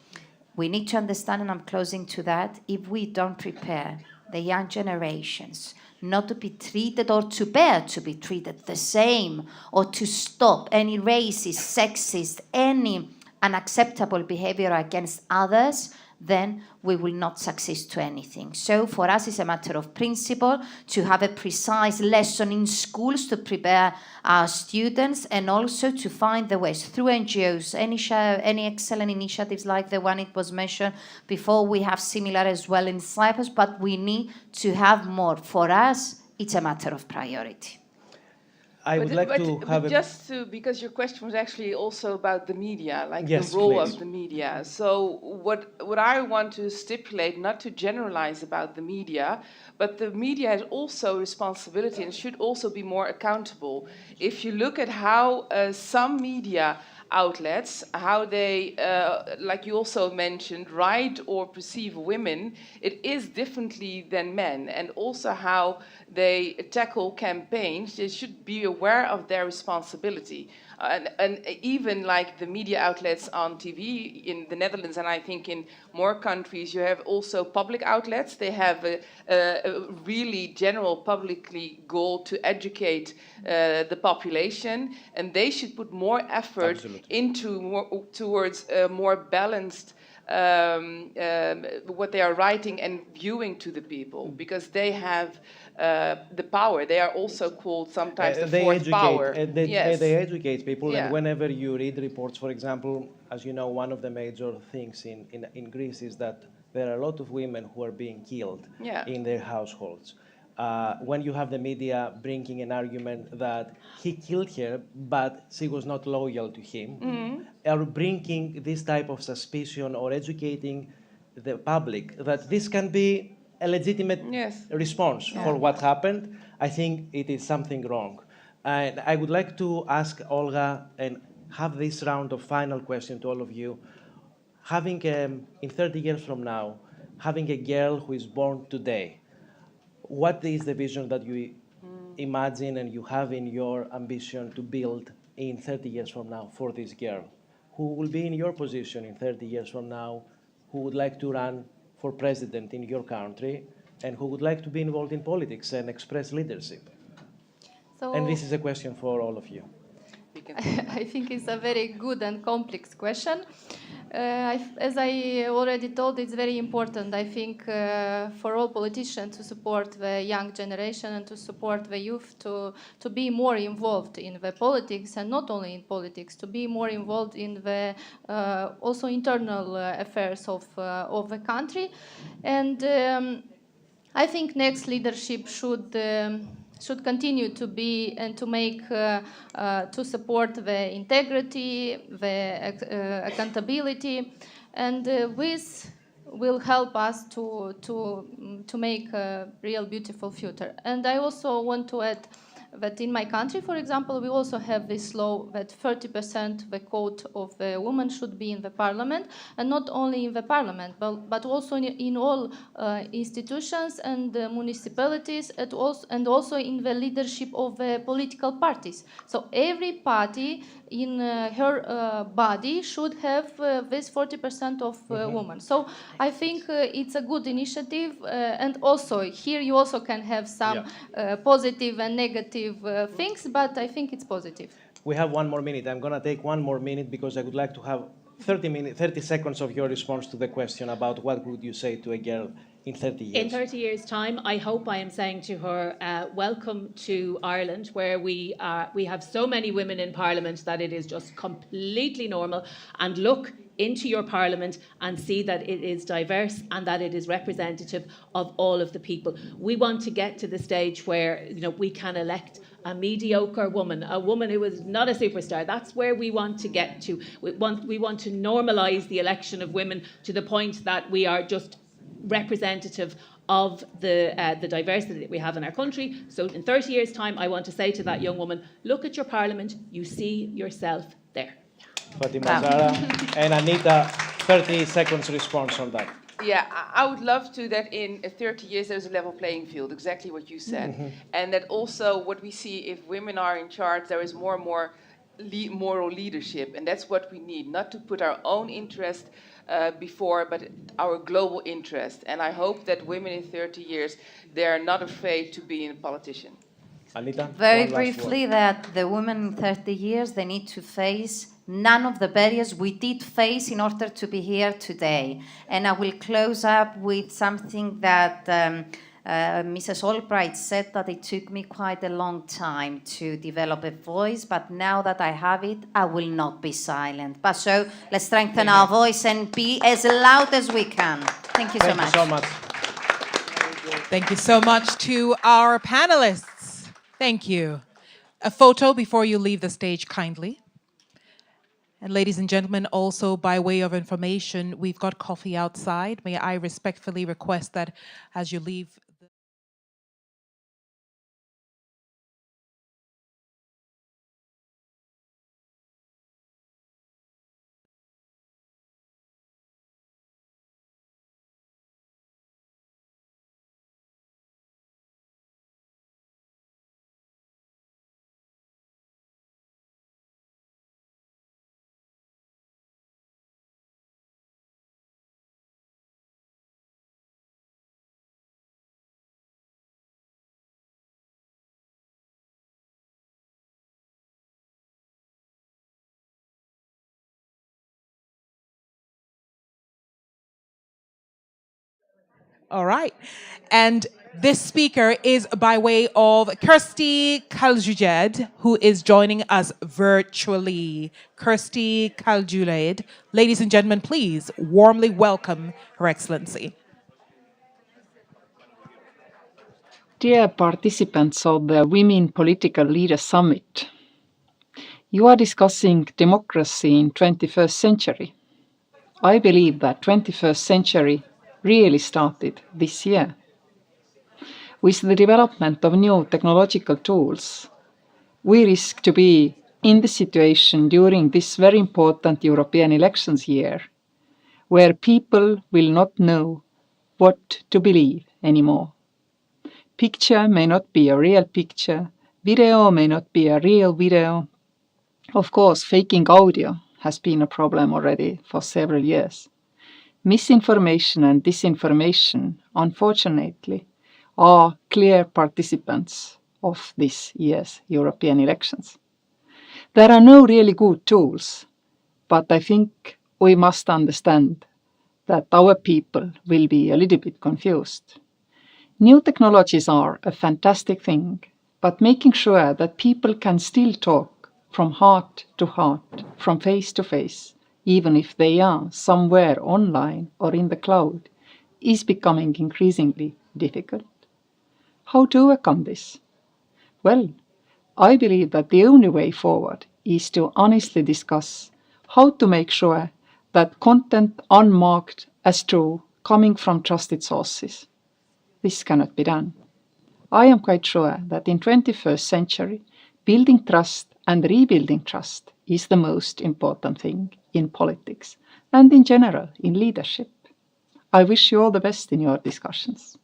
We need to understand, and I'm closing to that, if we don't prepare the young generations not to be treated or to bear to be treated the same, or to stop any racist, sexist, any unacceptable behavior against others, then we will not succeed to anything. So for us, it's a matter of principle to have a precise lesson in schools to prepare our students, and also to find the ways through NGOs, any excellent initiatives like the one it was mentioned before. We have similar as well in Cyprus, but we need to have more. For us, it's a matter of priority. I would like to have just to, because your question was actually also about the media, like yes, the role please. of the media. So what I want to stipulate, not to generalize about the media, but the media has also responsibility and should also be more accountable. If you look at how some media outlets, how they, like you also mentioned, write or perceive women, it is differently than men. And also how they tackle campaigns, they should be aware of their responsibility. And even like the media outlets on TV in the Netherlands, and I think in more countries, you have also public outlets. They have a really general publicly goal to educate the population, and they should put more effort towards a more balanced what they are writing and viewing to the people, because they have the power. They are also called sometimes the fourth power. They educate people, Yeah. and whenever you read reports, for example, as you know, one of the major things in Greece is that there are a lot of women who are being killed in their households. When you have the media bringing an argument that he killed her, but she was not loyal to him, or bringing this type of suspicion, or educating the public that this can be a legitimate response for what happened, I think it is something wrong. And I would like to ask Olga and have this round of final question to all of you. Having, in 30 years from now, having a girl who is born today, what is the vision that you imagine and you have in your ambition to build in 30 years from now for this girl? Who will be in your position in 30 years from now, who would like to run for president in your country, and who would like to be involved in politics and express leadership? And this is a question for all of you. I think it's a very good and complex question. As I already told, it's very important, I think, for all politicians to support the young generation and to support the youth to be more involved in the politics, and not only in politics, to be more involved in the also internal affairs of the country. And I think next leadership should continue to be and to make to support the integrity, the accountability, and this will help us to make a real beautiful future. And I also want to add that in my country, for example, we also have this law that 30% the quota of the women should be in the parliament, and not only in the parliament, but also in all institutions and municipalities, and also in the leadership of the political parties. So every party in her body should have this 40% of women. So I think it's a good initiative, and also here you also can have some positive and negative things, but I think it's positive. We have 1 more minute. I'm going to take 1 more minute because I would like to have 30 seconds of your response to the question about what would you say to a girl in 30 years. In 30 years' time, I hope I am saying to her, welcome to Ireland, where we have so many women in Parliament that it is just completely normal. And look into your Parliament and see that it is diverse and that it is representative of all of the people. We want to get to the stage where we can elect a mediocre woman, a woman who is not a superstar. That's where we want to get to. We want to normalise the election of women to the point that we are just representative of the diversity that we have in our country. So in 30 years' time, I want to say to that young woman, look at your Parliament, you see yourself there. Fatima Zara and Anita, 30 seconds response on that. Yeah, I would love to that in 30 years there's a level playing field, exactly what you said. And that also what we see, if women are in charge, there is more and more moral leadership, and that's what we need, not to put our own interest before, but our global interest. And I hope that women in 30 years, they are not afraid to be a politician. Anita, Very briefly, that the women in 30 years, they need to face none of the barriers we did face in order to be here today. And I will close up with something that Mrs. Albright said, that it took me quite a long time to develop a voice, but now that I have it, I will not be silent. But so let's strengthen our voice and be as loud as we can. Thank you so much. Thank you so much. Thank you so much to our panelists. Thank you. A photo before you leave the stage, kindly. And ladies and gentlemen, also by way of information, we've got coffee outside. May I respectfully request that as you leave. All right. And this speaker is by way of Kirsty Kaljuled, who is joining us virtually. Kirsty Kaljuled. Ladies and gentlemen, please warmly welcome Her Excellency. Dear participants of the Women Political Leaders Summit, you are discussing democracy in 21st century. I believe that 21st century really started this year. With the development of new technological tools, we risk to be in the situation during this very important European elections year, where people will not know what to believe anymore. Picture may not be a real picture, video may not be a real video. Of course, faking audio has been a problem already for several years. Misinformation and disinformation, unfortunately, are clear participants of this year's European elections. There are no really good tools, but I think we must understand that our people will be a little bit confused. New technologies are a fantastic thing, but making sure that people can still talk from heart to heart, from face to face, even if they are somewhere online or in the cloud, is becoming increasingly difficult. How to overcome this? Well, I believe that the only way forward is to honestly discuss how to make sure that content unmarked as true coming from trusted sources. This cannot be done. I am quite sure that in 21st century, building trust and rebuilding trust is the most important thing in politics and in general in leadership. I wish you all the best in your discussions.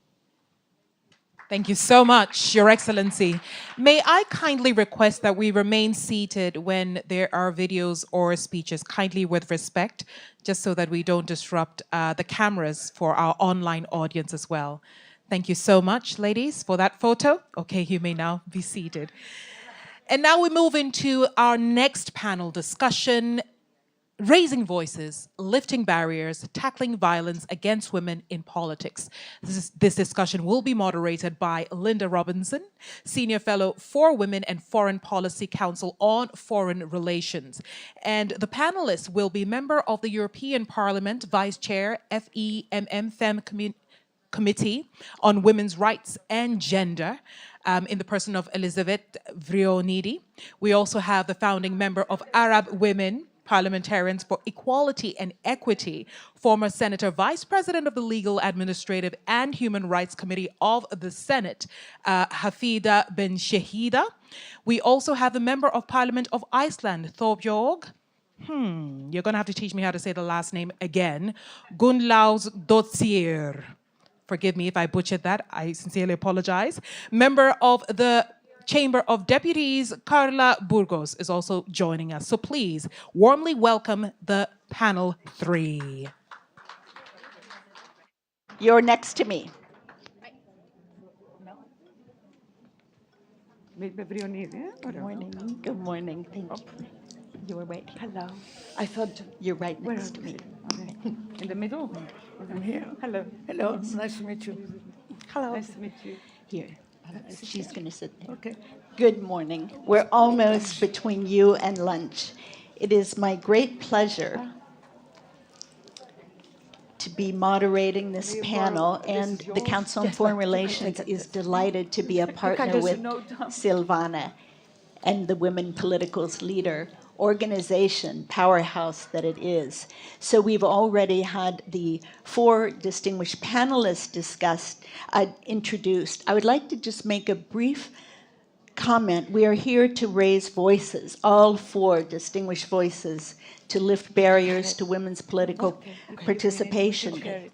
Thank you so much, Your Excellency. May I kindly request that we remain seated when there are videos or speeches, kindly with respect, just so that we don't disrupt the cameras for our online audience as well. Thank you so much, ladies, for that photo. Okay, you may now be seated. And now we move into our next panel discussion, Raising Voices, Lifting Barriers, Tackling Violence Against Women in Politics. This discussion will be moderated by Linda Robinson, Senior Fellow for Women and Foreign Policy Council on Foreign Relations. And the panelists will be member of the European Parliament, Vice Chair, FEMM Committee on Women's Rights and Gender, in the person of Elizabeth Vrionidi. We also have the founding member of Arab Women Parliamentarians for Equality and Equity, former Senator, Vice President of the Legal, Administrative and Human Rights Committee of the Senate, Hafida Ben Shahida. We also have the Member of Parliament of Iceland, Thorbjörg. You're going to have to teach me how to say the last name again. Gunnlaugardóttir. Forgive me if I butchered that. I sincerely apologize. Member of the Chamber of Deputies, Carla Burgos, is also joining us. So please warmly welcome the panel 3. You're next to me. Good morning. Good morning. Thank you. You were right. Hello. I thought you're right next to me. In the middle? I'm here. Hello. Hello. Nice to meet you. Hello. Nice to meet you. Here. She's going to sit there. Okay. Good morning. We're almost between you and lunch. It is my great pleasure to be moderating this panel, and the Council on Foreign Relations is delighted to be a partner with Silvana and the Women Politicals Leader organization, powerhouse that it is. So we've already had the 4 distinguished panelists introduced. I would like to just make a brief comment. We are here to raise voices, all 4 distinguished voices, to lift barriers to women's political participation.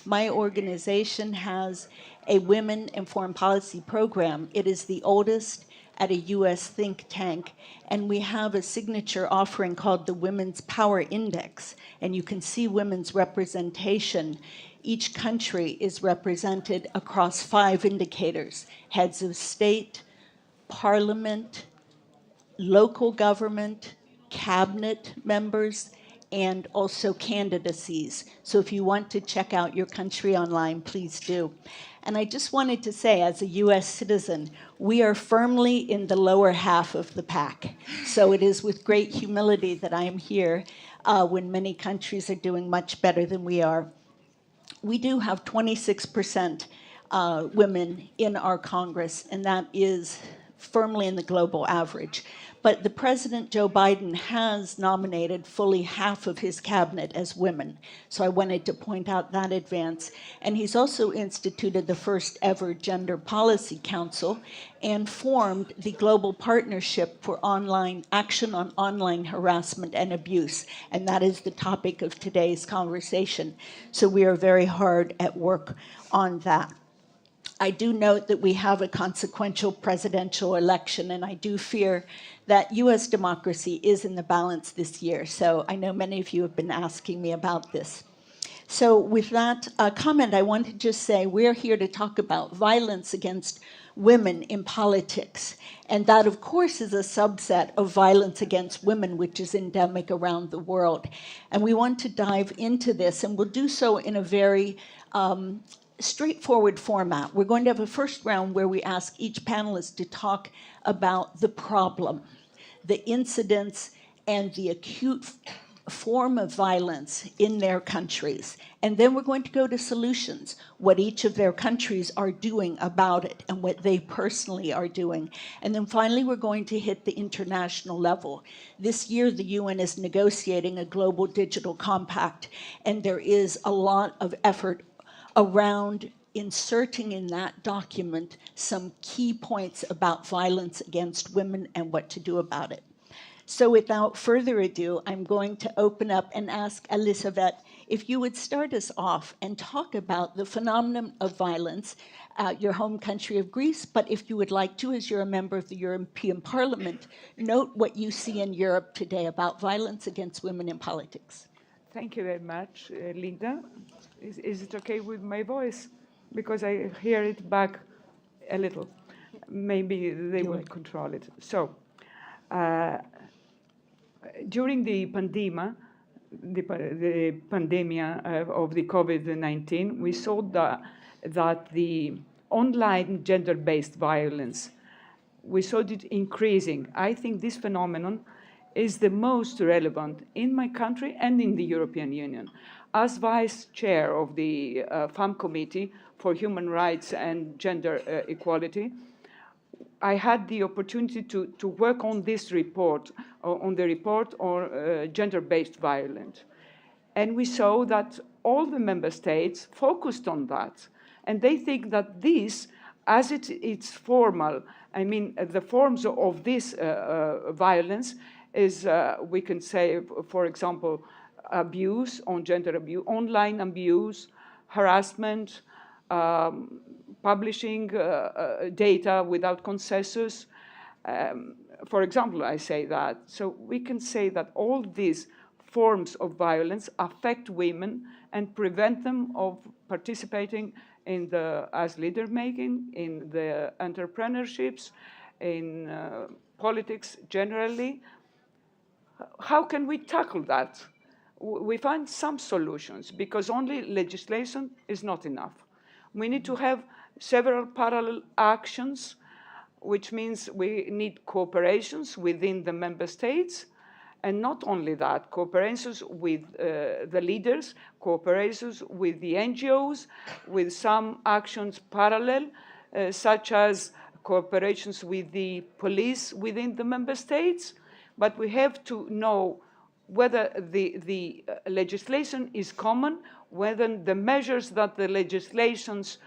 My organization has a women in foreign policy program. It is the oldest at a U.S. think tank, and we have a signature offering called the Women's Power Index, and you can see women's representation. Each country is represented across 5 indicators: heads of state, parliament, local government, cabinet members, and also candidacies. So if you want to check out your country online, please do. And I just wanted to say, as a US citizen, we are firmly in the lower half of the pack. So it is with great humility that I am here when many countries are doing much better than we are. We do have 26% women in our Congress, and that is firmly in the global average. But the President, Joe Biden, has nominated fully half of his cabinet as women. So I wanted to point out that advance. And he's also instituted the first ever Gender Policy Council and formed the Global Partnership for Online Action on Online Harassment and Abuse. And that is the topic of today's conversation. So we are very hard at work on that. I do note that we have a consequential presidential election, and I do fear that U.S. democracy is in the balance this year. So I know many of you have been asking me about this. So with that comment, I want to just say we're here to talk about violence against women in politics. And that, of course, is a subset of violence against women, which is endemic around the world. And we want to dive into this, and we'll do so in a very straightforward format. We're going to have a first round where we ask each panelist to talk about the problem, the incidents, and the acute form of violence in their countries. And then we're going to go to solutions, what each of their countries are doing about it and what they personally are doing. And then finally, we're going to hit the international level. This year, the UN is negotiating a global digital compact, and there is a lot of effort around inserting in that document some key points about violence against women and what to do about it. So without further ado, I'm going to open up and ask Elisabeth if you would start us off and talk about the phenomenon of violence at your home country of Greece, but if you would like to, as you're a member of the European Parliament, note what you see in Europe today about violence against women in politics. Thank you very much, Linda. Is it okay with my voice? Because I hear it back a little. Maybe they will control it. So, during the pandemia of the COVID-19, we saw that the online gender-based violence, we saw it increasing. I think this phenomenon is the most relevant in my country and in the European Union. As vice chair of the FAM Committee for Human Rights and Gender Equality, I had the opportunity to work on this report, on the report on gender-based violence. And we saw that all the member states focused on that. And they think that this, as it's formal, I mean, the forms of this violence is, we can say, for example, abuse, on gender abuse, online abuse, harassment, publishing data without consensus. For example, I say that. So we can say that all these forms of violence affect women and prevent them of participating in as leader making, in the entrepreneurships, in politics generally. How can we tackle that? We find some solutions, because only legislation is not enough. We need to have several parallel actions, which means we need cooperations within the member states, and not only that, cooperations with the leaders, cooperations with the NGOs, with some actions parallel, such as cooperations with the police within the member states. But we have to know whether the legislation is common, whether the measures that the legislations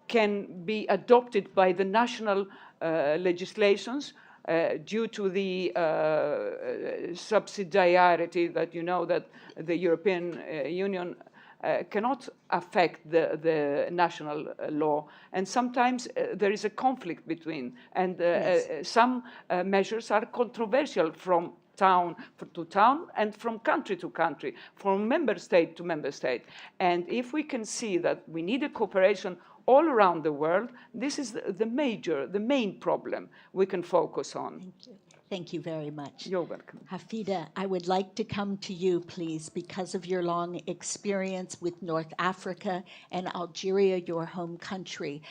can be adopted by the national legislations due to the subsidiarity that you know that the European Union cannot affect the national law. And sometimes there is a conflict between, and some measures are controversial from town to town and from country to country, from member state to member state. And if we can see that we need a cooperation all around the world, this is the main problem we can focus on. Thank you. Thank you very much. You're welcome. Hafida, I would like to come to you, please, because of your long experience with North Africa and Algeria, your home country,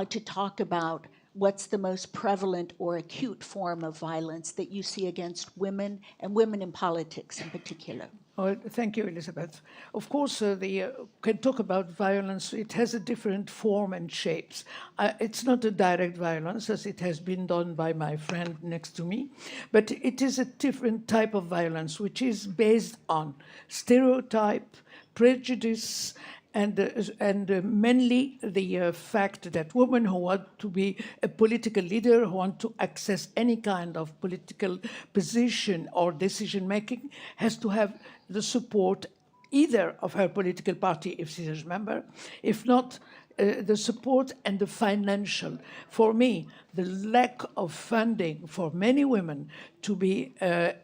to talk about what's the most prevalent or acute form of violence that you see against women and women in politics in particular. Oh, thank you, Elizabeth. Of course, can talk about violence. It has a different form and shapes. It's not a direct violence, as it has been done by my friend next to me, but it is a different type of violence, which is based on stereotype, prejudice, and mainly the fact that women who want to be a political leader, who want to access any kind of political position or decision making, has to have the support either of her political party if she is a member, if not the support and the financial. For me, the lack of funding for many women to be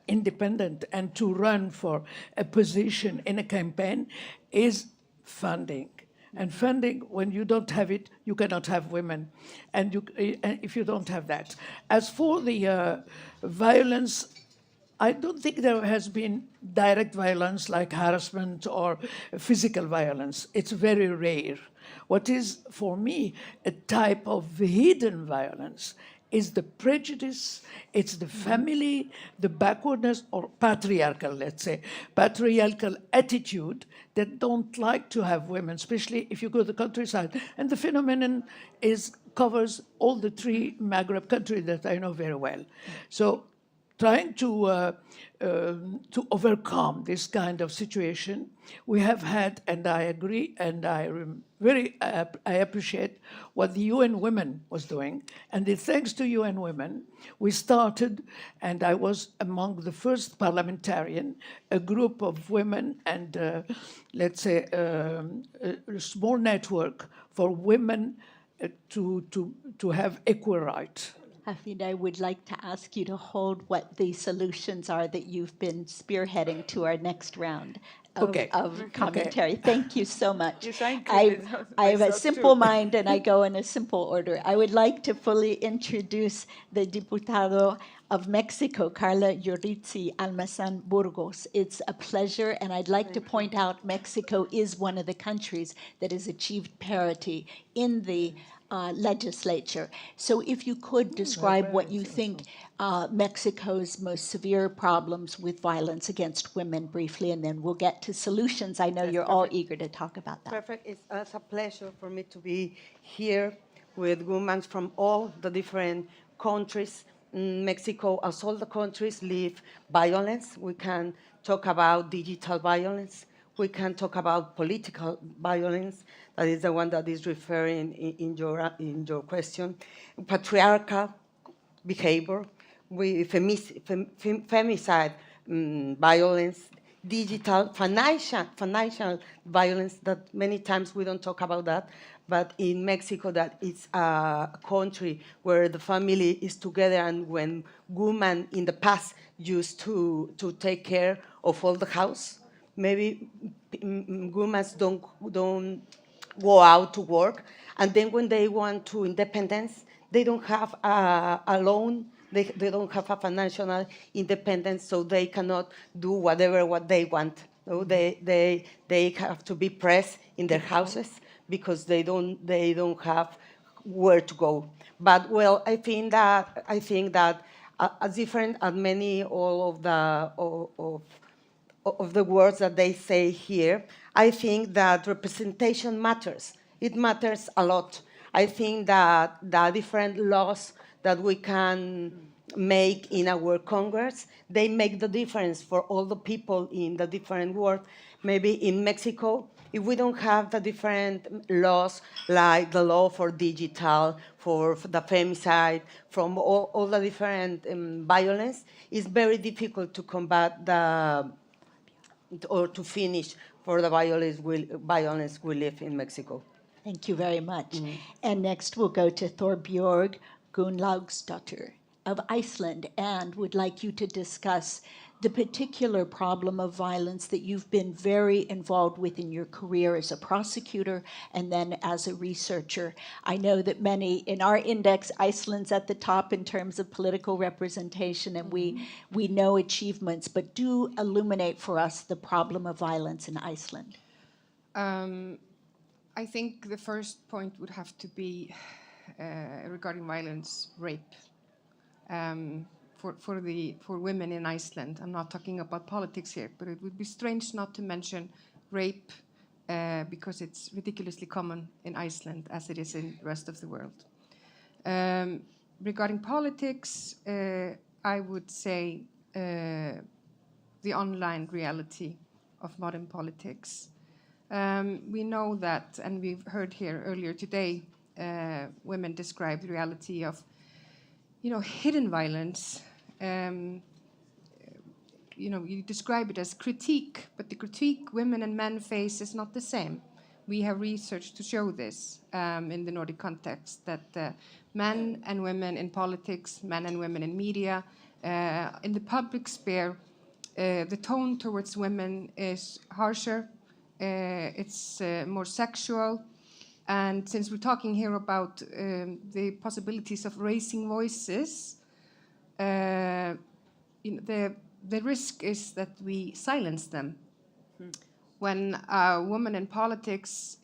independent and to run for a position in a campaign is funding. And funding, when you don't have it, you cannot have women. And if you don't have that. As for the violence, I don't think there has been direct violence like harassment or physical violence. It's very rare. What is, for me, a type of hidden violence is the prejudice, it's the family, the backwardness, or patriarchal, let's say, patriarchal attitude that don't like to have women, especially if you go to the countryside. And the phenomenon covers all the three Maghreb countries that I know very well. So trying to overcome this kind of situation, we have had, and I agree, and I appreciate what the UN Women was doing. And thanks to UN Women, we started, and I was among the first parliamentarian, a group of women and, let's say, a small network for women to have equal rights. Hafid, I would like to ask you to hold what the solutions are that you've been spearheading to our next round of commentary. Okay. Thank you so much. I have a simple mind and I go in a simple order. I would like to fully introduce the Diputado of Mexico, Carla Yoritzi Almazan Burgos. It's a pleasure, and I'd like to point out Mexico is one of the countries that has achieved parity in the legislature. So if you could describe what you think Mexico's most severe problems with violence against women briefly, and then we'll get to solutions. I know you're all eager to talk about that. Perfect. It's a pleasure for me to be here with women from all the different countries. Mexico, as all the countries, live violence. We can talk about digital violence. We can talk about political violence. That is the one that is referring in your question. Patriarchal behavior, femicide violence, digital, financial violence that many times we don't talk about that. But in Mexico, that it's a country where the family is together, and when women in the past used to take care of all the house, maybe women don't go out to work, and then when they want to independence, they don't have a loan, they don't have a financial independence, so they cannot do what they want. So they have to be pressed in their houses because they don't have where to go. But well, I think that as different as many all of the words that they say here, I think that representation matters. It matters a lot. I think that the different laws that we can make in our Congress, they make the difference for all the people in the different world. Maybe in Mexico, if we don't have the different laws, like the law for digital, for the femicide, from all the different violence, it's very difficult to combat or to finish for the violence we live in Mexico. Thank you very much. And next we'll go to Thorbjörg Gunnlaugsdottir of Iceland, and would like you to discuss the particular problem of violence that you've been very involved with in your career as a prosecutor and then as a researcher. I know that many in our index, Iceland's at the top in terms of political representation, and we know achievements, but do illuminate for us the problem of violence in Iceland. I think the first point would have to be regarding violence, rape. For women in Iceland. I'm not talking about politics here, but it would be strange not to mention rape because it's ridiculously common in Iceland as it is in the rest of the world. Regarding politics, I would say the online reality of modern politics. We know that, and we've heard here earlier today, women describe the reality of hidden violence. You describe it as critique, but the critique women and men face is not the same. We have research to show this in the Nordic context, that men and women in politics, men and women in media, in the public sphere, the tone towards women is harsher, it's more sexual. And since we're talking here about the possibilities of raising voices, the risk is that we silence them. When a woman in politics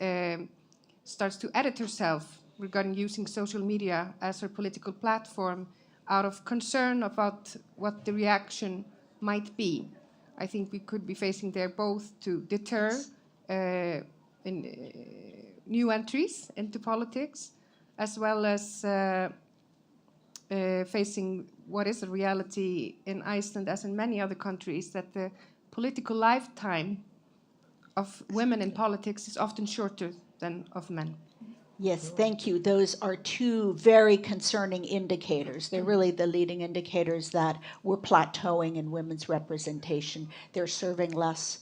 starts to edit herself regarding using social media as her political platform out of concern about what the reaction might be, I think we could be facing there both to deter new entries into politics, as well as facing what is a reality in Iceland, as in many other countries, that the political lifetime of women in politics is often shorter than of men. Yes, thank you. Those are two very concerning indicators. They're really the leading indicators that we're plateauing in women's representation. They're serving less.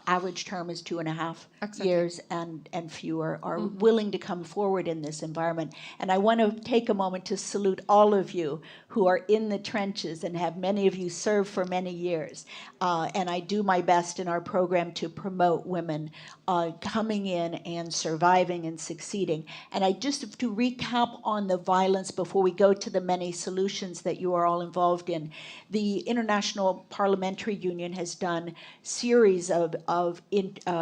Average term is 2.5 years, and fewer are willing to come forward in this environment. And I want to take a moment to salute all of you who are in the trenches, and have many of you served for many years. And I do my best in our program to promote women coming in and surviving and succeeding. And I just, to recap on the violence before we go to the many solutions that you are all involved in, the International Parliamentary Union has done series of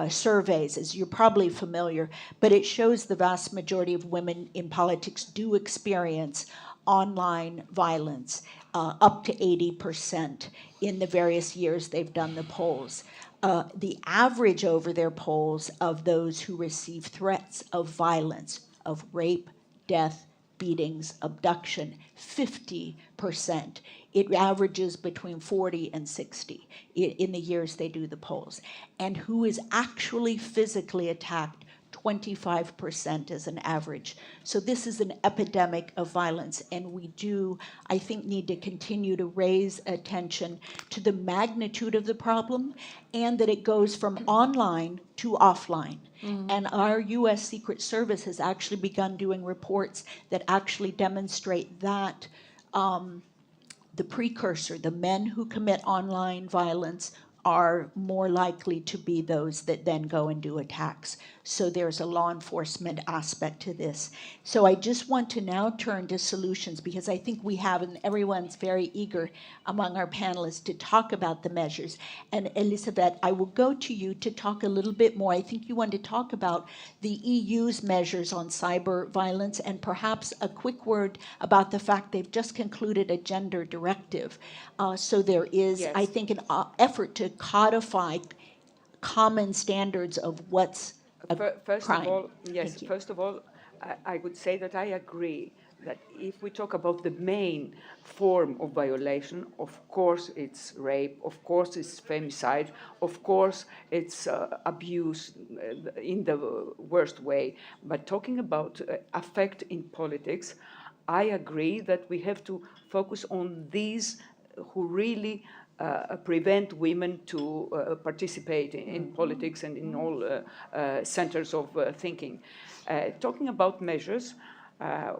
surveys, as you're probably familiar, but it shows the vast majority of women in politics do experience online violence, up to 80% in the various years they've done the polls. The average over their polls of those who receive threats of violence, of rape, death, beatings, abduction, 50%. It averages between 40 and 60 in the years they do the polls. And who is actually physically attacked, 25% as an average. So this is an epidemic of violence, and we do, I think, need to continue to raise attention to the magnitude of the problem and that it goes from online to offline. And our U.S. Secret Service has actually begun doing reports that actually demonstrate that the precursor, the men who commit online violence, are more likely to be those that then go and do attacks. So there's a law enforcement aspect to this. So I just want to now turn to solutions, because I think we have, and everyone's very eager among our panelists to talk about the measures. And Elisabeth, I will go to you to talk a little bit more. I think you want to talk about the EU's measures on cyber violence, and perhaps a quick word about the fact they've just concluded a gender directive. So there is, Yes. I think, an effort to codify common standards of what's a First crime. of all, yes, Thank you. first of all, I would say that I agree that if we talk about the main form of violation, of course it's rape, of course it's femicide, of course it's abuse in the worst way. But talking about affect in politics, I agree that we have to focus on these who really prevent women to participate in politics and in all centers of thinking. Talking about measures,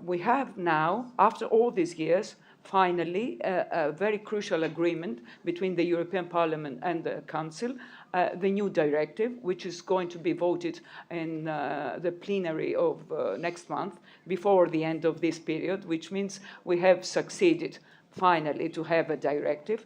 we have now, after all these years, finally a very crucial agreement between the European Parliament and the Council, the new directive, which is going to be voted in the plenary of next month before the end of this period, which means we have succeeded finally to have a directive.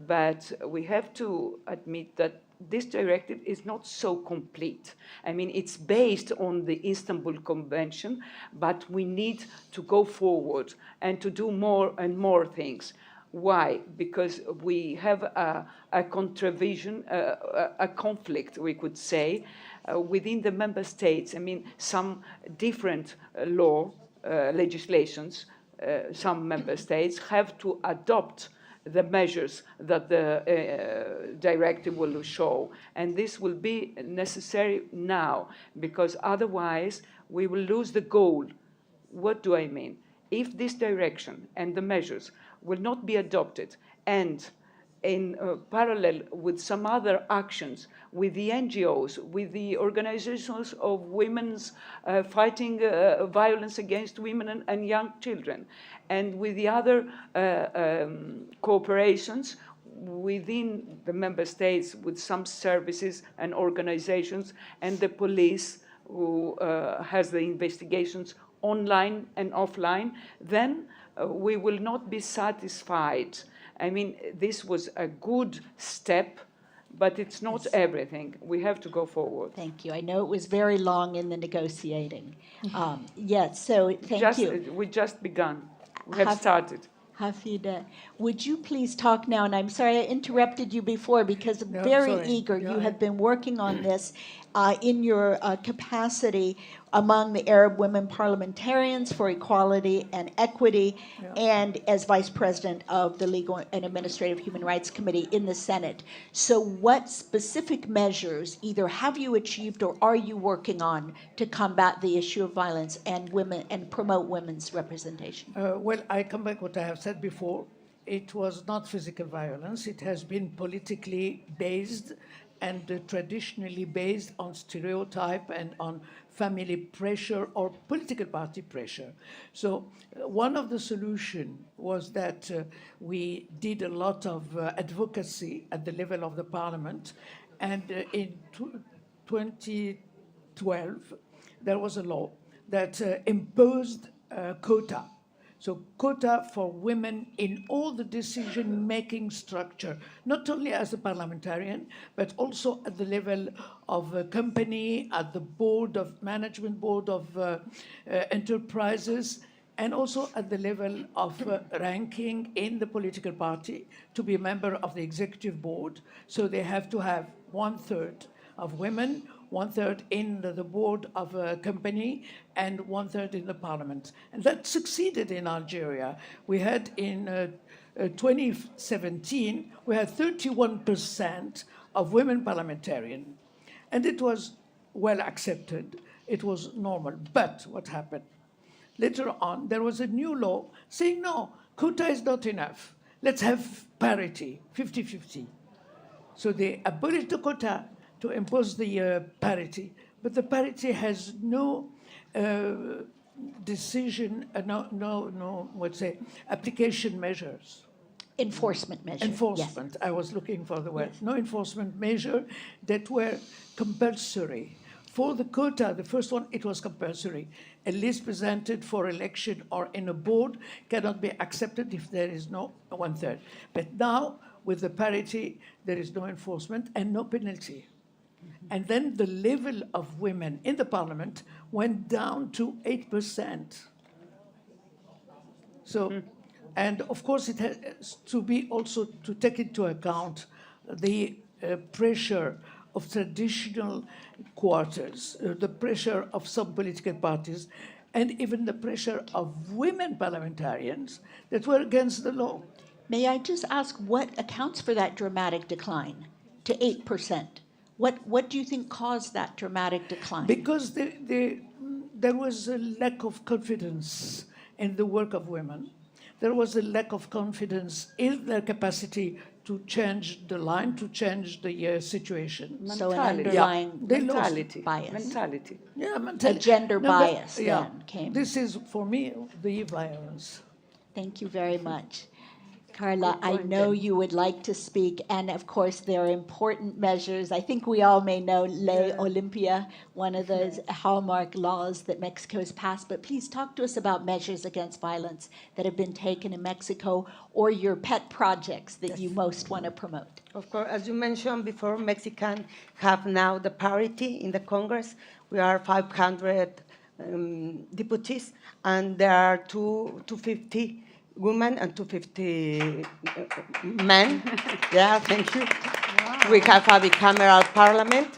But we have to admit that this directive is not so complete. I mean, it's based on the Istanbul Convention, but we need to go forward and to do more and more things. Why? Because we have a contradiction, a conflict, we could say, within the member states. I mean, some different legislations, some member states have to adopt the measures that the directive will show. And this will be necessary now, because otherwise we will lose the goal. What do I mean? If this direction and the measures will not be adopted, and in parallel with some other actions, with the NGOs, with the organizations of women's fighting violence against women and young children, and with the other cooperations within the member states, with some services and organizations, and the police who has the investigations online and offline, then we will not be satisfied. I mean, this was a good step, but it's not everything. We have to go forward. Thank you. I know it was very long in the negotiating. Yes, so thank you. We just begun. We have started. Hafida, would you please talk now? And I'm sorry I interrupted you before, because I'm very eager. You have been working on this in your capacity among the Arab women parliamentarians for equality and equity, and as vice president of the Legal and Administrative Human Rights Committee in the Senate. So what specific measures either have you achieved or are you working on to combat the issue of violence and women and promote women's representation? Well, I come back what I have said before. It was not physical violence. It has been politically based and traditionally based on stereotype and on family pressure or political party pressure. So one of the solutions was that we did a lot of advocacy at the level of the parliament. And in 2012, there was a law that imposed quota. So quota for women in all the decision-making structure, not only as a parliamentarian, but also at the level of a company, at the board of management board of enterprises, and also at the level of ranking in the political party to be a member of the executive board. So they have to have 1/3 of women, 1/3 in the board of a company, and 1/3 in the parliament. And that succeeded in Algeria. We had in 2017, we had 31% of women parliamentarians. And it was well accepted. it was normal. But what happened? Later on, there was a new law saying, no, quota is not enough. Let's have parity, 50-50. So they abolished the quota to impose the parity. But the parity has no decision, application measures. Enforcement measures. Enforcement, yes. I was looking for the word. Yes. No enforcement measure that were compulsory. For the quota, the first one, it was compulsory. A list presented for election or in a board cannot be accepted if there is no 1/3. But now, with the parity, there is no enforcement and no penalty. And then the level of women in the parliament went down to 8%. So, and of course it has to be also to take into account the pressure of traditional quarters, the pressure of some political parties, and even the pressure of women parliamentarians that were against the law. May I just ask what accounts for that dramatic decline to 8%? What do you think caused that dramatic decline? Because there was a lack of confidence in the work of women. There was a lack of confidence in their capacity to change the line, to change the situation. So an underlying bias. Mentality. Yeah, mentality. A gender bias then came. This is, for me, the violence. Thank you very much. Carla, I know you would like to speak, and of course there are important measures. I think we all may know Ley Olimpia, one of those hallmark laws that Mexico has passed, but please talk to us about measures against violence that have been taken in Mexico or your pet projects that you most want to promote. Of course, as you mentioned before, Mexicans have now the parity in the Congress. We are 500 deputies, and there are 250 women and 250 men. Yeah, thank you. Wow. We have a bicameral parliament,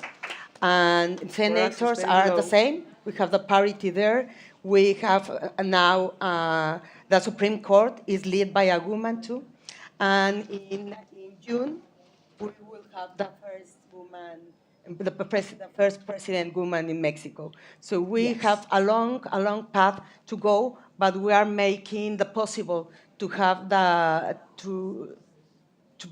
and senators are the same. We have the parity there. We have now the Supreme Court is led by a woman too. And in June, we will have the first woman, the first president woman in Mexico. So we have a long path to go, but we are making the possible to have to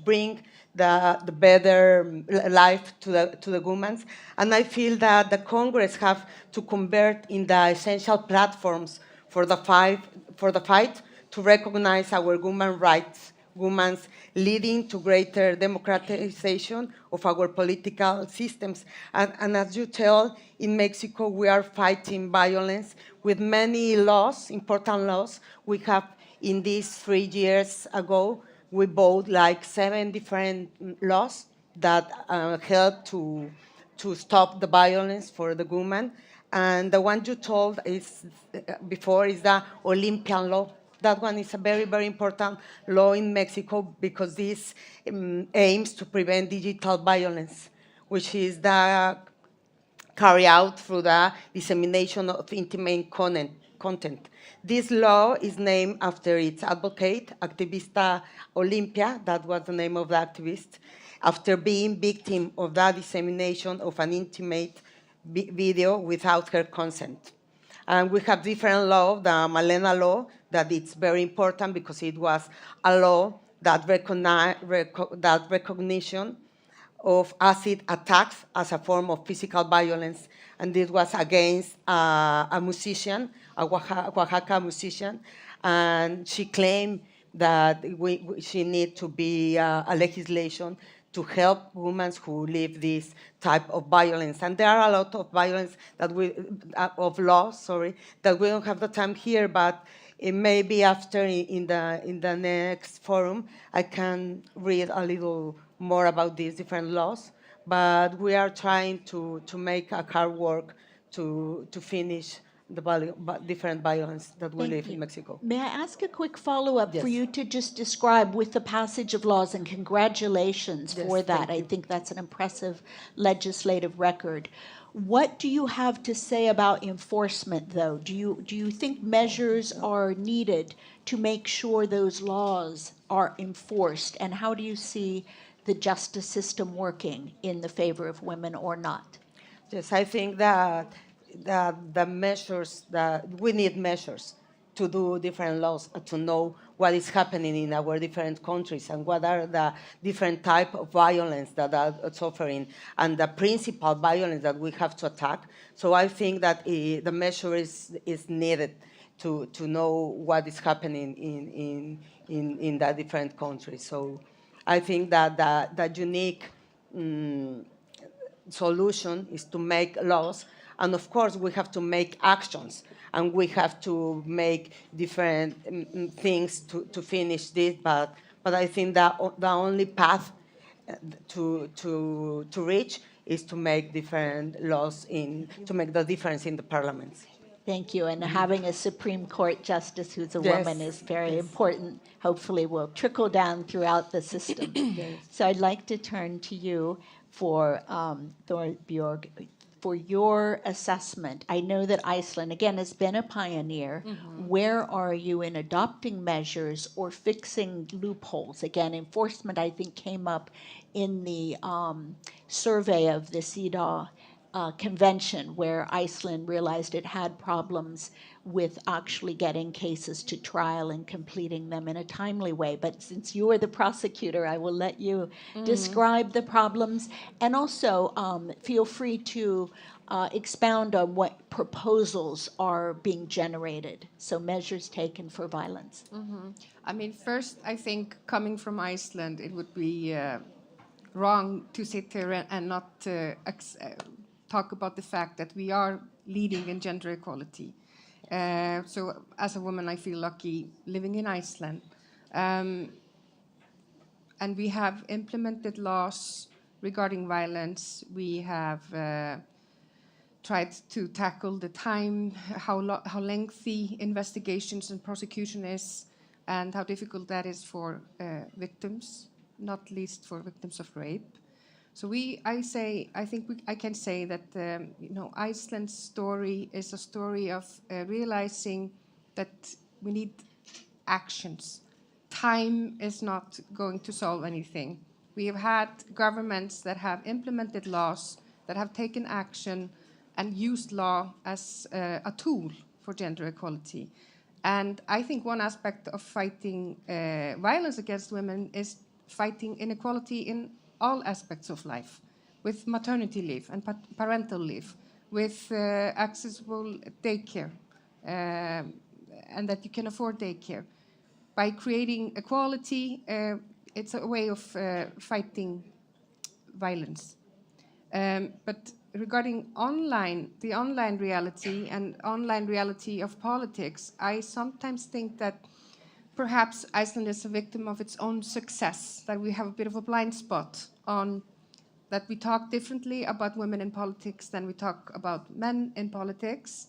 bring the better life to the women. And I feel that the Congress have to convert in the essential platforms for the fight to recognize our women's rights, women's leading to greater democratization of our political systems. And as you tell, in Mexico, we are fighting violence with many laws, important laws. We have, in these 3 years ago, we voted like 7 different laws that help to stop the violence for the women. And the one you told before is the Olympian law. That one is a very, very important law in Mexico because this aims to prevent digital violence, which is carried out through the dissemination of intimate content. This law is named after its advocate, Activista Olimpia, that was the name of the activist, after being victim of the dissemination of an intimate video without her consent. And we have different laws, the Malena law, that it's very important because it was a law that recognition of acid attacks as a form of physical violence. And this was against a musician, a Oaxaca musician, and she claimed that she need to be a legislation to help women who live this type of violence. And there are a lot of violence that laws, that we don't have the time here, but maybe after in the next forum, I can read a little more about these different laws. But we are trying to make a hard work to finish the different violence that we live in Mexico. May I ask a quick follow-up for you to just describe with the passage of laws, and congratulations for that. I think that's an impressive legislative record. What do you have to say about enforcement, though? Do you think measures are needed to make sure those laws are enforced? And how do you see the justice system working in the favor of women or not? Yes, I think that the measures that we need measures to do different laws, to know what is happening in our different countries and what are the different type of violence that are suffering and the principal violence that we have to attack. So I think that the measure is needed to know what is happening in the different countries. So I think that the unique solution is to make laws, and of course we have to make actions, and we have to make different things to finish this. But I think that the only path to reach is to make different laws to make the difference in the parliaments. Thank you. And having a Supreme Court justice who's a woman is very important. Hopefully will trickle down throughout the system. So I'd like to turn to you for Thorbjörg, for your assessment. I know that Iceland, again, has been a pioneer. Where are you in adopting measures or fixing loopholes? Again, enforcement, I think, came up in the survey of the CEDAW convention, where Iceland realized it had problems with actually getting cases to trial and completing them in a timely way. But since you are the prosecutor, I will let you describe the problems, and also feel free to expound on what proposals are being generated, so measures taken for violence. I mean, first, I think coming from Iceland, it would be wrong to sit here and not talk about the fact that we are leading in gender equality. So as a woman, I feel lucky living in Iceland. And we have implemented laws regarding violence. We have tried to tackle the time, how lengthy investigations and prosecution is, and how difficult that is for victims, not least for victims of rape. So I can say that Iceland's story is a story of realizing that we need actions. Time is not going to solve anything. We have had governments that have implemented laws, that have taken action and used law as a tool for gender equality. And I think one aspect of fighting violence against women is fighting inequality in all aspects of life, with maternity leave and parental leave, with accessible daycare, and that you can afford daycare. By creating equality, it's a way of fighting violence. But regarding the online reality and online reality of politics, I sometimes think that perhaps Iceland is a victim of its own success, that we have a bit of a blind spot on that we talk differently about women in politics than we talk about men in politics.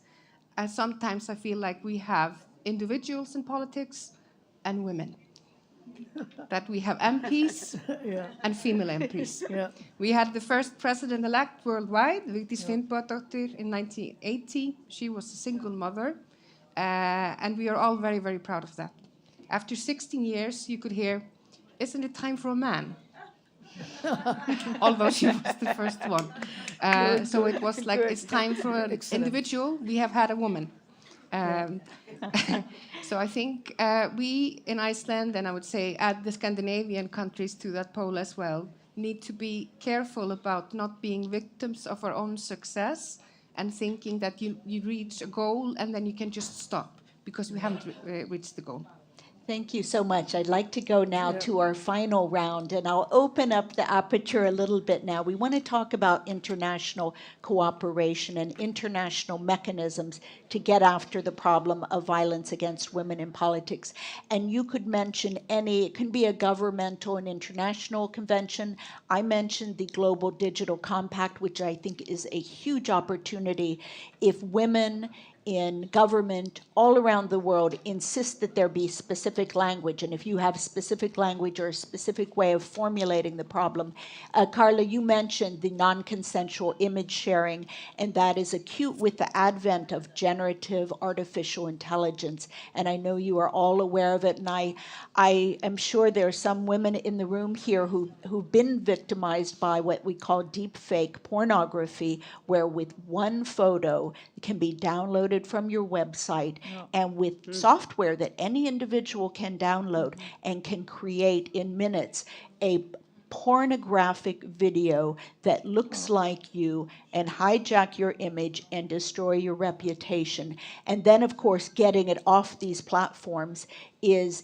And sometimes I feel like we have individuals in politics and women. That we have MPs and female MPs. We had the first president-elect worldwide, Vigdís Finnbogadóttir, in 1980. She was a single mother, and we are all very, very proud of that. After 16 years, you could hear, "Isn't it time for a man?" Although she was the first one. So it was like, it's time for an individual. We have had a woman. So I think we in Iceland, and I would say add the Scandinavian countries to that poll as well, need to be careful about not being victims of our own success and thinking that you reach a goal and then you can just stop because we haven't reached the goal. Thank you so much. I'd like to go now to our final round, and I'll open up the aperture a little bit now. We want to talk about international cooperation and international mechanisms to get after the problem of violence against women in politics. And you could mention it can be a governmental and international convention. I mentioned the Global Digital Compact, which I think is a huge opportunity if women in government all around the world insist that there be specific language. And if you have specific language or a specific way of formulating the problem, Carla, you mentioned the non-consensual image sharing, and that is acute with the advent of generative artificial intelligence. And I know you are all aware of it, and I am sure there are some women in the room here who've been victimized by what we call deep fake pornography, where with one photo it can be downloaded from your website, and with software that any individual can download and can create in minutes a pornographic video that looks like you and hijack your image and destroy your reputation. And then, of course, getting it off these platforms is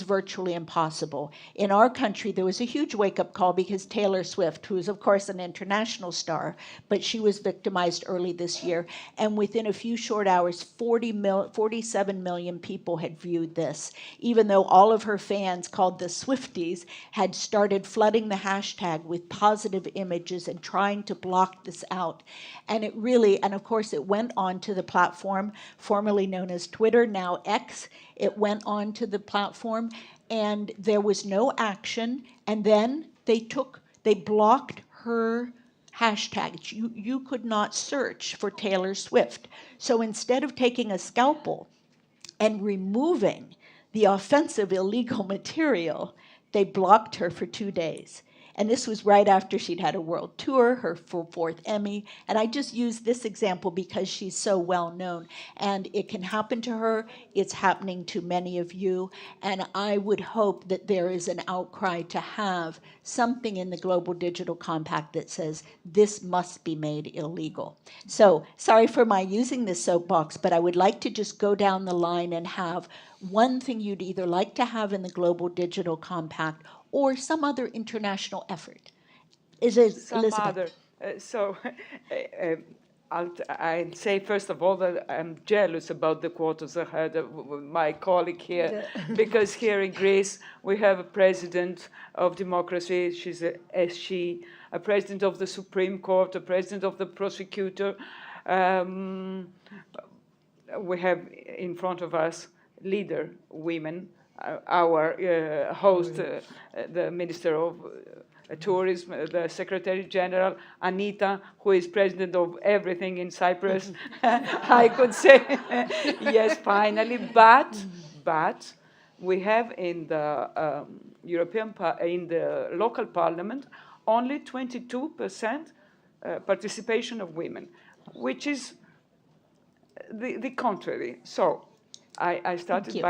virtually impossible. In our country, there was a huge wake-up call because Taylor Swift, who is, of course, an international star, but she was victimized early this year, and within a few short hours, 47 million people had viewed this, even though all of her fans, called the Swifties, had started flooding the hashtag with positive images and trying to block this out. And it really, and of course, it went on to the platform formerly known as Twitter, now X. It went on to the platform, and there was no action. And then they blocked her hashtag. You could not search for Taylor Swift. So instead of taking a scalpel and removing the offensive illegal material, they blocked her for 2 days. And this was right after she'd had a world tour, her fourth Emmy. And I just use this example because she's so well known. And it can happen to her. It's happening to many of you. And I would hope that there is an outcry to have something in the Global Digital Compact that says this must be made illegal. So sorry for my using this soapbox, but I would like to just go down the line and have one thing you'd either like to have in the Global Digital Compact or some other international effort. Elizabeth? I'd say, first of all, that I'm jealous about the quotas I had with my colleague here, because here in Greece, we have a president of democracy. She's a president of the Supreme Court, a president of the prosecutor. We have in front of us leader women. Our host, the Minister of Tourism, the Secretary General, Anita, who is president of everything in Cyprus, I could say, yes, finally. But we have in the in the local parliament only 22% participation of women, which is the contrary. So I started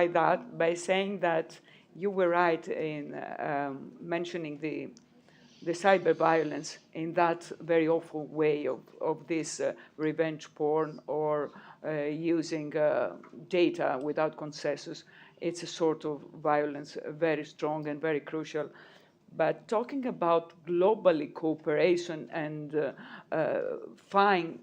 by saying that you were right in mentioning the cyber violence in that very awful way of this revenge porn or using data without consensus. It's a sort of violence very strong and very crucial. But talking about globally cooperation and find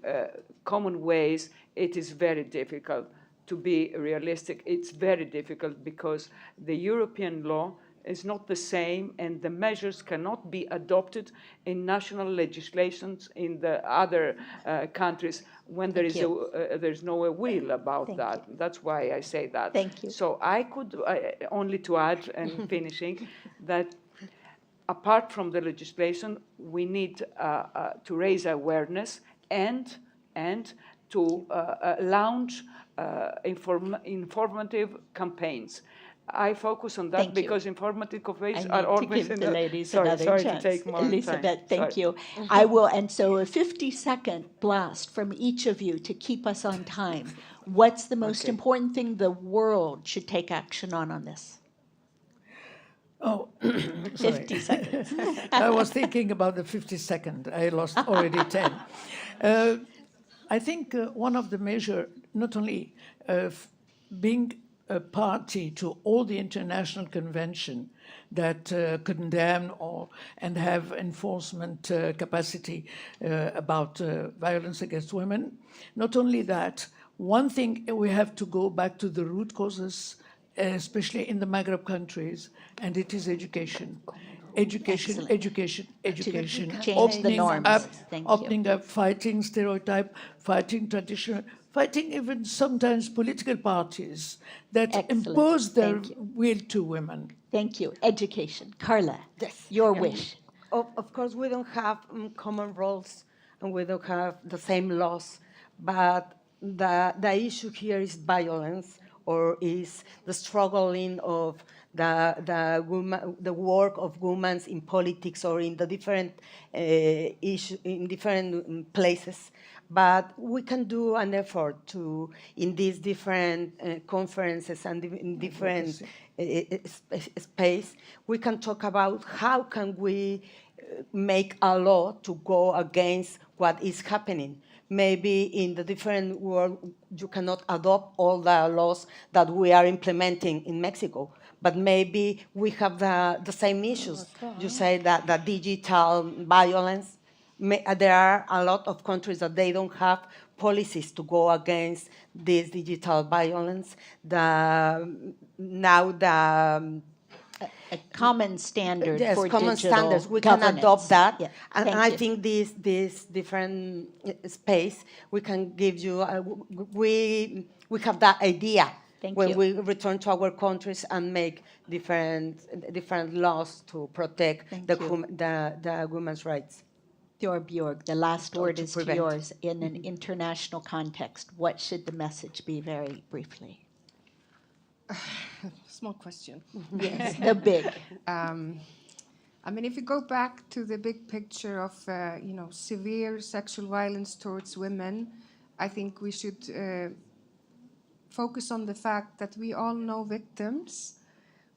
common ways, it is very difficult. To be realistic, it's very difficult because the European law is not the same, and the measures cannot be adopted in national legislations in the other countries when there's no will about that. That's why I say that. Thank you. So I could only to add, and finishing, that apart from the legislation, we need to raise awareness and to launch informative campaigns. I focus on that because informative campaigns are always in the ladies sorry another to take more Elizabeth, time. thank you. I will, and so a 50-second blast from each of you to keep us on time. What's the most important thing the world should take action on this? Oh, 50 seconds. I was thinking about the 50-second. I lost already 10. I think one of the measures, not only being a party to all the international convention that condemn and have enforcement capacity about violence against women, not only that, one thing we have to go back to the root causes, especially in the Maghreb countries, and it is education. Education, opening up, fighting stereotype, fighting traditional, fighting even sometimes political parties that Excellent. impose their Thank you. will to women. Thank you. Education. Carla, Yes. your wish. Of course, we don't have common rules and we don't have the same laws, but the issue here is violence, or is the struggling of the work of women in politics or in the different in different places. But we can do an effort to, in these different conferences and in different space, we can talk about how can we make a law to go against what is happening. Maybe in the different world, you cannot adopt all the laws that we are implementing in Mexico, but maybe we have the same issues. You say that the digital violence, there are a lot of countries that they don't have policies to go against this digital violence. A common standard yes, for common digital standards. We governance. can adopt that, Yeah. and Thank I you. think this different space we can give you. We have that idea Thank when you. we return to our countries and make different laws to protect Thank the you. the women's rights. Bjorg, the last Or word to is prevent. yours. In an international context, what should the message be, very briefly? Small question. Yes, the big. I mean, if you go back to the big picture of severe sexual violence towards women, I think we should focus on the fact that we all know victims,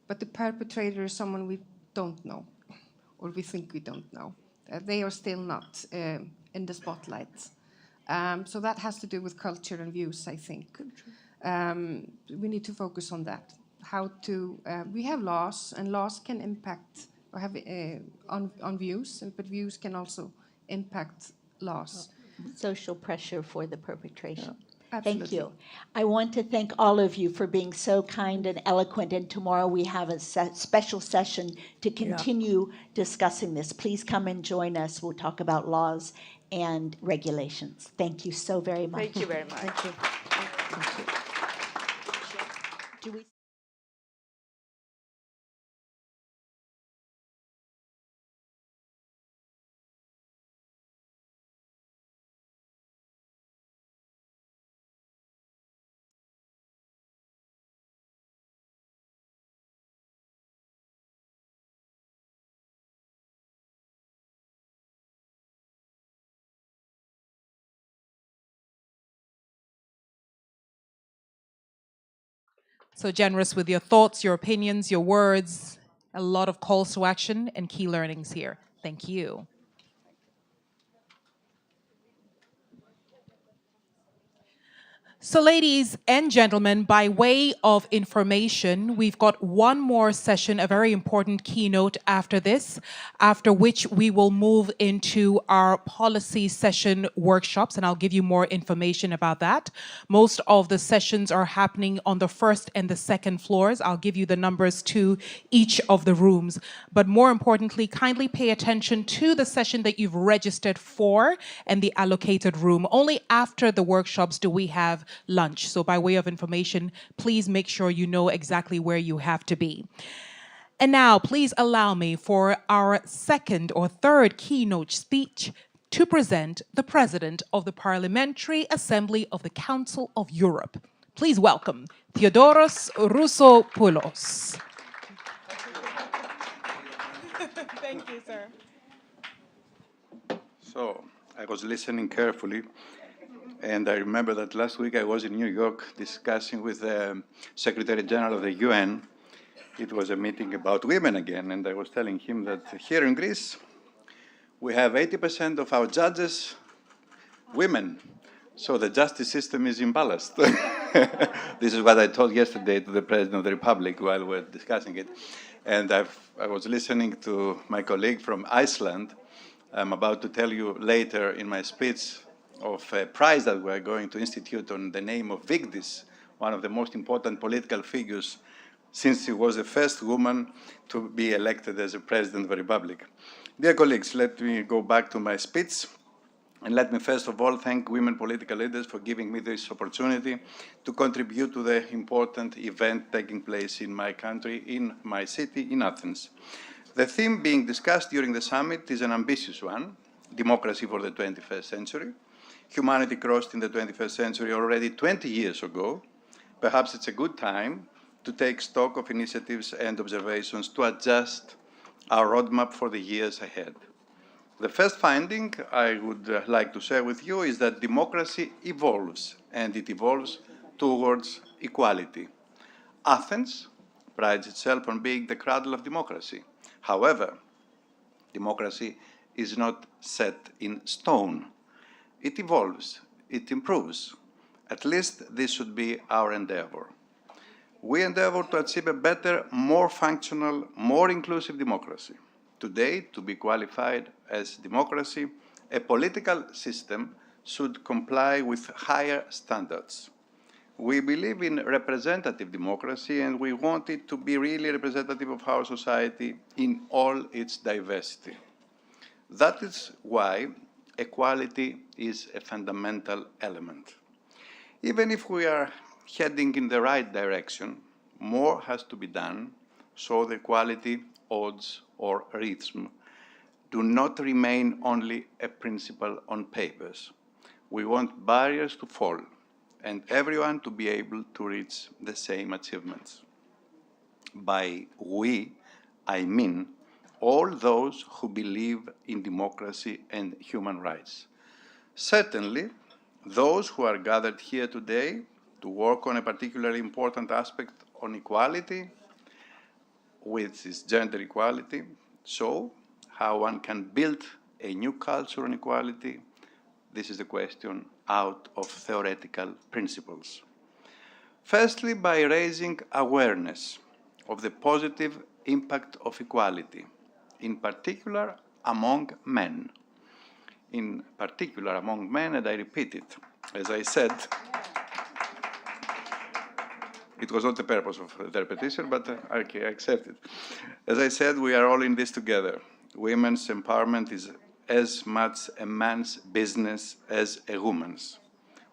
but the perpetrator is someone we don't know, or we think we don't know. They are still not in the spotlight. So that has to do with culture and views, I think. We need to focus on that. How to we have laws, and laws can impact or have on views, but views can also impact laws. Social pressure for the perpetration. Thank Absolutely. you. I want to thank all of you for being so kind and eloquent, and tomorrow we have a special session to continue discussing this. Please come and join us. We'll talk about laws and regulations. Thank you so very much. Thank you very much. Thank you. Thank you. Do we So generous with your thoughts, your opinions, your words, a lot of calls to action and key learnings here. Thank you. So ladies and gentlemen, by way of information, we've got one more session, a very important keynote after this, after which we will move into our policy session workshops, and I'll give you more information about that. Most of the sessions are happening on the first and the second floors. I'll give you the numbers to each of the rooms. But more importantly, kindly pay attention to the session that you've registered for and the allocated room. Only after the workshops do we have lunch. So by way of information, please make sure you know exactly where you have to be. And now, please allow me for our second or third keynote speech to present the President of the Parliamentary Assembly of the Council of Europe. Please welcome Theodoros Roussopoulos. Thank you, sir. So, I was listening carefully, and I remember that last week I was in New York discussing with the Secretary General of the UN. It was a meeting about women again, and I was telling him that here in Greece, we have 80% of our judges women. So the justice system is imbalanced. This is what I told yesterday to the President of the Republic while we were discussing it. And I was listening to my colleague from Iceland. I'm about to tell you later in my speech of a prize that we're going to institute on the name of Vigdis, one of the most important political figures, since she was the first woman to be elected as a President of the Republic. Dear colleagues, let me go back to my speech. And let me first of all thank women political leaders for giving me this opportunity to contribute to the important event taking place in my country, in my city, in Athens. The theme being discussed during the summit is an ambitious one, democracy for the 21st century. Humanity crossed in the 21st century already 20 years ago. Perhaps it's a good time to take stock of initiatives and observations to adjust our roadmap for the years ahead. The first finding I would like to share with you is that democracy evolves, and it evolves towards equality. Athens prides itself on being the cradle of democracy. However, democracy is not set in stone. It evolves, it improves. At least this should be our endeavor. We endeavor to achieve a better, more functional, more inclusive democracy. Today, to be qualified as democracy, a political system should comply with higher standards. We believe in representative democracy, and we want it to be really representative of our society in all its diversity. That is why equality is a fundamental element. Even if we are heading in the right direction, more has to be done so the equality, odds, or rhythm do not remain only a principle on papers. We want barriers to fall and everyone to be able to reach the same achievements. By we, I mean all those who believe in democracy and human rights. Certainly, those who are gathered here today to work on a particularly important aspect on equality, which is gender equality, so how one can build a new culture on equality, this is the question out of theoretical principles. Firstly, by raising awareness of the positive impact of equality, in particular among men. In particular among men, and I repeat it, as I said, it was not the purpose of the repetition, but okay, I accept it. As I said, we are all in this together. Women's empowerment is as much a man's business as a woman's.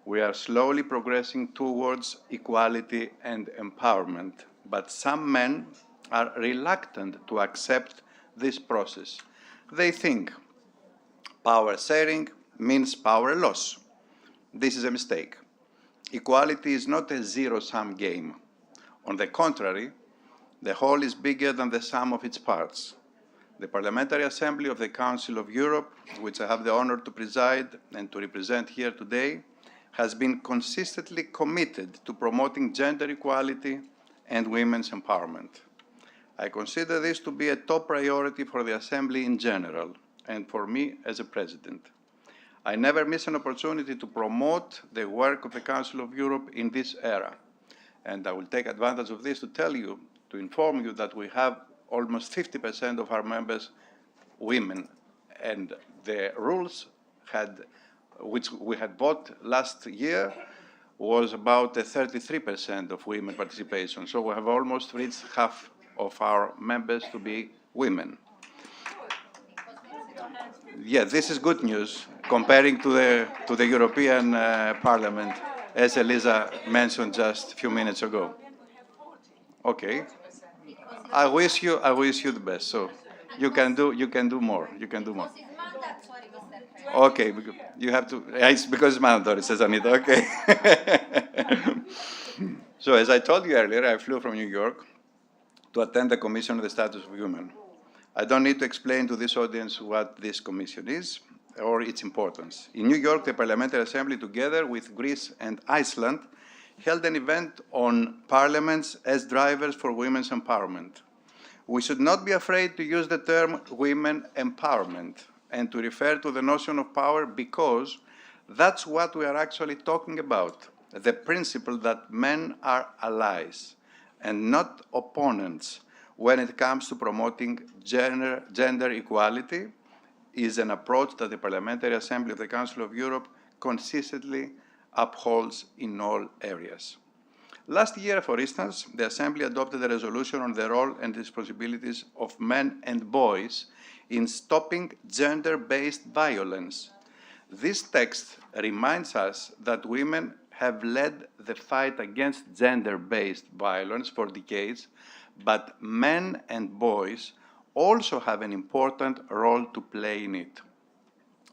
We are slowly progressing towards equality and empowerment, but some men are reluctant to accept this process. They think power sharing means power loss. This is a mistake. Equality is not a zero-sum game. On the contrary, the whole is bigger than the sum of its parts. The Parliamentary Assembly of the Council of Europe, which I have the honor to preside and to represent here today, has been consistently committed to promoting gender equality and women's empowerment. I consider this to be a top priority for the Assembly in general and for me as a president. I never miss an opportunity to promote the work of the Council of Europe in this era. And I will take advantage of this to tell you, to inform you that we have almost 50% of our members women. And the rules which we had voted last year was about 33% of women participation. So we have almost reached half of our members to be women. Yeah, this is good news comparing to the European Parliament, as Elisa mentioned just a few minutes ago. Okay, I wish you the best. So you can do more. You can do more. Okay, you have to. It's because it's mandatory, says Anita. Okay. So as I told you earlier, I flew from New York to attend the Commission on the Status of Women. I don't need to explain to this audience what this commission is or its importance. In New York, the Parliamentary Assembly, together with Greece and Iceland, held an event on parliaments as drivers for women's empowerment. We should not be afraid to use the term women empowerment and to refer to the notion of power because that's what we are actually talking about, the principle that men are allies and not opponents when it comes to promoting gender equality is an approach that the Parliamentary Assembly of the Council of Europe consistently upholds in all areas. Last year, for instance, the Assembly adopted a resolution on the role and responsibilities of men and boys in stopping gender-based violence. This text reminds us that women have led the fight against gender-based violence for decades, but men and boys also have an important role to play in it.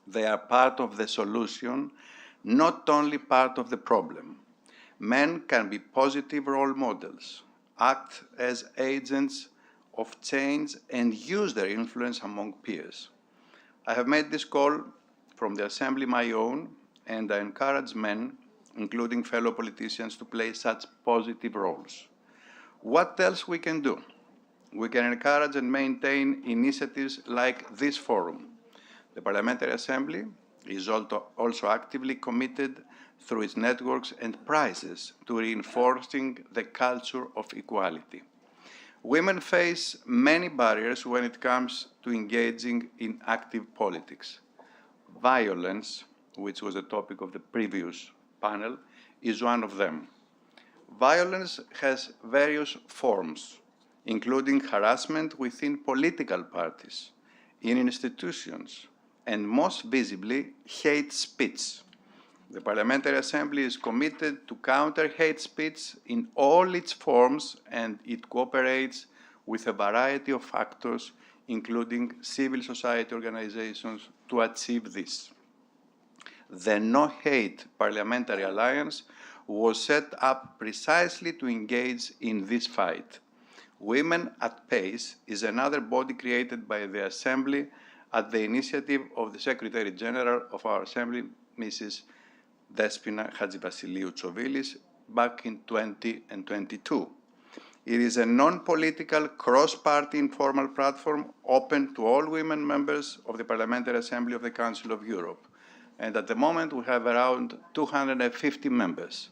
They are part of the solution, not only part of the problem. Men can be positive role models, act as agents of change, and use their influence among peers. I have made this call from the Assembly my own, and I encourage men, including fellow politicians, to play such positive roles. What else we can do? We can encourage and maintain initiatives like this forum. The Parliamentary Assembly is also actively committed through its networks and prizes to reinforcing the culture of equality. Women face many barriers when it comes to engaging in active politics. Violence, which was the topic of the previous panel, is one of them. Violence has various forms, including harassment within political parties, in institutions, and most visibly, hate speech. The Parliamentary Assembly is committed to counter hate speech in all its forms, and it cooperates with a variety of actors, including civil society organizations, to achieve this. The No Hate Parliamentary Alliance was set up precisely to engage in this fight. Women at Pace is another body created by the Assembly at the initiative of the Secretary General of our Assembly, Mrs. Despina Hadjivasiliou Tsouvilis, back in 2022. It is a non-political, cross-party informal platform open to all women members of the Parliamentary Assembly of the Council of Europe. And at the moment, we have around 250 members.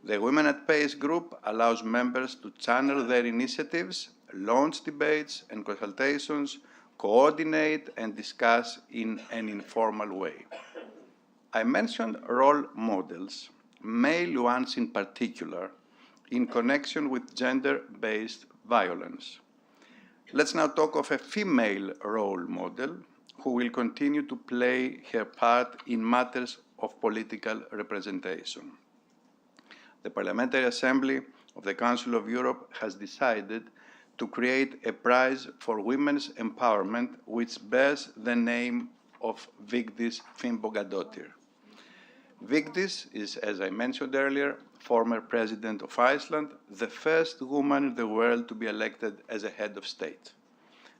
The Women at Pace group allows members to channel their initiatives, launch debates and consultations, coordinate and discuss in an informal way. I mentioned role models, male ones in particular, in connection with gender-based violence. Let's now talk of a female role model who will continue to play her part in matters of political representation. The Parliamentary Assembly of the Council of Europe has decided to create a prize for women's empowerment which bears the name of Vigdis Finnbogadóttir. Vigdis is, as I mentioned earlier, former President of Iceland, the first woman in the world to be elected as a head of state.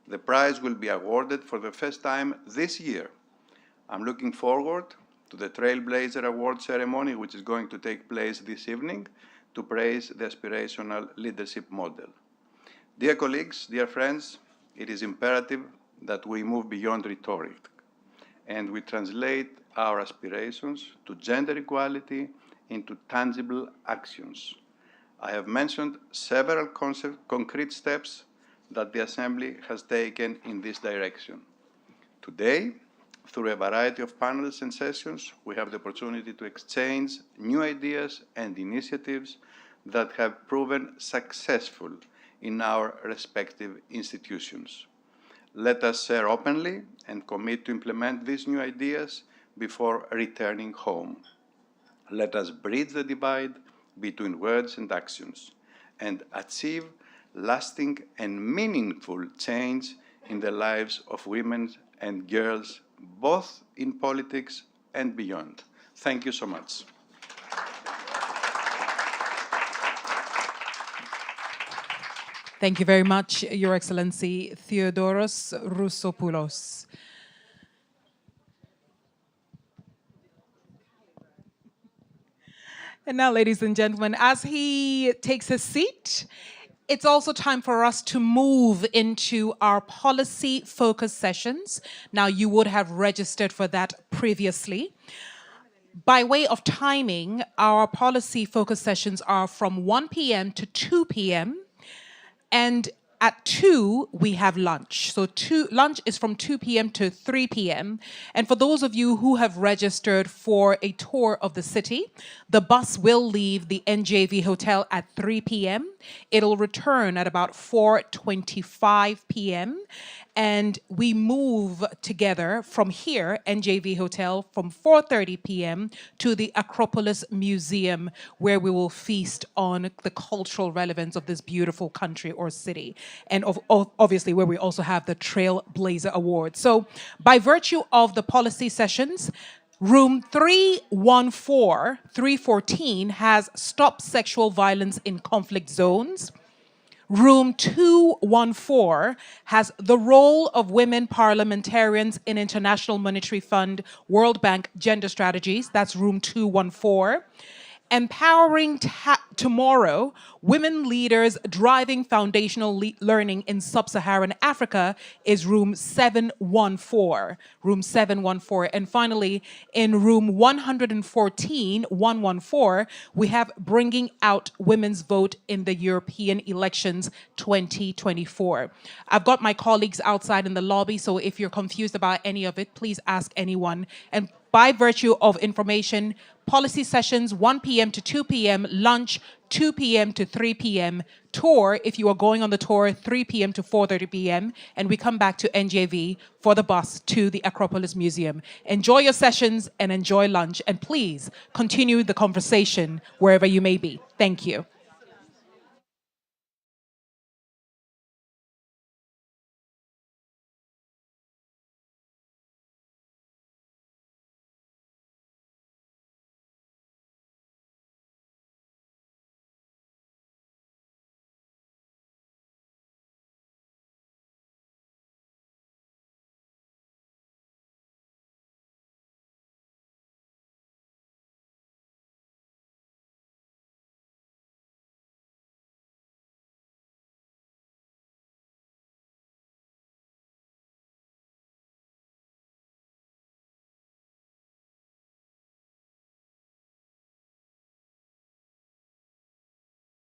The prize will be awarded for the first time this year. I'm looking forward to the Trailblazer Award ceremony, which is going to take place this evening, to praise the aspirational leadership model. Dear colleagues, dear friends, it is imperative that we move beyond rhetoric and we translate our aspirations to gender equality into tangible actions. I have mentioned several concrete steps that the Assembly has taken in this direction. Today, through a variety of panels and sessions, we have the opportunity to exchange new ideas and initiatives that have proven successful in our respective institutions. Let us share openly and commit to implement these new ideas before returning home. Let us bridge the divide between words and actions and achieve lasting and meaningful change in the lives of women and girls, both in politics and beyond. Thank you so much. Thank you very much, Your Excellency Theodoros Roussopoulos. And now, ladies and gentlemen, as he takes his seat, it's also time for us to move into our policy focus sessions. Now, you would have registered for that previously. By way of timing, our policy focus sessions are from 1 p.m. to 2 p.m. And at 2, we have lunch. So lunch is from 2 p.m. to 3 p.m. And for those of you who have registered for a tour of the city, the bus will leave the NJV Hotel at 3 p.m. It'll return at about 4:25 p.m. And we move together from here, NJV Hotel, from 4:30 p.m. to the Acropolis Museum, where we will feast on the cultural relevance of this beautiful country or city. And obviously where we also have the Trailblazer Award. So by virtue of the policy sessions, Room 314 has Stop Sexual Violence in Conflict Zones. Room 214 has the role of women parliamentarians in International Monetary Fund, World Bank gender strategies. That's room 214. Empowering Tomorrow, Women Leaders Driving Foundational Learning in Sub-Saharan Africa is room 714. Room 714. And finally, in room 114, we have Bringing Out Women's Vote in the European Elections 2024. I've got my colleagues outside in the lobby, so if you're confused about any of it, please ask anyone. And by virtue of information, policy sessions 1 p.m. to 2 p.m., lunch 2 p.m. to 3 p.m., tour, if you are going on the tour, 3 p.m. to 4:30 p.m., and we come back to NJV for the bus to the Acropolis Museum. Enjoy your sessions and enjoy lunch, and please continue the conversation wherever you may be. Thank you.